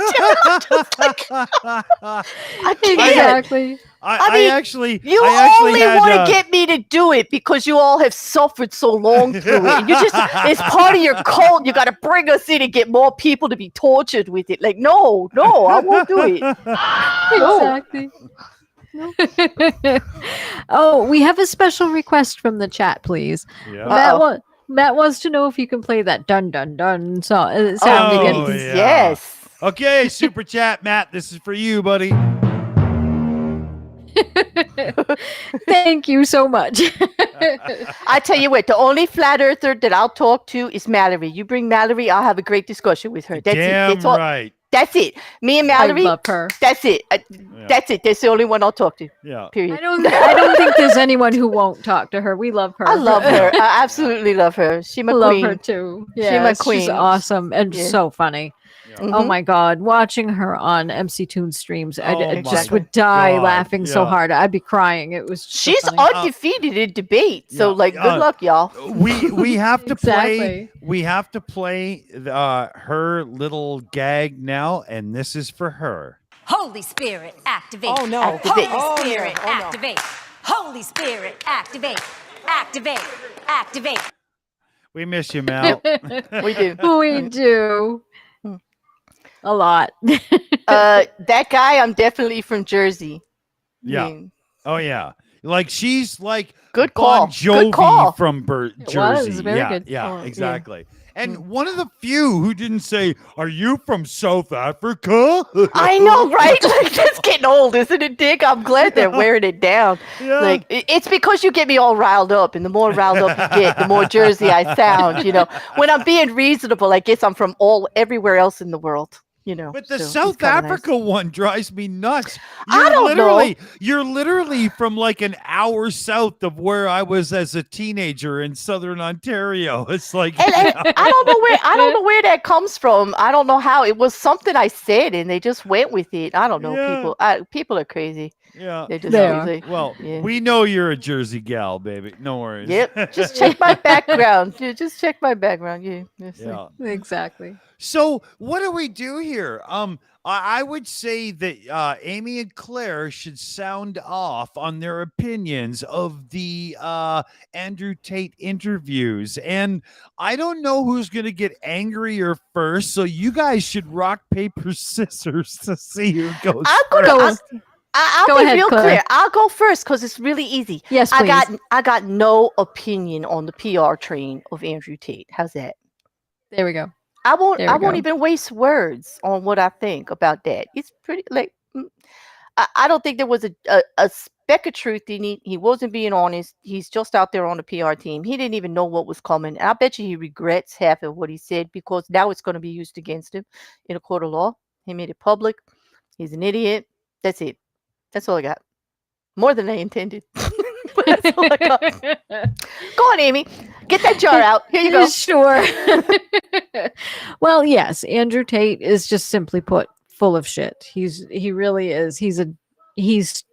can't. Exactly. I mean, you only want to get me to do it because you all have suffered so long through it. You just, it's part of your cult. You got to bring us in and get more people to be tortured with it. Like, no, I won't do it. Exactly. Oh, we have a special request from the chat, please. Yeah. Matt wants to know if you can play that dun dun dun sound Oh, again. yeah. Yes. Okay, super chat, Matt. This is for you, buddy. Thank you so much. I tell you what, the only flat earther that I'll talk to is Mallory. You bring Mallory, I'll have a great discussion with her. That's Damn it. That's all. right. That's it. Me and Mallory. I love her. That's it. That's it. That's the only one I'll talk to. Yeah. Period. I don't think there's anyone who won't talk to her. We love her. I love her. I absolutely love her. She my love queen. her too. She Yeah, my queen. she's awesome and Yeah. so funny. Oh my God, watching her on MC Toon streams, I Oh just my would die God, laughing so yeah. hard. I'd be crying. It was so She's funny. undefeated in debate. So Yeah. like, good luck, y'all. We have to play. Exactly. We have to play her little gag now, and this is for her. Holy Spirit, activate. Oh, no. Holy Activate. Spirit, activate. Holy Spirit, activate. Activate. Activate. We miss you, Mal. We do. We do. A lot. That guy, I'm definitely from Jersey. Yeah. I mean, Oh yeah. Like she's like Good call. Bon Jovi Good call. from Jersey. was very yeah, good yeah, call, yeah. exactly. And one of the few who didn't say, "Are you from South Africa?" I know, right? Like, that's getting old, isn't it, Dick? I'm glad they're wearing it down. Yeah. Like, it's because you get me all riled up, and the more riled up you get, the more Jersey I sound. You know, when I'm being reasonable, I guess I'm from everywhere else in the world. You know, But the so it's South kinda nice. Africa one drives me nuts. I don't know. You're literally from like an hour south of where I was as a teenager in southern Ontario. It's like And I don't know where that comes from. I don't know how. It was something I said, and they just went with it. I don't know. Yeah. People are crazy. yeah. They just They are. crazy. Well, Yeah. we know you're a Jersey gal, baby. No worries. Yep. Just check my background. Yeah, just check my background. Yeah. Yes, sir. Yeah. Exactly. So what do we do here? I would say that Aimée and Claire should sound off on their opinions of the Andrew Tate interviews, and I don't know who's going to get angrier first. So you guys should rock paper scissors to see who goes. I'll Go be ahead, real Claire. clear. I'll go first because it's really easy. Yes, I please. got no opinion on the PR train of Andrew Tate. How's that? There we go. I won't There we go. even waste words on what I think about that. It's pretty like I don't think there was a speck of truth in it. He wasn't being honest. He's just out there on the PR team. He didn't even know what was coming. And I bet you he regrets half of what he said because now it's going to be used against him in a court of law. He made it public. He's an idiot. That's it. That's all I got. More than I intended. But that's all I got. Go on, Amy. Get that jar out. Here you go. Sure. Well, yes, Andrew Tate is just simply put full of shit. He really is. He's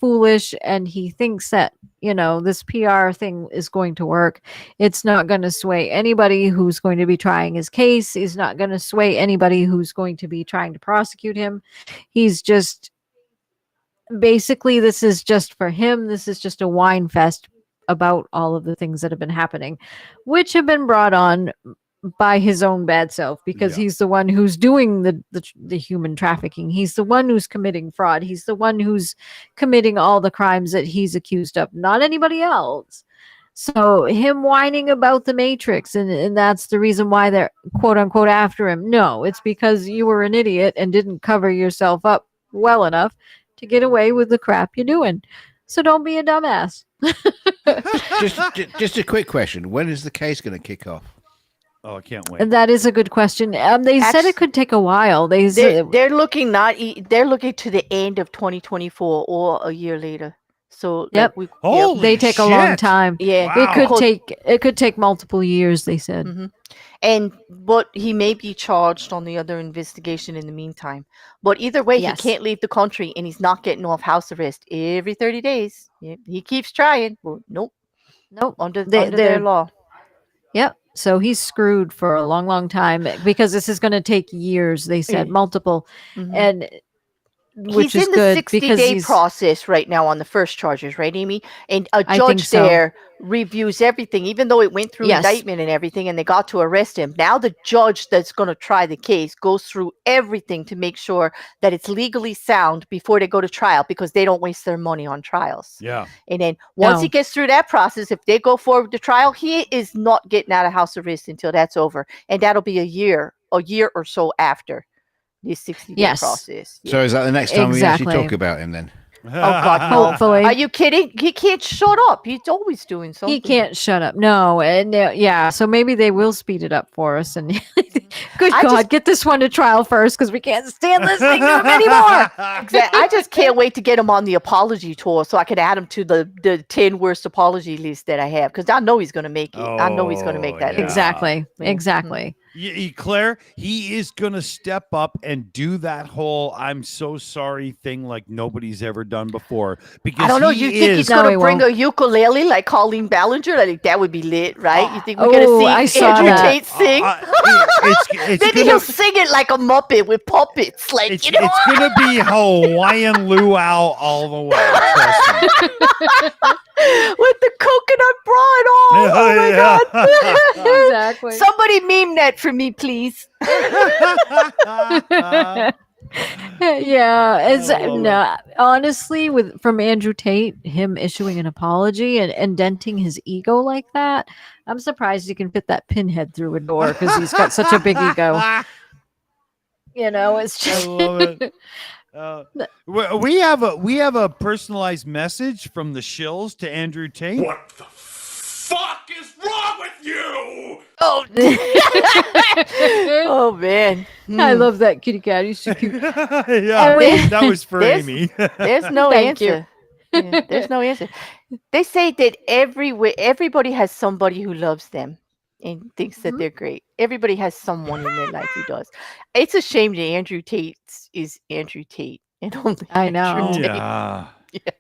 foolish and he thinks that, this PR thing is going to work, it's not going to sway anybody who's going to be trying his case. He's not going to sway anybody who's going to be trying to prosecute him. He's just basically, this is just for him. This is just a wine fest about all of the things that have been happening, which have been brought on by his own bad self, because he's the one who's doing the human trafficking. He's the one who's committing fraud. He's the one who's committing all the crimes that he's accused of, not anybody else. So him whining about the Matrix, and that's the reason why they're quote unquote after him. No, it's because you were an idiot and didn't cover yourself up well enough to get away with the crap you're doing. So don't be a dumbass. just a quick question. When is the case going to kick off? Oh, I can't wait. And that is a good question. They said it could take a while. They're looking they're looking to the end of 2024 or a year later. So yep, they take a long time. Yeah, wow. It could take multiple years. They said. Mm-hmm. And but he may be charged on the other investigation in the meantime. But either way, he can't leave the country, and he's not getting off house arrest every 30 days. Yeah, he keeps trying. Well, nope. Under their law. Yep. So he's screwed for a long, long time, because this is going to take years. They said multiple, and which he's is in the good 60-day process right now on the first charges, right, Amy? And a judge there reviews everything, even though it went through indictment and everything, and they got to arrest him. Now the judge that's going to try the case goes through everything to make sure that it's legally sound before they go to trial, because they don't waste their money on trials. Yeah. And then once he gets through that process, if they go forward to trial, he is not getting out of house arrest until that's over. And that'll be a year or so after this 60-day process. So is that the next time we actually talk about him then? Oh God, no. Hopefully. Are you kidding? He can't shut up. He's always doing something. He can't shut up. No, and so maybe they will speed it up for us. And good God, get this one to trial first, because we can't stand listening to him anymore. Exactly. I just can't wait to get him on the apology tour so I can add him to the 10 worst apology list that I have, because I know he's going to make it. I know he's going to make that. Exactly. Claire, he is going to step up and do that whole "I'm so sorry" thing like nobody's ever done before. Because I don't know. You think he's going to bring a ukulele like Colleen Ballinger? I think that would be lit, right? You think we're going to see Andrew Tate sing? Maybe he'll sing it like a Muppet with puppets. Like, it's going to be Hawaiian luau all the way. Trust me. With the coconut bra and all. Oh my God. Exactly. Somebody meme that for me, please. Honestly, from Andrew Tate, him issuing an apology and denting his ego like that, I'm surprised he can fit that pinhead through a door, because he's got such a big ego. It's just. I love it. We have a personalized message from the Shills to Andrew Tate. What the fuck is wrong with you? Oh, oh man, I love that kitty cat. He's so cute. That was for Amy. There's no answer. Yeah, there's no answer. They say that everybody has somebody who loves them and thinks that they're great. Everybody has someone in their life who does. It's a shame that Andrew Tate is Andrew Tate and only I know. Andrew Tate. Yeah.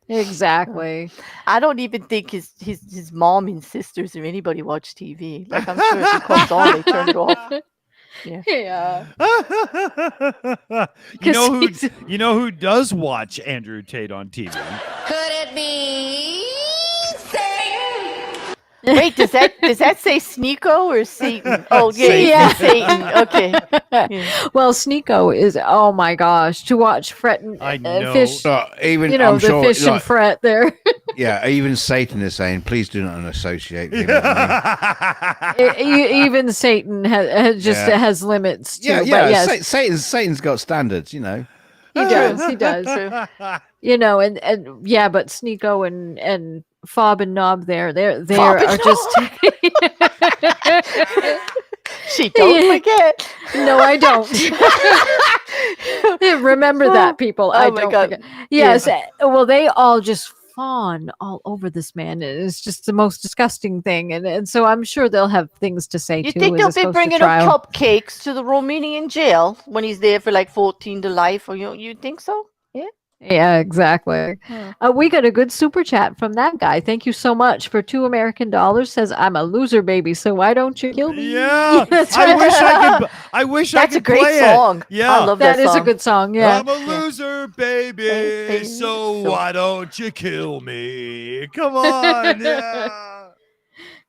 Exactly. I don't even think his mom and sisters or anybody watch TV. Like, I'm sure if it comes on, they turn it off. Yeah. You know who does watch Andrew Tate on TV? Could it be Satan? Wait, does that say Sneeko or Satan? Oh yeah, Satan. Okay. Yeah. Well, Sneeko is, oh my gosh, to watch Fret and fish. Even the fish and Fret there. Yeah, even Satan is saying, please do not associate with him. Even Satan has limits too. Yeah, yes. Satan's got standards, He does. He does. And but Sneeko and Fob and Knob they're just she don't forget. No, I don't. Remember that, people. I don't forget. Yes. Well, they all just fawn all over this man. It's just the most disgusting thing, and so I'm sure they'll have things to say. You think they'll be bringing him cupcakes to the Romanian jail when he's there for like 14 to life? Or you think so? Yeah. Yeah, exactly. We got a good super chat from that guy. Thank you so much for $2 American. Says I'm a loser, baby. So why don't you kill me? Yeah, That's I right. wish I could. I wish I That's a could great play song. it. Yeah, I love that That is a song. good song. Yeah. I'm a loser, baby. So why don't you kill me? Come on. Yeah.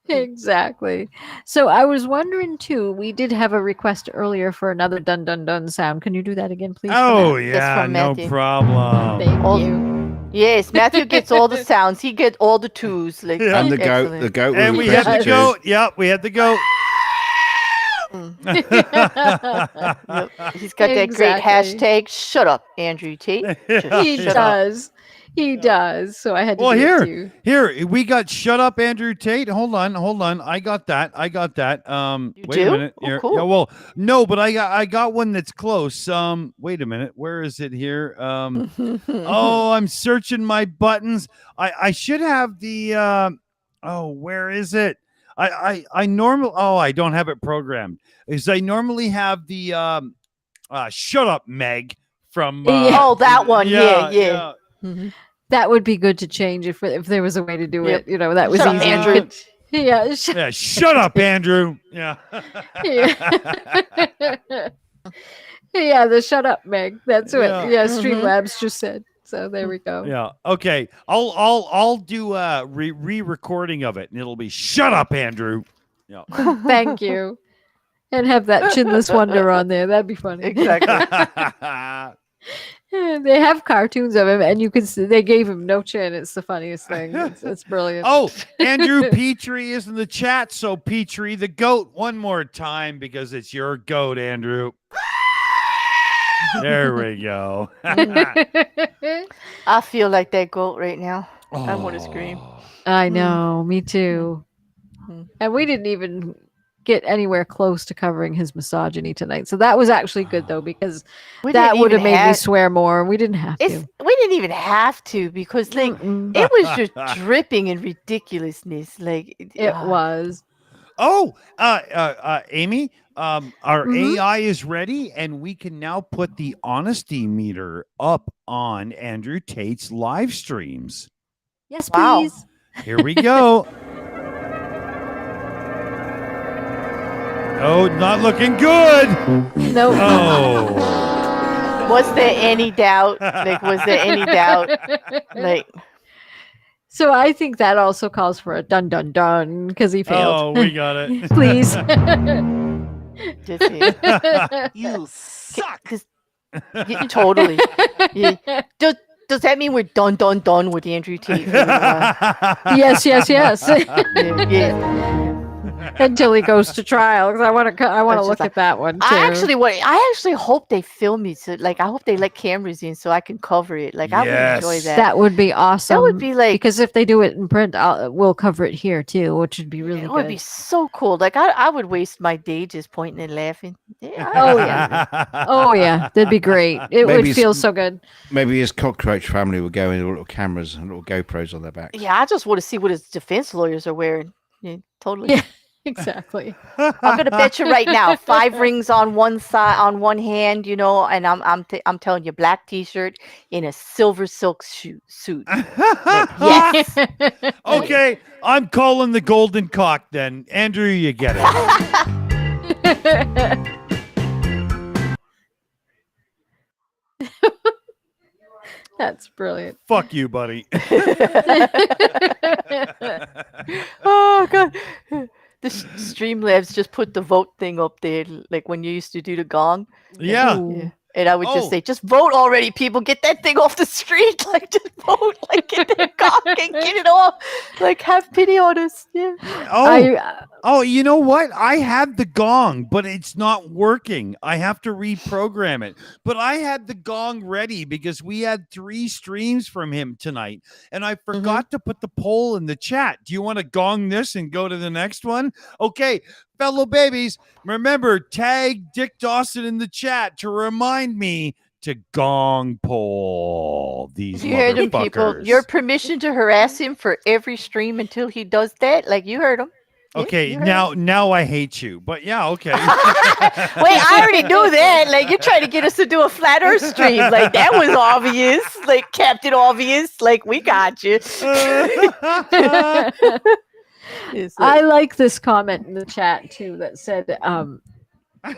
Exactly. So I was wondering too. We did have a request earlier for another dun dun dun sound. Can you do that again, please? Oh for Matt? yeah, from no Matthew. problem. Thank All- you. Yes, Matthew gets all the sounds. He gets all the twos. Like Yeah. And the goat, excellent. the goat. And we had the goat. Yep, we had the goat. Yep. He's got that great hashtag. Shut up, Andrew Tate. Just He shut up. does. He does. So I had to Well, do it here, too. here we got shut up, Andrew Tate. Hold on. I got that. Wait do? a minute. Oh, Here. cool. Yeah, well, no, but I got one that's close. Wait a minute. Where is it here? Oh, I'm searching my buttons. I should have the. Oh, where is it? I normally. Oh, I don't have it programmed. Is I normally have the shut up, Meg from. Oh, that one. Yeah. Mhm. That would be good to change if there was a way to do Yep. it. You know, that was Shut up, easy. Andrew. Yeah. Yeah, shut up, Andrew. Yeah. Yeah. Yeah, the shut up, Meg. That's what Yeah. Streamlabs just said. So there we go. Yeah. Okay. I'll do a re-recording of it, and it'll be shut up, Andrew. Yeah. Thank you. And have that chinless wonder on there. That'd be funny. Exactly. They have cartoons of him, and you can see they gave him no chin. It's the funniest thing. It's brilliant. Oh, Andrew Petrie is in the chat. So Petrie, the goat, one more time because it's your goat, Andrew. There we go. I feel like that goat right now. I want to scream. I know, me too. And we didn't even get anywhere close to covering his misogyny tonight. So that was actually good though, because We that didn't would have even made me have- swear more. We didn't have It's to. we didn't even have to because like it was just dripping in ridiculousness. Like It was. Oh, Amy, our Mhm. AI is ready, and we can now put the honesty meter up on Andrew Tate's live streams. Yes, Wow. please. Here we go. Oh, not looking good. No. Oh. Was there any doubt? Like, was there any doubt? Like, So I think that also calls for a dun dun dun because he Oh, failed. we got it. Please. just you suck. Totally. Yeah. Does that mean we're done with Andrew Tate? For, Yes, yes, yes. yeah. Until he goes to trial, because I want to That's just look like- at that one too. I actually hope they film me. So, like, I hope they let cameras in so I can cover it. Like, I would enjoy that. That would be awesome. That would be like because if they do it in print, we'll cover it here too, which would be really it good. would be so cool. Like, I would waste my day just pointing and laughing. Yeah, Oh yeah, oh yeah, that'd be great. It would Maybe feel it's- so good. Maybe his cockroach family will go in with little cameras and little GoPros on their back. yeah. I just want to see what his defense lawyers are wearing. Yeah, totally. Yeah, exactly. I'm gonna bet you right now, 5 rings on one side, on one hand, you know, and I'm telling you, black T-shirt in a silver silk suit. Yes. Okay, I'm calling the golden cock then. Andrew, you get it. That's brilliant. Fuck you, buddy. Oh god. The Streamlabs just put the vote thing up there, like when you used to do the gong. Yeah. Yeah. And I would Oh. just say, just vote already, people. Get that thing off the street. Like, just vote. Like, get that gong and get it off. Like, have pity on us. Yeah. Oh, you know what? I had the gong, but it's not working. I have to reprogram it. But I had the gong ready because we had 3 streams from him tonight, and I forgot to put the poll in the chat. Do you want to gong this and go to the next one? Okay, fellow babies, remember, tag Dick Dawson in the chat to remind me to gong poll these You heard him, people. motherfuckers. Your permission to harass him for every stream until he does that. Like, you heard him. Okay, you're right. now I hate you. But yeah, okay. Wait, I already knew that. Like, you're trying to get us to do a flat Earth stream. Like, that was obvious. Like, Captain Obvious. Like, we got you. I like this comment in the chat too that said,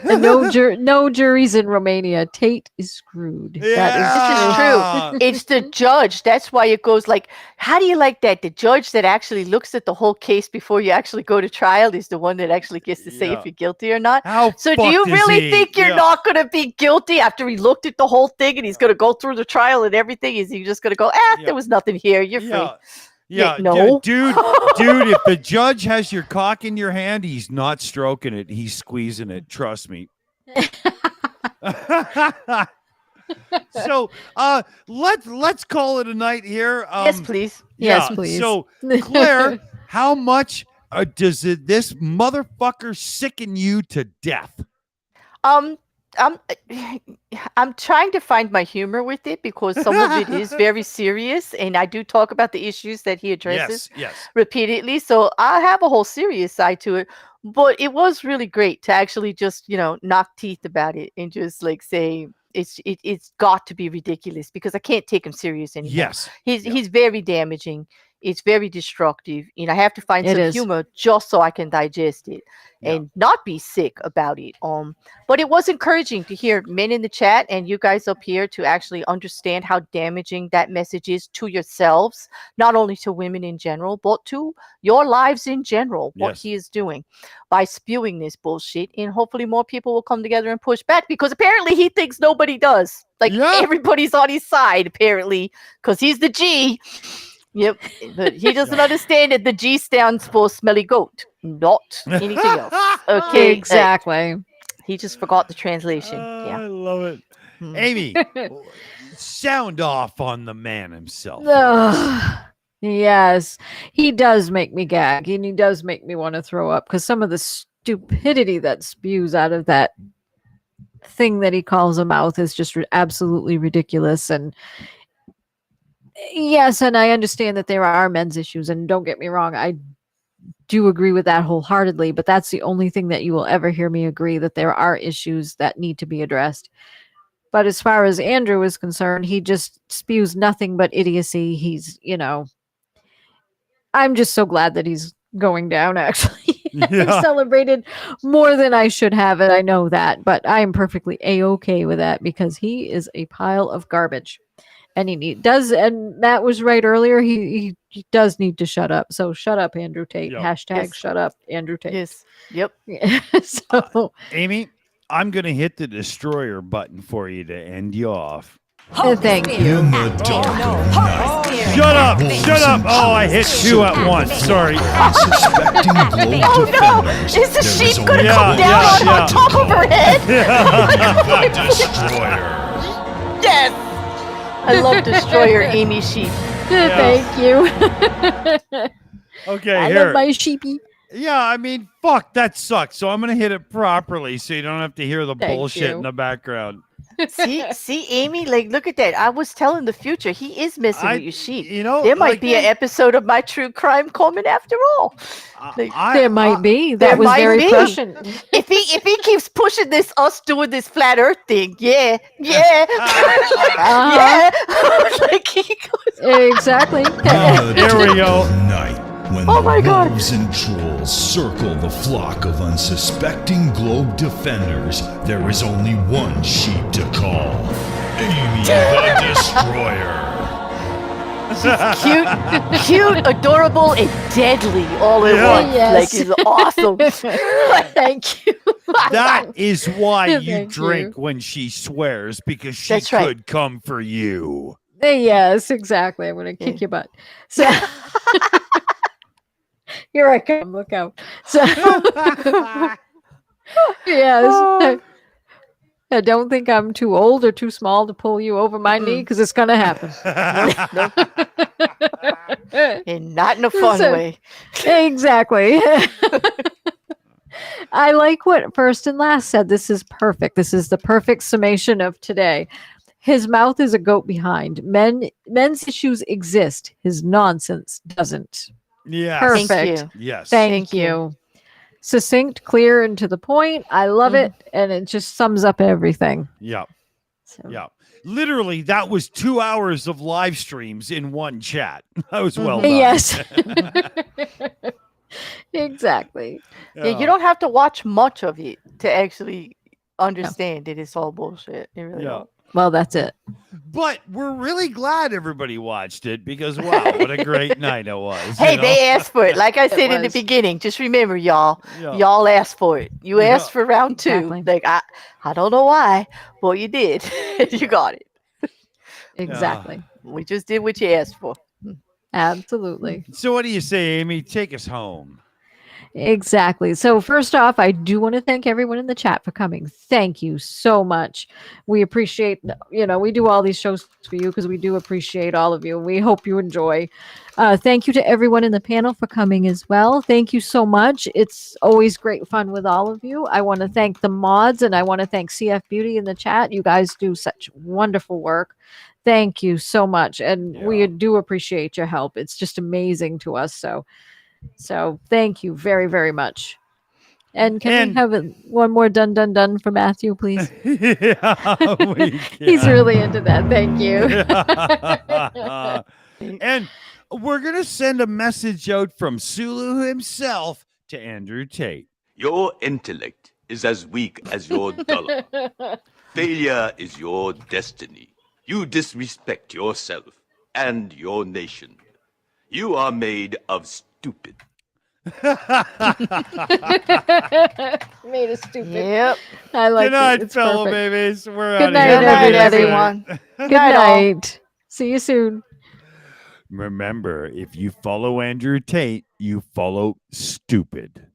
no juries in Romania. Tate is screwed. This is true. It's the judge. That's why it goes like, how do you like that? The judge that actually looks at the whole case before you actually go to trial is the one that actually gets to say if you're guilty or not. So do you really think you're not going to be guilty after he looked at the whole thing and he's going to go through the trial and everything? Is he just going to go, there was nothing here. You're free. Yeah, no. dude, if the judge has your cock in your hand, he's not stroking it. He's squeezing it. Trust me. So let's call it a night here. Yes, please. Yes, please. So Claire, how much does this motherfucker sicken you to death? I'm trying to find my humor with it because some of it is very serious, and I do talk about the issues that he addresses repeatedly. So I have a whole serious side to it, but it was really great to actually just knock teeth about it and just like say it's got to be ridiculous because I can't take him serious anymore. Yes, he's very damaging. It's very destructive, and I have to find some humor just so I can digest it and not be sick about it. But it was encouraging to hear men in the chat and you guys up here to actually understand how damaging that message is to yourselves, not only to women in general, but to your lives in general, what he is doing by spewing this bullshit. And hopefully more people will come together and push back because apparently he thinks nobody does. Like everybody's on his side, apparently, because he's the G. Yep, but he doesn't understand that the G stands for smelly goat, not anything else. Okay, exactly. He just forgot the translation. I love it. Amy, sound off on the man himself. Yes, he does make me gag, and he does make me want to throw up because some of the stupidity that spews out of that thing that he calls a mouth is just absolutely ridiculous. And yes, and I understand that there are men's issues, and don't get me wrong, I do agree with that wholeheartedly, but that's the only thing that you will ever hear me agree, that there are issues that need to be addressed. But as far as Andrew is concerned, he just spews nothing but idiocy. He's, I'm just so glad that he's going down, actually. I've celebrated more than I should have, and I know that, but I am perfectly A-okay with that because he is a pile of garbage. And he does, and Matt was right earlier. He does need to shut up. So shut up, Andrew Tate. Hashtag shut up, Andrew Tate. Yes. Yep. So, Amy, I'm gonna hit the destroyer button for you to end you off. Thank you. In the dark of night. Shut up! Shut up! Oh, I hit two at once. Sorry. Unsuspecting globe defenders. Is the sheep gonna come down on top of her head? The destroyer. Yes. I love Destroyer Amy Sheep. Thank you. Okay, I here. love my sheepy. Yeah, I mean, fuck, that sucks. So I'm gonna hit it properly, so you don't have to hear the bullshit in the background. See, Amy, like, look at that. I was telling the future, he is messing with your sheep. There might be an episode of my true crime coming after all. There might be. That was very prescient. If he keeps pushing us doing this flat Earth thing, yeah. Like he goes, exactly. Here we go. Night. When Oh my God. wolves and trolls circle the flock of unsuspecting globe defenders, there is only one sheep to call. Amy the Destroyer. cute, adorable, and deadly all in one. Yes. Like, he's awesome. Thank you. That is why you Thank drink you. when she swears, because she That's right. could come for you. Yes, exactly. I'm going to kick your butt. So here I come. Look out. So yes. I don't think I'm too old or too small to pull you over my knee because it's going to happen. And not in a fun way. Exactly. I like what First and Last said. This is perfect. This is the perfect summation of today. His mouth is a goat behind. Men's issues exist. His nonsense doesn't. Yeah. Perfect. Thank you. Yes. Thank you. succinct, clear, and to the point. I love it, and it just sums up everything. Yeah. So. Yeah. Literally, that was 2 hours of live streams in one chat. That was well done. Yes. Exactly. Yeah, you don't have to watch much of it to actually understand that it's all bullshit. You really don't. Well, that's it. But we're really glad everybody watched it because, wow, what a great night it was. Hey, they asked for it. Like I said in the beginning, just remember, y'all, y'all asked for it. You asked for round 2. Exactly. Like, I don't know why, but you did. You got it. Exactly. We just did what you asked for. Absolutely. So what do you say, Amy? Take us home. Exactly. So first off, I do want to thank everyone in the chat for coming. Thank you so much. We appreciate, we do all these shows for you because we do appreciate all of you. We hope you enjoy. Thank you to everyone in the panel for coming as well. Thank you so much. It's always great fun with all of you. I want to thank the mods and I want to thank CF Beauty in the chat. You guys do such wonderful work. Thank you so much. And we do appreciate your help. It's just amazing to us. So thank you very, very much. And can we have one more dun for Matthew, please? He's really into that. Thank you. And we're going to send a message out from Sulu himself to Andrew Tate. Your intellect is as weak as your dollar. Failure is your destiny. You disrespect yourself and your nation. You are made of stupid. Made us stupid. Yep. I like Good night, it. It's fellow perfect. babies. We're Good out of night, here. everyone. Good night. See you soon. Remember, if you follow Andrew Tate, you follow stupid.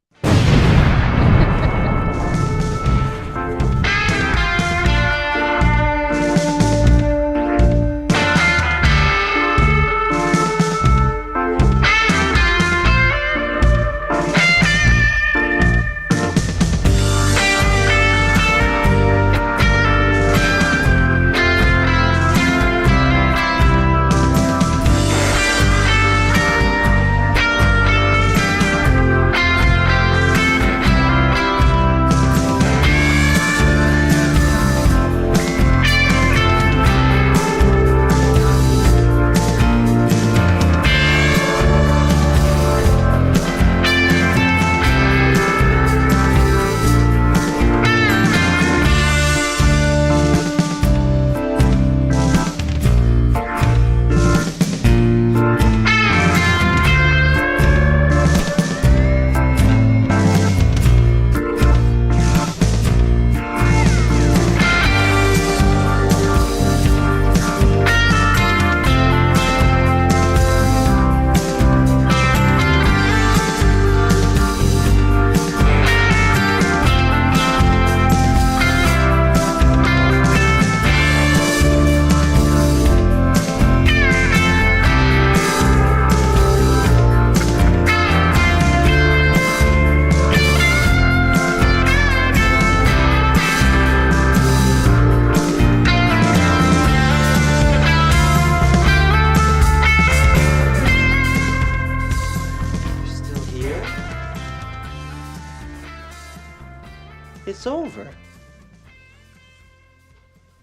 It's over.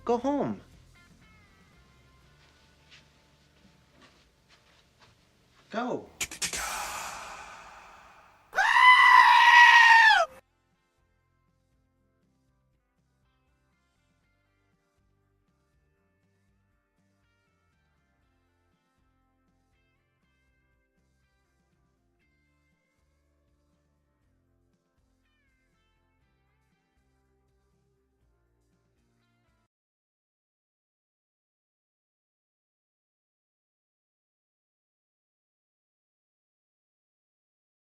Go home. Go.